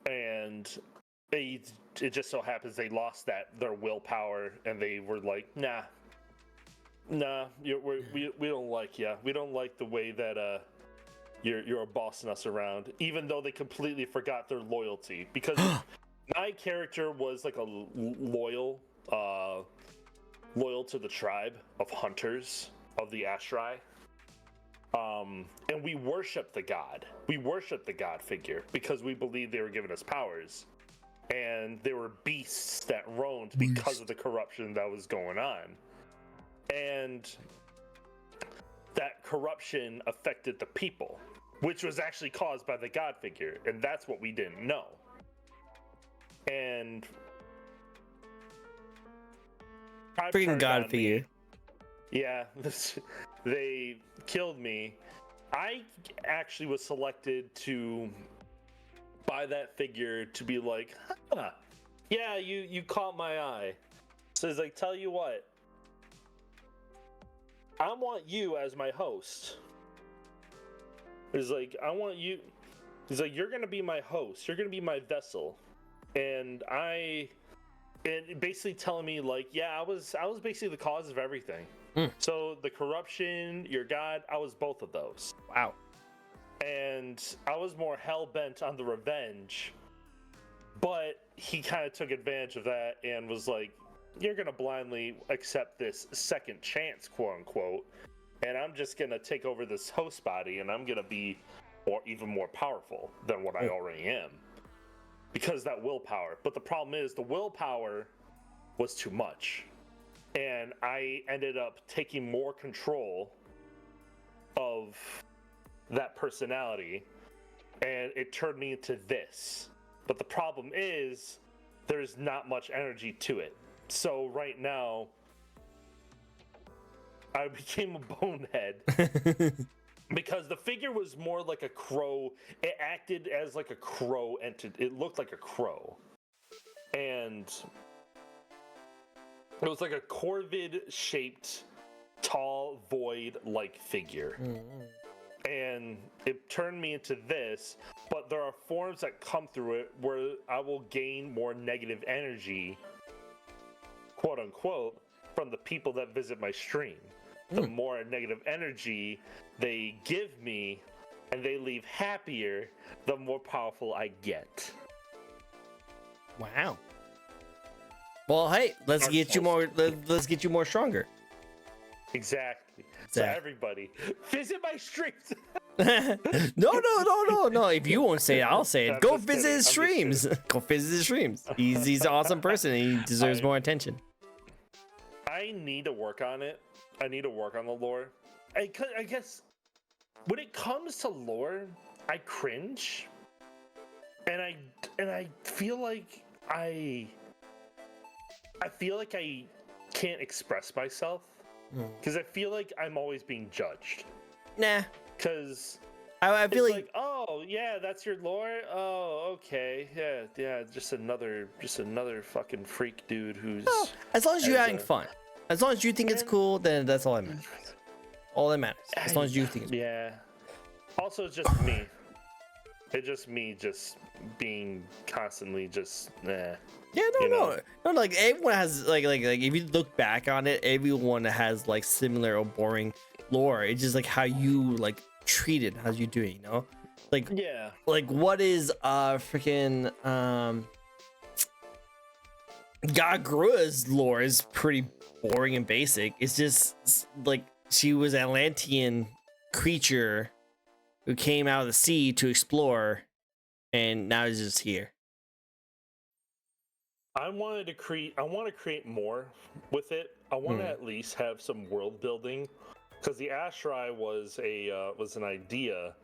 and it just so happens they lost their willpower, and they were like, nah, we don't like you. We don't like the way that you're bossing us around. Even though they completely forgot their loyalty, because my character was like a loyal to the tribe of hunters of the Ashrai. And we worship the god. We worship the god figure because we believe they were giving us powers. And there were beasts that roamed because of the corruption that was going on. And that corruption affected the people, which was actually caused by the god figure. And that's what we didn't know. And freaking god figure. Yeah, they killed me. I actually was selected by that figure to be like, yeah, you caught my eye. So he's like, tell you what, I want you as my host. He's like, he's like, you're gonna be my host. You're gonna be my vessel. And basically telling me like, yeah, I was basically the cause of everything. So the corruption, your god, I was both of those. Wow. And I was more hell-bent on the revenge, but he kind of took advantage of that and was like, you're gonna blindly accept this second chance, quote unquote, and I'm just gonna take over this host body, and I'm gonna be even more powerful than what I already am, because that willpower. But the problem is the willpower was too much, and I ended up taking more control of that personality, and it turned me into this. But the problem is there's not much energy to it. So right now I became a bonehead because the figure was more like a crow. It acted as like a crow entity. It looked like a crow, and it was like a corvid shaped tall void like figure. And it turned me into this, but there are forms that come through it where I will gain more negative energy, quote unquote, from the people that visit my stream. The more negative energy they give me and they leave happier, the more powerful I get. Wow. Well, hey, let's get you more stronger. Exactly. So everybody, visit my streams. No. If you won't say it, I'll say it. I'm Go just visit kidding. his I'm just streams. Go visit his streams. He's an awesome person, and he deserves more attention. I need to work on it. I need to work on the lore. I guess when it comes to lore, I cringe, and I feel like I can't express myself because I feel like I'm always being judged. Nah, because I feel like, oh yeah, that's your lore. Oh, okay, yeah, just another fucking freak dude who's. well, as long as you're having fun, as long as you think it's cool, then that's all that matters. All that matters, as long as you think it's cool. Yeah. Also, it's just me. It's just me, just being constantly just. Yeah, no. Like everyone has like if you look back on it, everyone has like similar or boring lore. It's just like how you like treated? How's you doing? You know, like Yeah. like what is freaking Gagrua's lore is pretty boring and basic. It's just like she was an Atlantean creature who came out of the sea to explore, and now is just here. I want to create more with it. I want to at least have some world building, because the Ashrai was an idea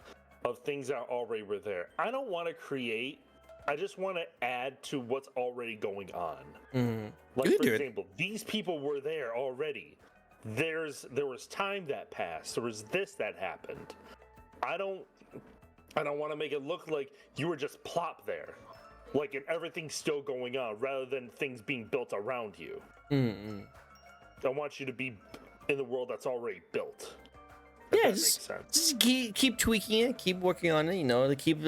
of things that already were there. I don't want to create. I just want to add to what's already going on. Like, for example, these people were there already. There was time that passed. There was this that happened. I don't want to make it look like you were just plop there, like, and everything's still going on, rather than things being built around you. I want you to be in the world that's already built. If that makes sense. Just keep tweaking it, keep working on it. You know, to keep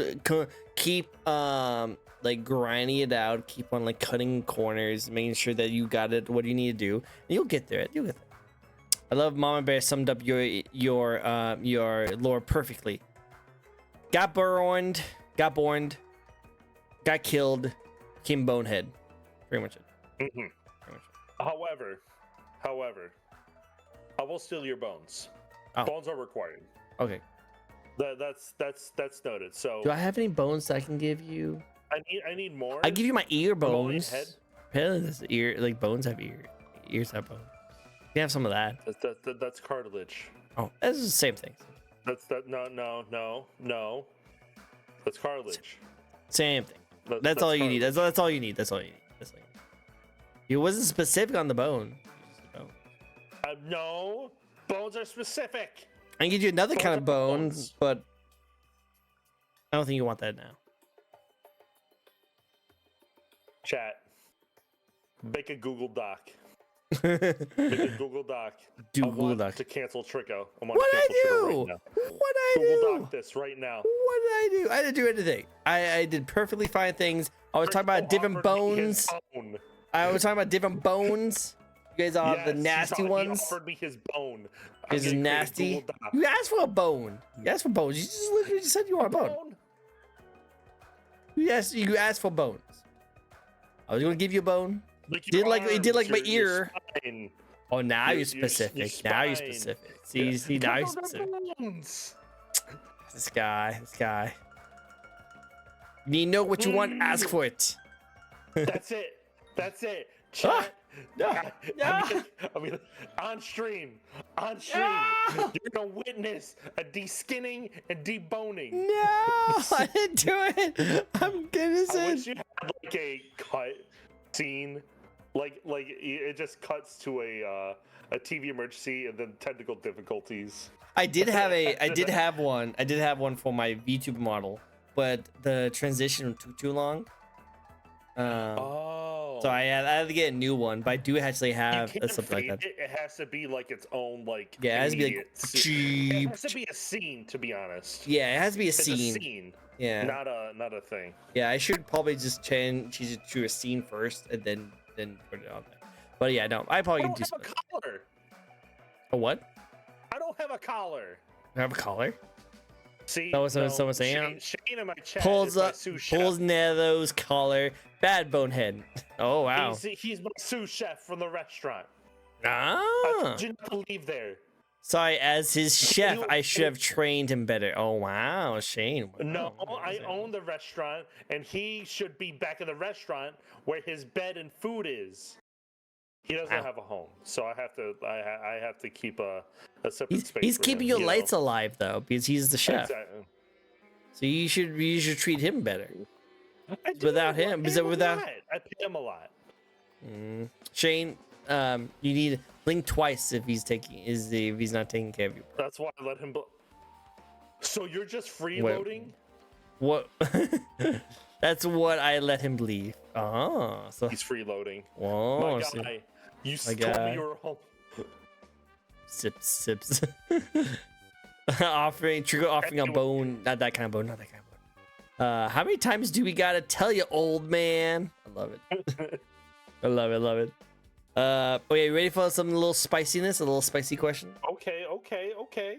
like grinding it out, keep on like cutting corners, making sure that you got it what you need to do, and you'll get there. You'll get there. I love Mama Bear summed up your lore perfectly. Got born, got killed, became bonehead. Pretty much it. Pretty much it. However, I will steal your bones. Oh. Bones are required. Okay. That's noted. So do I have any bones that I can give you? I need more. I give you my ear bones. Head. Apparently, this ear like bones have ears have bones. You can have some of that. That's cartilage. Oh, that's the same thing. No. That's cartilage. Same thing. That's all you need. That's all you need. That's all you need. That's all you need. It wasn't specific on the bone. No, bones are specific. I can give you another kind of bone, bones. but I don't think you want that now. Chat. Make a Google Doc. Make a Google Doc. Do I Google want Doc. to cancel Tricko. What I do? Right now. What I do? Google Doc this right now. What did I do? I didn't do anything. I did perfectly fine things. I was talking about different bones. I was talking about different bones. You guys all have the nasty ones. He offered me his bone. This is nasty. You asked for a bone. You asked for bones. You just literally just said you want a bone. Yes, you asked for bones. I was gonna give you a bone. Did like my ear. Oh, now you're specific. Now you're specific. See, now you're specific. This guy. You need to know what you want. Ask for it. That's it. Chat. I mean, on stream, you're gonna witness a de-skinning and deboning. No, I didn't do it. I'm innocent. I wish you had like a cut scene, like it just cuts to a TV emergency and then technical difficulties. I did have one for my VTuber model, but the transition took too long. So I had to get a new one, but I do actually have something like that. It has to be like its own like. Yeah, it has to be like. It has to be a scene, to be honest. Yeah, it has to be a It's scene. a scene. Yeah. Not a thing. Yeah, I should probably just change it to a scene first and then put it on there. But yeah, no, I probably can do something. I don't have a collar. A what? I don't have a collar. I have a collar. See, that was someone saying. Shane in my chat pulls Nero's collar. Bad bonehead. Oh wow. He's my sous chef from the restaurant. Ah. I told you not to leave there. Sorry, as his chef, I should have trained him better. Oh wow, Shane. Wow. No, I own the restaurant, and he should be back in the restaurant where his bed and food is. He doesn't have a home, so I have to keep a separate space. He's for keeping him, your lights alive though, because he's the chef. Exactly. So you should treat him better. Without him, I pay him a lot. Shane, you need blink twice if he's not taking care of you. That's why I let him. So you're just freeloading? What? That's what I let him believe. Oh, so he's freeloading. Whoa, my guy, you told me you were home. Sips. offering a bone, not that kind of bone. How many times do we gotta tell you, old man? I love it. I love it. Okay, you ready for some little spiciness? A little spicy question? Okay. Okay.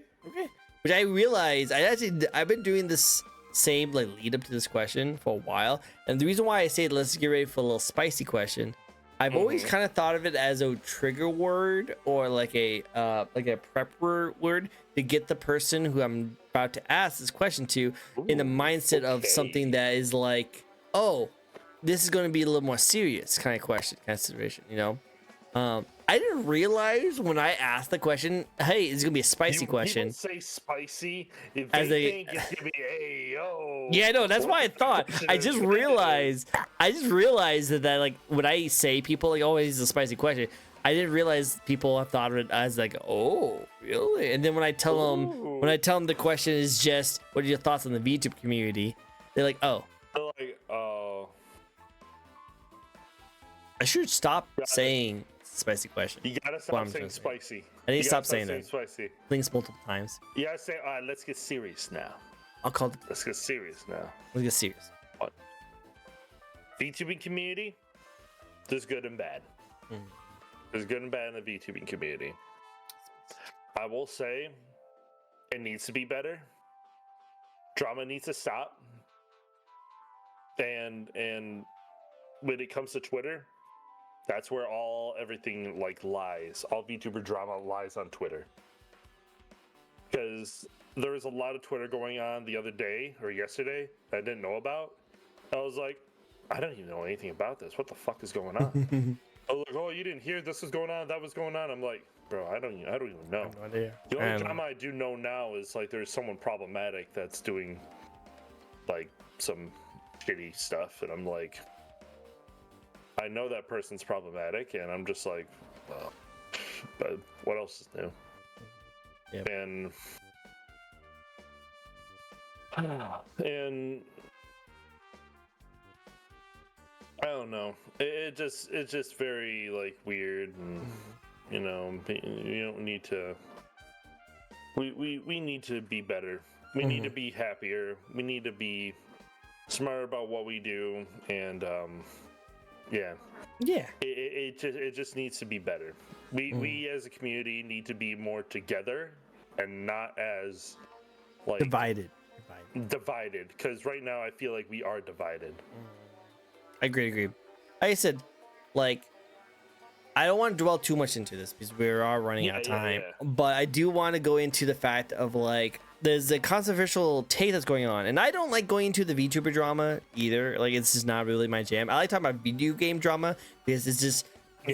Which I realized I've been doing this same like lead up to this question for a while, and the reason why I say let's get ready for a little spicy question, I've always kind of thought of it as a trigger word or like a prep word to get the person who I'm about to ask this question to in the mindset of something that is like, oh, this is going to be a little more serious kind of question, kind of situation, you know. I didn't realize when I asked the question, hey, it's gonna be a spicy question. People say spicy if As they they- think it's gonna be hey yo. Yeah, no, that's why I thought. Question I is just what it is. realized that like when I say people like, oh, it's a spicy question, I didn't realize people have thought of it as like, oh, really? And then when I tell them the question is just, what are your thoughts on the VTube community? They're like, oh, They're like, oh, I should stop saying spicy question. you gotta Well, stop I'm saying just saying. spicy. I need You to gotta stop saying that. spicy. Things multiple times. You gotta say, all right, let's get serious now. I'll call it. Let's get serious now. Let's get serious. VTubing community, there's good and bad. There's good and bad in the VTubing community. I will say, it needs to be better. Drama needs to stop. And when it comes to Twitter, that's where everything like lies. All VTuber drama lies on Twitter. Because there was a lot of Twitter going on the other day or yesterday that I didn't know about. I was like, I don't even know anything about this. What the fuck is going on? I was like, oh, you didn't hear this was going on, that was going on. I'm like, bro, I don't even know. I have no idea. The only drama I do know now is like there's someone problematic that's doing like some shitty stuff, and I'm like, I know that person's problematic, and I'm just like, well, but what else is new? Yep. And I don't know. It's just very like weird, and you know, you don't need to. We need to be better. We need to be happier. We need to be smarter about what we do, and yeah. It just needs to be better. We as a community need to be more together and not as like Divided. because right now I feel like we are divided. I agree. Like I said, like, I don't want to dwell too much into this because we are running out of time. But I do want to go into the fact of like, there's a controversial take that's going on, and I don't like going into the VTuber drama either. Like, it's just not really my jam. I like talking about video game drama because it's just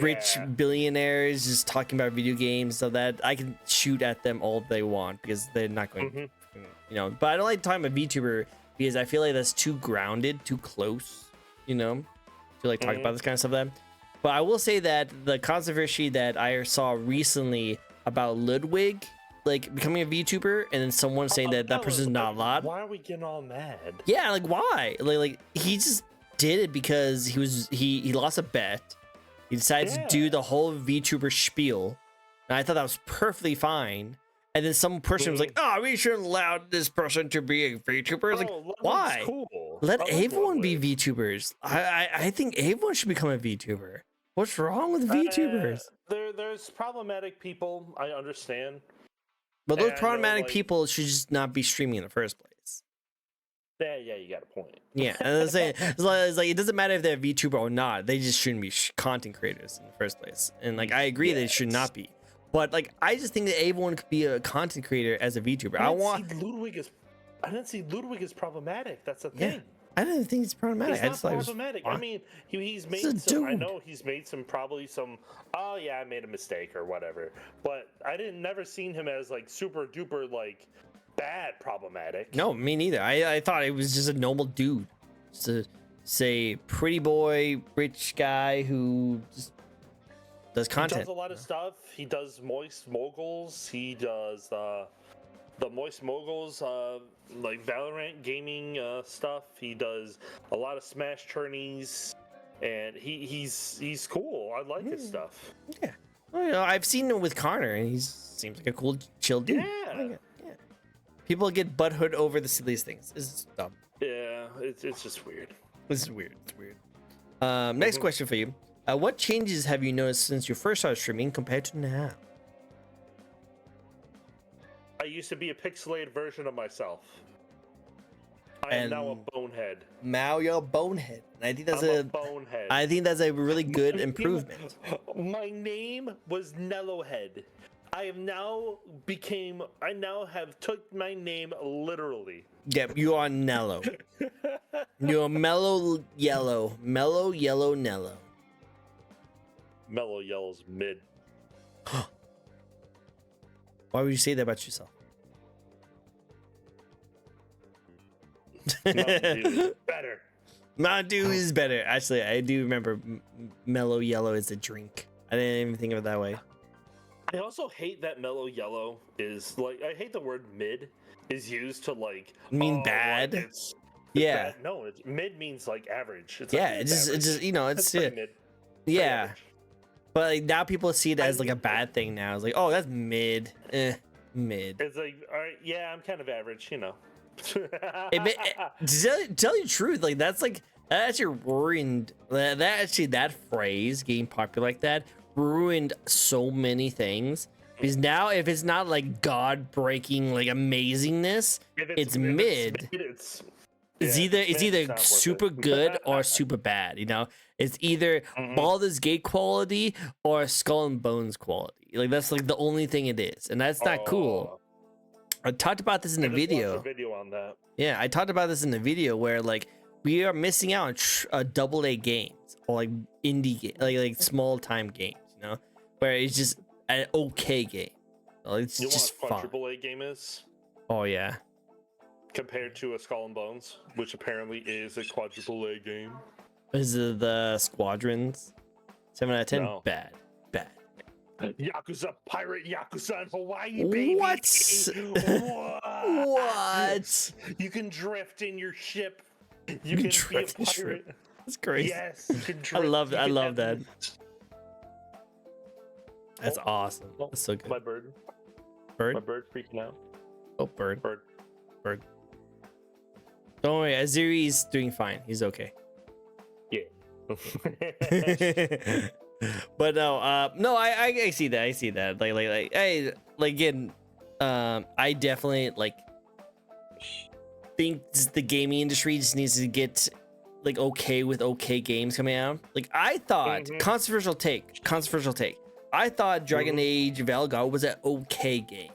rich billionaires just talking about video games, so that I can shoot at them all they want because they're not going, you know. But I don't like talking about VTuber because I feel like that's too grounded, too close, you know, to like talk about this kind of stuff. Then, but I will say that the controversy that I saw recently about Ludwig like becoming a VTuber, and then someone saying that person's not allowed. Why are we getting all mad? Yeah, like why? Like he just did it because he lost a bet. He decided to do the whole VTuber spiel, and I thought that was perfectly fine. And then some person was like, "Oh, we shouldn't allow this person to be a VTuber." It's like, why? Cool. Let everyone be VTubers. I think everyone should become a VTuber. What's wrong with VTubers? There's problematic people. I understand. But those And I know, problematic like- people should just not be streaming in the first place. Yeah, you got a point. Yeah, and I'm saying it's like it doesn't matter if they're a VTuber or not. They just shouldn't be content creators in the first place. And like I agree, they should not be. But like I just think that everyone could be a content creator as a VTuber. I didn't see Ludwig as problematic. That's the thing. I don't think it's problematic. He's not problematic. I mean, he's made some. I dude. know he's made probably some. Oh yeah, I made a mistake or whatever. But I never seen him as like super duper like bad problematic. No, me neither. I thought it was just a normal dude, just a say pretty boy, rich guy who just does content. He does a lot of stuff. He does Moist Moguls. He does the Moist Moguls, like Valorant gaming stuff. He does a lot of Smash tourneys, and he's cool. I like his stuff. Yeah, well, you know, I've seen him with Connor, and he seems like a cool, chill dude. I like it. Yeah. People get butthurt over the silliest things. It's dumb. Yeah, it's just weird. This is weird. It's weird. Next question for you. What changes have you noticed since you first started streaming compared to now? I used to be a pixelated version of myself. I am And now a bonehead. Now you're a bonehead. And I think that's I'm a a bonehead. I think that's a really good improvement. My name was Nellohead. I now took my name literally. Yep, you are Nello. You're mellow yellow Nello. Mellow Yellow's mid. Why would you say that about yourself? Mountain Dew is better. Mountain Dew is better. Actually, I do remember mellow yellow is a drink. I didn't even think of it that way. I also hate that Mellow Yellow is like, I hate the word mid is used to like Mean bad? Like it's Yeah. bad. No, mid means like average. It's Yeah, like, it's just you know, it's pretty mid. Pretty yeah. average. But like, now people see it as like a bad thing now. It's like, oh, that's mid. Mid. It's like, all right, yeah, I'm kind of average, you know. To tell you the truth, like that actually ruined that phrase getting popular like that ruined so many things. Because now if it's not like god breaking like amazingness, it's mid. It's either super good or super bad, you know? It's either Baldur's Gate quality or Skull and Bones quality. Like that's like the only thing it is, and that's not cool. I talked about this in the video. Video on that. Yeah, I talked about this in the video where like we are missing out on AA games or like indie like small time games, you know, where it's just an okay game. It's you just know what fun. a AAA game is? Oh yeah. Compared to a Skull and Bones, which apparently is a quadruple A game. Is it the Squadrons? 7 out of 10? No. Bad. Yakuza pirate Yakuza in Hawaii, baby. What? What? You can drift in your ship. You can drift be a pirate. That's crazy. Yes, you can drift. I love that. That's awesome. That's so good. My bird. Bird? My bird freaking out. Oh, bird. Bird. Don't worry, Azuri's doing fine. He's okay. Yeah. But no, I see that. I see that. Again, I definitely like think the gaming industry just needs to get like okay with okay games coming out. Like I thought, controversial take. I thought Dragon Age Valgar was an okay game.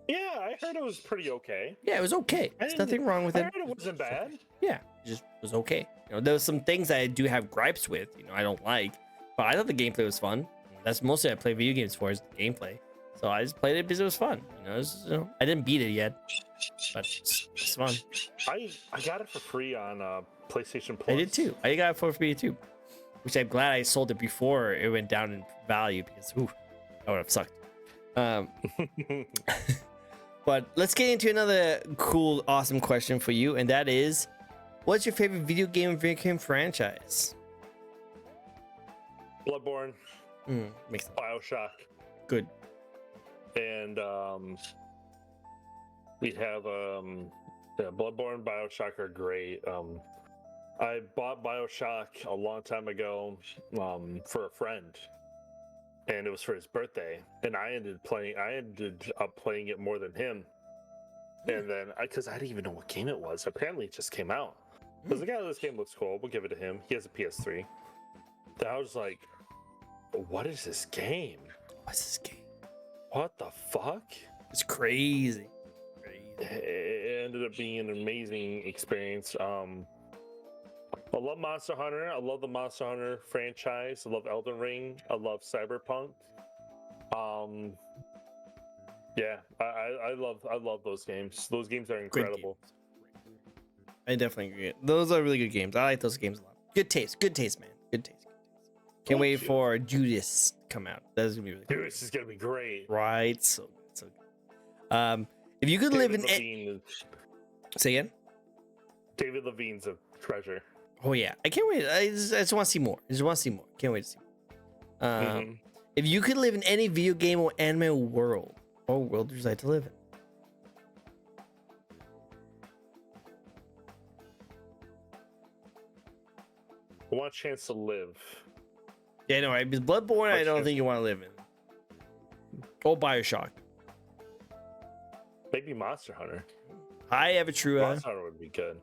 Yeah, I heard it was pretty okay. Yeah, it was okay. There's nothing wrong with it. I heard it wasn't bad. Yeah, it just was okay. You know, there was some things I do have gripes with. You know, I don't like, but I thought the gameplay was fun. That's mostly I play video games for is the gameplay. So I just played it because it was fun. I didn't beat it yet, but it's fun. I got it for free on PlayStation Plus. I did too. I got it for free too, which I'm glad I sold it before it went down in value because that would have sucked. But let's get into another cool, awesome question for you, and that is, what's your favorite video game franchise? Bloodborne. Makes sense. Bioshock. Good. And we'd have Bloodborne, Bioshock are great. I bought Bioshock a long time ago for a friend, and it was for his birthday, and I ended up playing it more than him. And then because I didn't even know what game it was. Apparently it just came out. Because the guy, this game looks cool, we'll give it to him. He has a PS3. Then I was like, what is this game? What's this game? What the fuck? It's crazy. It ended up being an amazing experience. I love Monster Hunter. I love the Monster Hunter franchise. I love Elden Ring. I love Cyberpunk. Yeah, I love those games. Those games are incredible. I definitely agree. Those are really good games. I like those games a lot. Good taste, man. Good taste. Can't wait for Judas to come out. That's gonna be really cool. Judas is gonna be great. Right, so good. If you could live in say again. David Levine's a treasure. Oh yeah, I can't wait. I just want to see more. Can't wait to see more. If you could live in any video game or anime world, what world would you like to live in? I want a chance to live Yeah, no, right? Because Bloodborne, I don't sure. think you want to live in. Or Bioshock. Maybe Monster Hunter. Hi, Evatrua. Monster Hunter would be good.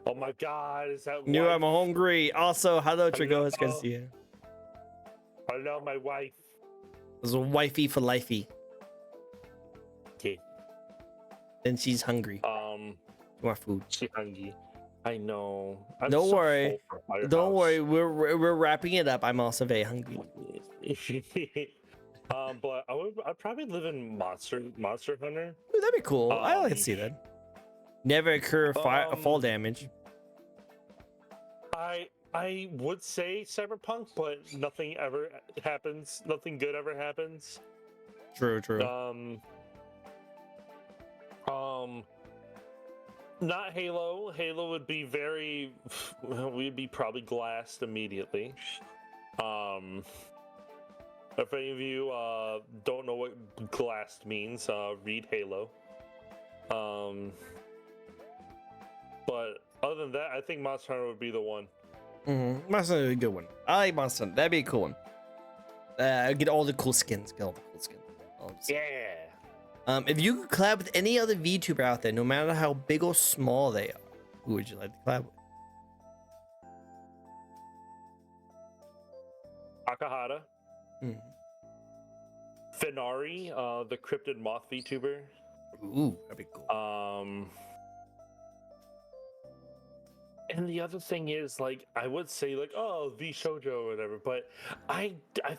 Oh my God, is that Knew wife? I'm hungry. Also, hello, Trico. It's good to Hello. see you. I know my wife. There's a wifey for lifey. Okay. Then she's hungry. More food. She hungry. I know. I'm Don't so worry. full for Don't Firehouse. worry. We're wrapping it up. I'm also very hungry. But I'd probably live in Monster Hunter. Ooh, that'd be cool. I like to see that. Never occur fall damage. I would say Cyberpunk, but nothing ever happens. Nothing good ever happens. True. Not Halo. Halo would be very. We'd be probably glassed immediately. If any of you don't know what glassed means, read Halo. But other than that, I think Monster Hunter would be the one. Monster Hunter is a good one. I like Monster Hunter. That'd be a cool one. Get all the cool skins. Yeah. If you could collab with any other VTuber out there, no matter how big or small they are, who would you like to collab with? Akahata. Fenari, the cryptid moth VTuber. Ooh, that'd be cool. And the other thing is, like, I would say, like, oh, V Shoujo or whatever, but I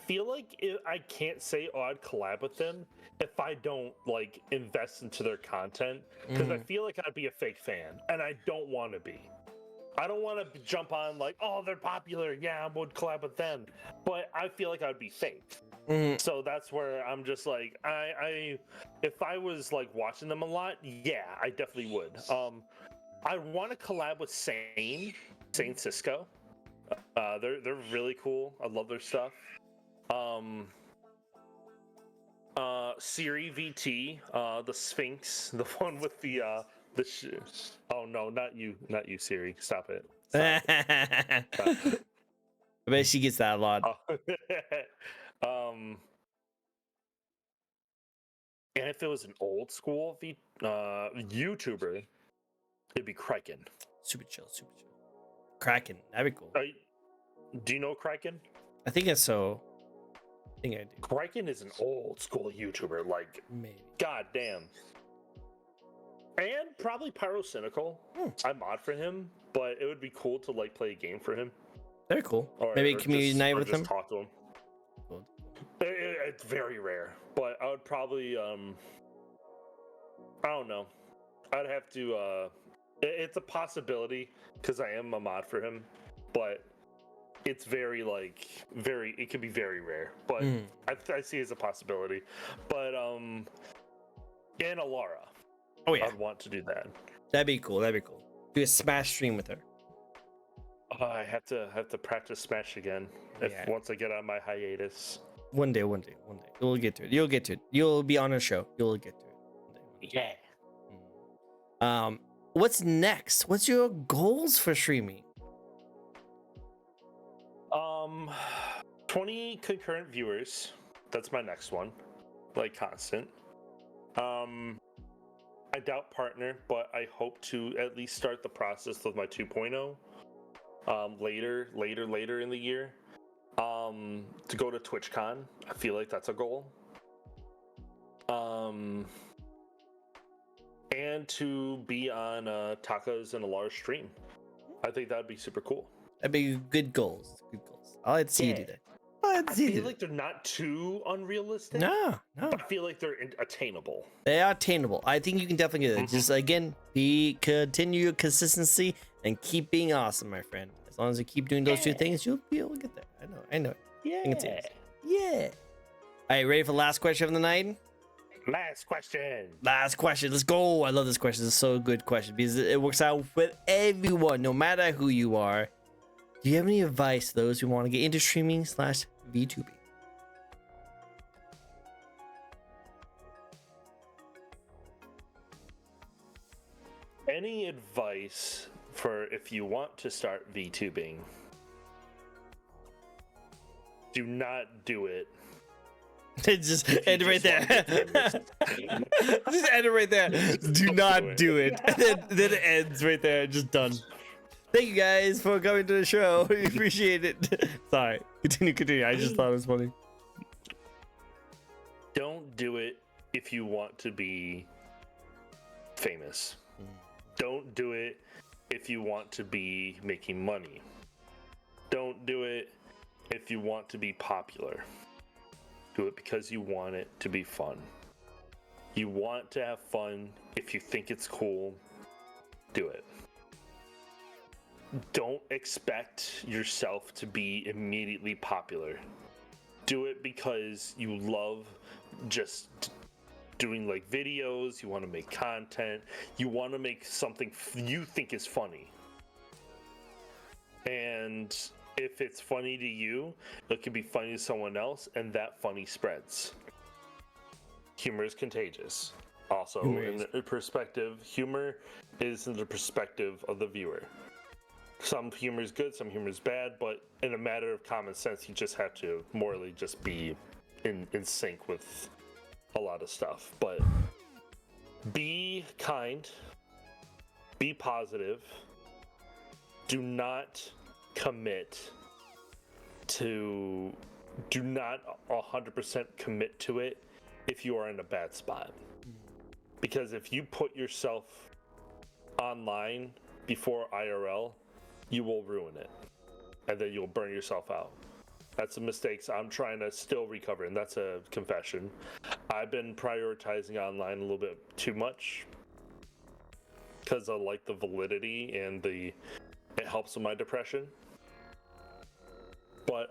feel like I can't say, oh, I'd collab with them if I don't, like, invest into their content, because I feel like I'd be a fake fan, and I don't want to be. I don't want to jump on, like, oh, they're popular, yeah, I would collab with them, but I feel like I'd be fake. So that's where I'm just like, if I was, like, watching them a lot, yeah, I definitely would. I want to collab with Sane Cisco. They're really cool. I love their stuff. Siri VT, the Sphinx, the one with the oh no, not you, Siri. Stop it. Stop it. I bet she gets that a lot. And if it was an old school YouTuber, it'd be Kraken. Super chill. Kraken, that'd be cool. Do you know Kraken? I think it's so. I think I do. Kraken is an old school YouTuber, like, Maybe. God damn. And probably Pyrocynical. I mod for him, but it would be cool to, like, play a game for him. Very cool. Maybe community night with him. Talk to him. Cool. It's very rare, but I would probably I don't know. I'd have to it's a possibility because I am a mod for him, but it's very it could be very rare, but I see it as a possibility. But and Alara. Oh yeah, I'd want to do that. That'd be cool. Do a Smash stream with her. I have to practice Smash again once I get on my hiatus. One day. You'll get to it. You'll be on a show. You'll get to it. Yeah. What's next? What's your goals for streaming? 20 concurrent viewers. That's my next one. Like, constant. I doubt partner, but I hope to at least start the process with my 2.0 later in the year. To go to TwitchCon. I feel like that's a goal. And to be on Taka's and Alara's stream. I think that'd be super cool. That'd be good goals. I'll let see you do that. I feel like they're not too unrealistic. No. I feel like they're attainable. They are attainable. I think you can definitely get it. Just again, continue your consistency and keep being awesome, my friend. As long as you keep doing those two things, you'll be able to get there. I know. Yeah. Yeah. All right, ready for the last question of the night? Last question. Let's go. I love this question. It's so good question because it works out with everyone, no matter who you are. Do you have any advice to those who want to get into streaming / VTubing? Any advice for if you want to start VTubing? Do not do it. Just end right there. Just end it right there. Do not do it. And then it ends right there. Just done. Thank you guys for coming to the show. We appreciate it. Sorry. Continue. I just thought it was funny. Don't do it if you want to be famous. Don't do it if you want to be making money. Don't do it if you want to be popular. Do it because you want it to be fun. You want to have fun. If you think it's cool, do it. Don't expect yourself to be immediately popular. Do it because you love just doing like videos, you want to make content, you want to make something you think is funny. And if it's funny to you, it can be funny to someone else, and that funny spreads. Humor is contagious. Also, in the perspective, humor is in the perspective of the viewer. Some humor is good, some humor is bad, but in a matter of common sense, you just have to morally just be in sync with a lot of stuff. But be kind, be positive, do not commit to, do not 100% commit to it if you are in a bad spot. Because if you put yourself online before IRL, you will ruin it, and then you'll burn yourself out. That's the mistakes I'm trying to still recover, and that's a confession. I've been prioritizing online a little bit too much because I like the validity and it helps with my depression. But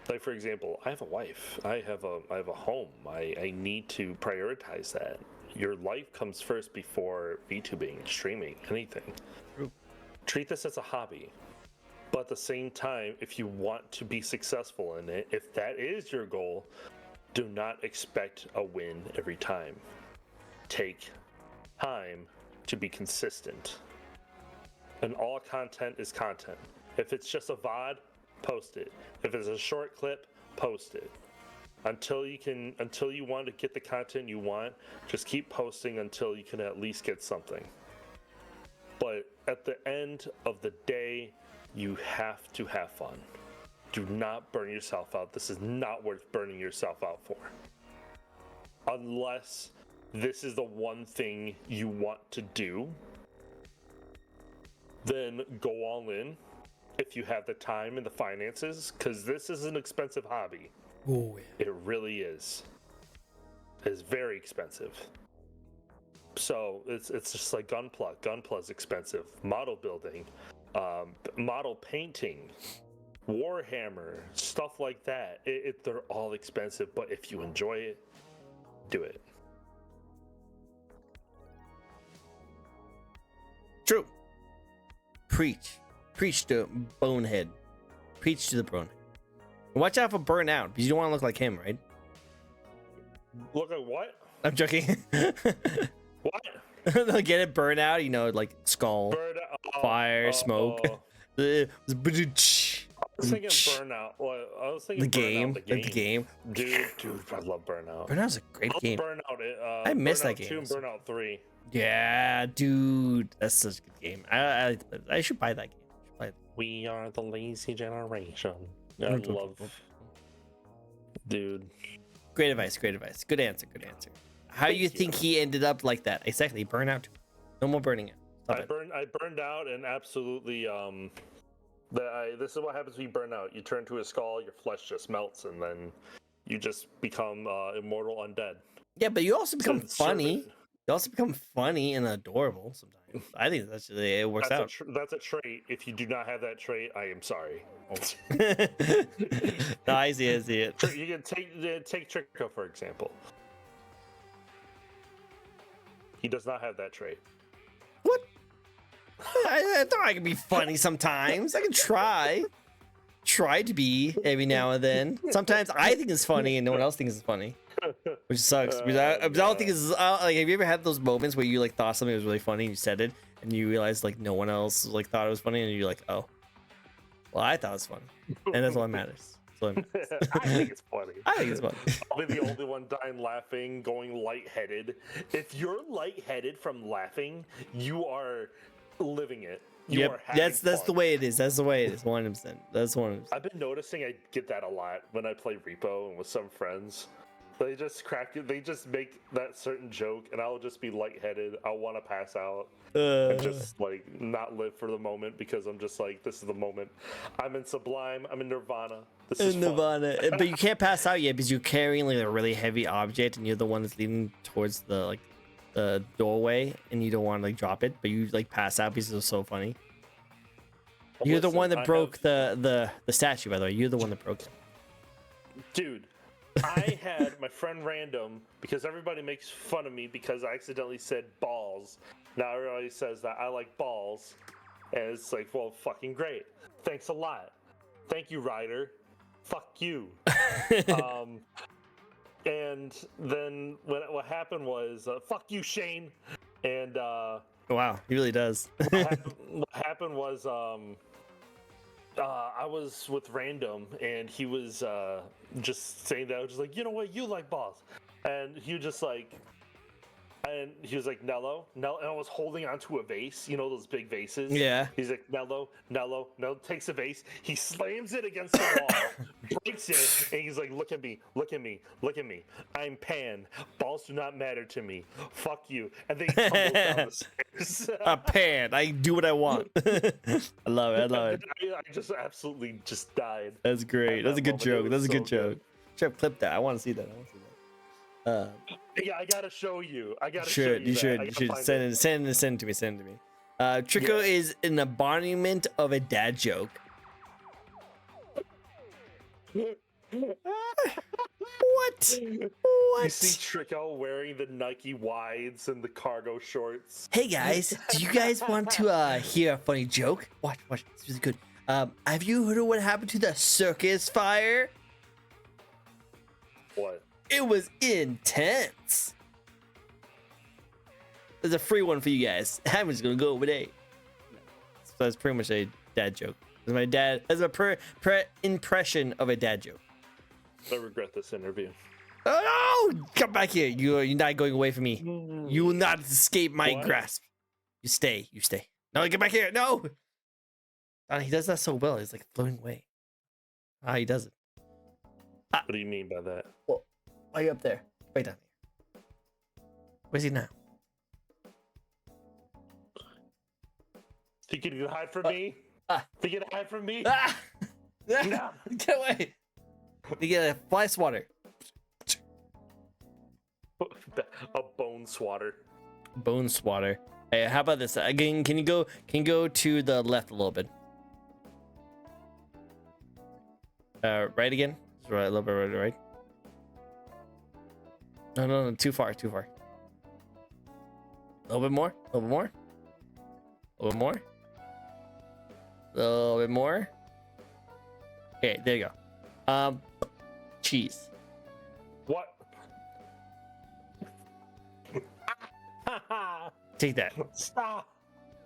like for example, I have a wife, I have a home. I need to prioritize that. Your life comes first before VTubing, streaming, anything. True. Treat this as a hobby. But at the same time, if you want to be successful in it, if that is your goal, do not expect a win every time. Take time to be consistent. And all content is content. If it's just a VOD, post it. If it's a short clip, post it. Until you want to get the content you want, just keep posting until you can at least get something. But at the end of the day, you have to have fun. Do not burn yourself out. This is not worth burning yourself out for. Unless this is the one thing you want to do, then go all in if you have the time and the finances, because this is an expensive hobby. Oh, yeah. It really is. It's very expensive. So it's just like Gunpla. Gunpla is expensive. Model building, model painting, Warhammer, stuff like that. They're all expensive, but if you enjoy it, do it. True. Preach to bonehead. Preach to the bonehead. Watch out for burnout, because you don't want to look like him, right? Look at what? I'm joking. What? Get it? Burnout, you know, like skull, fire, smoke. I was thinking Burnout. Well, I was thinking the game. Burnout, the Like the game. Dude, I love Burnout. Burnout's a great game. Burnout. I miss Burnout that game. 2 and Burnout 3. Yeah, dude, that's such a good game. I should buy that game. We are the lazy generation. I love, dude. Great advice. Good answer. How do you think he ended up like that? Exactly, burnout. No more burning out. I burned out, and absolutely this is what happens when you burn out. You turn to a skull, your flesh just melts, and then you just become immortal undead. Yeah, but you also become funny. You also become funny and adorable sometimes. I think it works out. That's a trait. If you do not have that trait, I am sorry. No, I see it. You can take Tricko, for example. He does not have that trait. What? I thought I could be funny sometimes. I can try to be every now and then. Sometimes I think it's funny and no one else thinks it's funny, which sucks. Because I don't think it's like. Have you ever had those moments where you like thought something was really funny and you said it and you realized like no one else like thought it was funny and you're like, oh. Well, I thought it was fun, and that's all that matters. So I think it's funny. I think it's fun. I'll be the only one dying laughing, going lightheaded. If you're lightheaded from laughing, you are living it. You are having that's fun. the way it is. That's the way it is. 100%. That's 100%. I've been noticing I get that a lot when I play Repo and with some friends. They just crack it. They just make that certain joke, and I'll just be lightheaded. I'll want to pass out and just like not live for the moment because I'm just like, this is the moment. I'm in Sublime. I'm in Nirvana. This is In Nirvana, but you can't pass out yet because you're carrying like a really heavy object, and you're the one that's leaning towards the doorway, and you don't want to like drop it, but you like pass out because it's so funny. You're the one that broke the statue, by the way. You're the one that broke it. Dude, I had my friend Random, because everybody makes fun of me because I accidentally said balls. Now everybody says that I like balls. And it's like, well, fucking great. Thanks a lot. Thank you, Ryder. Fuck you. And then what happened was, fuck you, Shane. And Wow, he really does. what happened was, I was with Random, and he was just saying that. I was just like, you know what, you like balls. And he was just like, and he was like, Nello, and I was holding onto a vase, you know, those big vases. Yeah. He's like, Nello, takes a vase, he slams it against the wall, breaks it, and he's like, look at me. I'm Pan. Balls do not matter to me. Fuck you. And then he tumbles down the stairs. A Pan. I do what I want. I love it. I just absolutely just died. That's great. That's a good joke. That's a good joke. Should clip that. I want to see that. Yeah, I gotta show you. You should send it to me. Tricko is an embodiment of a dad joke. What? You see Tricko wearing the Nike wides and the cargo shorts. Hey guys, do you guys want to hear a funny joke? Watch. It's really good. Have you heard of what happened to the circus fire? What? It was intense. There's a free one for you guys. I'm just gonna go over there. So that's pretty much a dad joke. That's my dad. That's a impression of a dad joke. I regret this interview. Oh no! Come back here. You're not going away from me. You will not escape my grasp. You stay. No, get back here. No. He does that so well. He's like floating away. He does it. What do you mean by that? Well, why are you up there? Right down here. Where's he now? Think you can hide from me? Think you can hide from me? No. Get away. You get a fly swatter. A bone swatter. Bone swatter. Hey, how about this? Again, can you go to the left a little bit? Right again? Just right, a little bit right. No, too far. A little bit more. A little bit more. Okay, there you go. Cheese. What? Take that. Stop.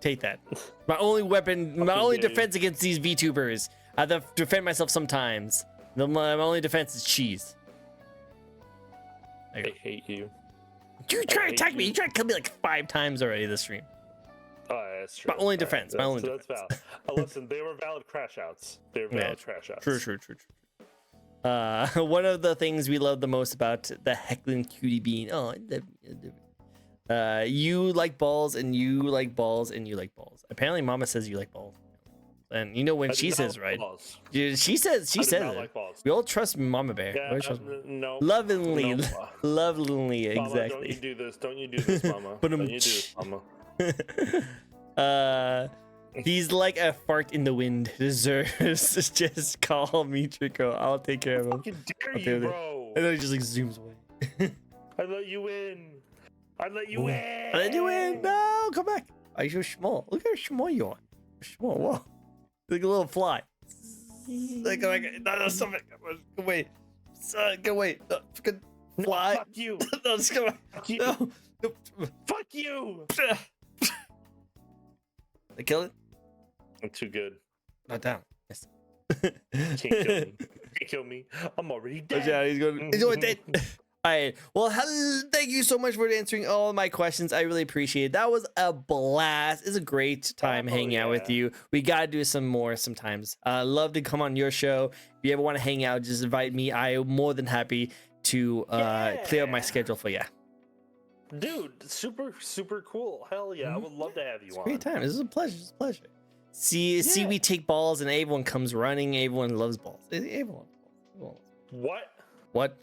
Take that. My only weapon, my only defense against these VTubers. I have to defend myself sometimes. My only defense is cheese. I hate you. You try to attack me. You tried to kill me like 5 times already this stream. Oh, yeah, that's true. My only defense. That's valid. Listen, they were valid crash outs. True. One of the things we love the most about the heckling cutie bean. You like balls, and you like balls, and you like balls. Apparently, Mama says you like balls, and you know when she says right. Dude, she says it. Like balls. We all trust Mama Bear. Yeah, no. Lovingly, No. lovingly, Mama, exactly. Don't you do this, Mama. Don't you do this, Mama. He's like a fart in the wind. Deserves to just call me Tricko. I'll take care of him. Fucking dare you, bro. And then he just like zooms away. I let you in. I let you in. No, come back. Are you so small? Look how small you are. Small. Whoa. Like a little fly. Like, no, stop it. Go away. Go away. No, fucking fly. No, fuck you. No, just go away. Fuck you. No. Fuck you. I kill it? I'm too good. Not down. Yes. Can't kill me. Can't kill me. I'm already dead. Yeah, he's going dead. All right. Well, thank you so much for answering all of my questions. I really appreciate it. That was a blast. It's a great time hanging out with you. We got to do some more sometimes. Love to come on your show. If you ever want to hang out, just invite me. I am more than happy to clear up my schedule for you. Dude, super cool. Hell yeah. I would love to have you on. Great time. This is a pleasure. It's a pleasure. See, we take balls and everyone comes running. Everyone loves balls. Everyone loves balls. What?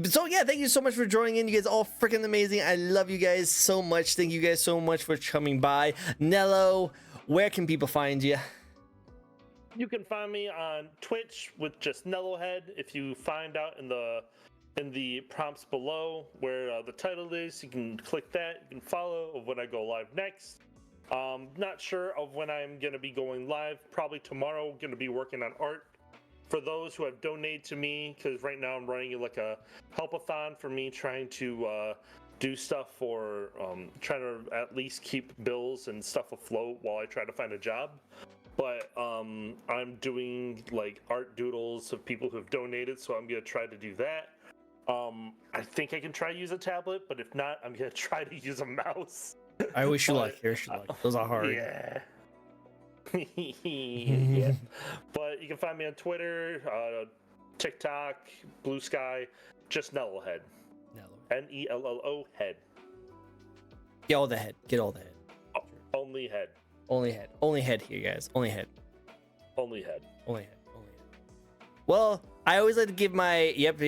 So yeah, thank you so much for joining in. You guys are all freaking amazing. I love you guys so much. Thank you guys so much for coming by. Nello, where can people find you? You can find me on Twitch with just Nellohead. If you find out in the prompts below where the title is, you can click that. You can follow of when I go live next. Not sure of when I'm gonna be going live. Probably tomorrow. Gonna be working on art. For those who have donated to me, because right now I'm running like a help-a-thon for me trying to do stuff for trying to at least keep bills and stuff afloat while I try to find a job. But I'm doing like art doodles of people who have donated, so I'm gonna try to do that. I think I can try to use a tablet, but if not, I'm gonna try to use a mouse. I wish you luck. Here's your luck. Those are hard. Yeah. Yeah. But you can find me on Twitter, TikTok, Blue Sky, just Nellohead. Nello head. Get all the head. Get all the head. Only head. Only head. Only head here, guys. Only head. Only head. Only head. Only head. Well, I always like to give my yep.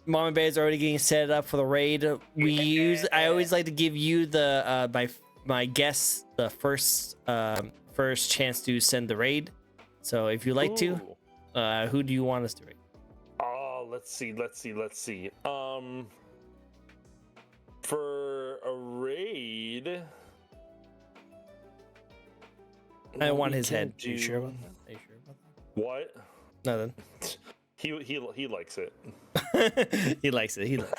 Mama Bear's already getting set up for the raid. I always like to give you the my guests the first chance to send the raid. So if you like to, who do you want us to raid? Oh, let's see. For a raid, I want his head. Are you sure about that? What? Nothing. He likes it. He likes it.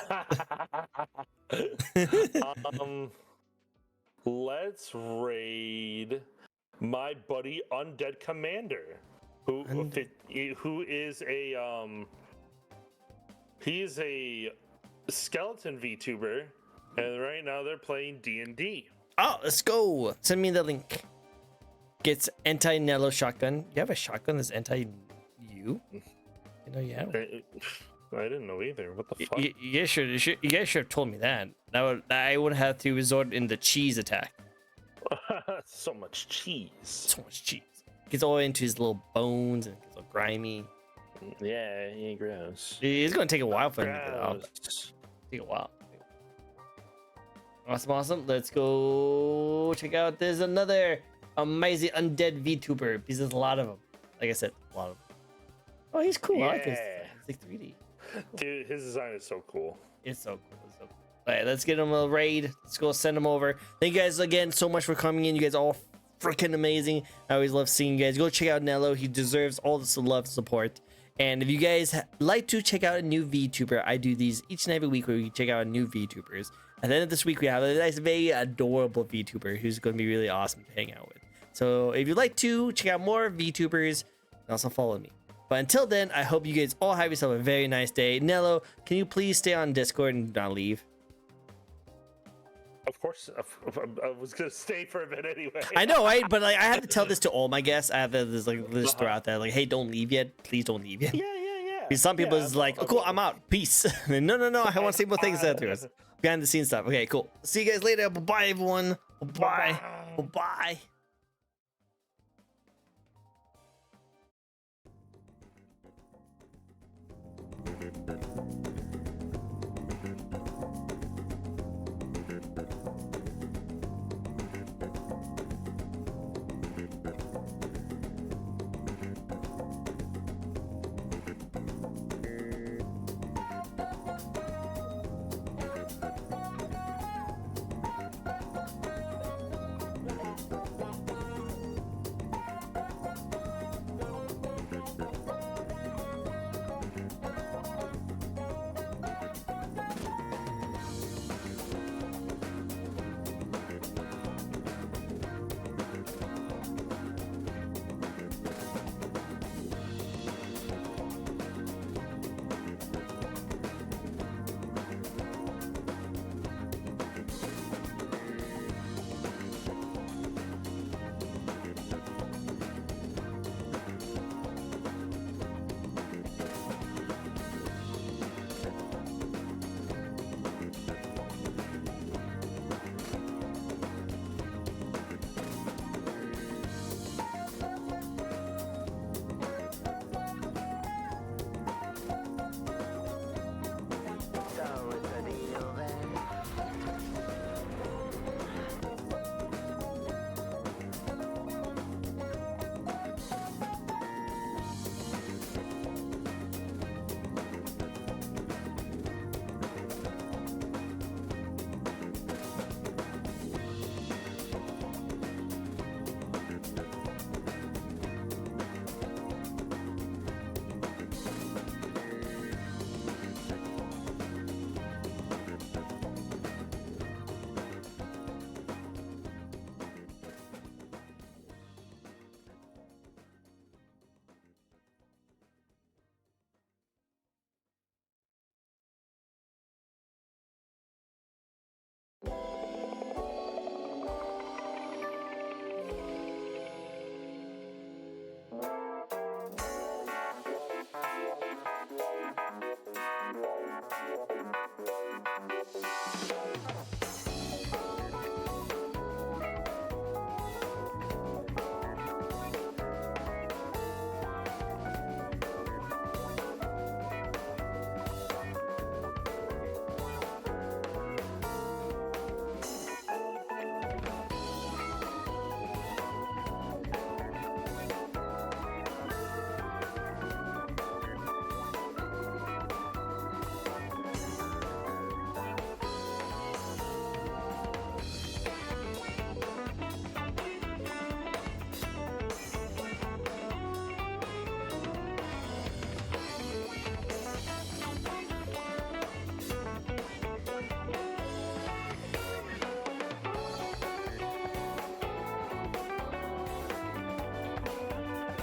Let's raid my buddy Undead Commander, who is a he's a skeleton VTuber, and right now they're playing D&D. Oh, let's go. Send me the link. Gets anti-Nello shotgun. You have a shotgun that's anti-you? You know you have it. I didn't know either. What the fuck? You guys should have told me that. I would have to resort in the cheese attack. So much cheese. So much cheese. Gets all into his little bones and gets all grimy. Yeah, gross. It's gonna take a while for him to get out. Take a while. Awesome. Let's go check out. There's another amazing undead VTuber. Because there's a lot of them. Like I said, a lot of them. Oh, he's cool. I like his design. It's like 3D. Dude, his design is so cool. It's so cool. All right, let's get him a raid. Let's go send him over. Thank you guys again so much for coming in. You guys are all freaking amazing. I always love seeing you guys. Go check out Nello. He deserves all the love and support. And if you guys like to check out a new VTuber, I do these each and every week where we check out new VTubers. At the end of this week, we have a nice, very adorable VTuber who's going to be really awesome to hang out with. So if you'd like to check out more VTubers, also follow me. But until then, I hope you guys all have yourself a very nice day. Nello, can you please stay on Discord and not leave? Of course, I was gonna stay for a bit anyway. I know, right? But like, I have to tell this to all my guests. I have to just throw out there, like, hey, don't leave yet. Please don't leave yet. Yeah. Because some people is like, oh, cool, I'm out. Peace. No. I want to say more things to us. Behind the scenes stuff. Okay, cool. See you guys later. Bye, everyone. Bye. Bye.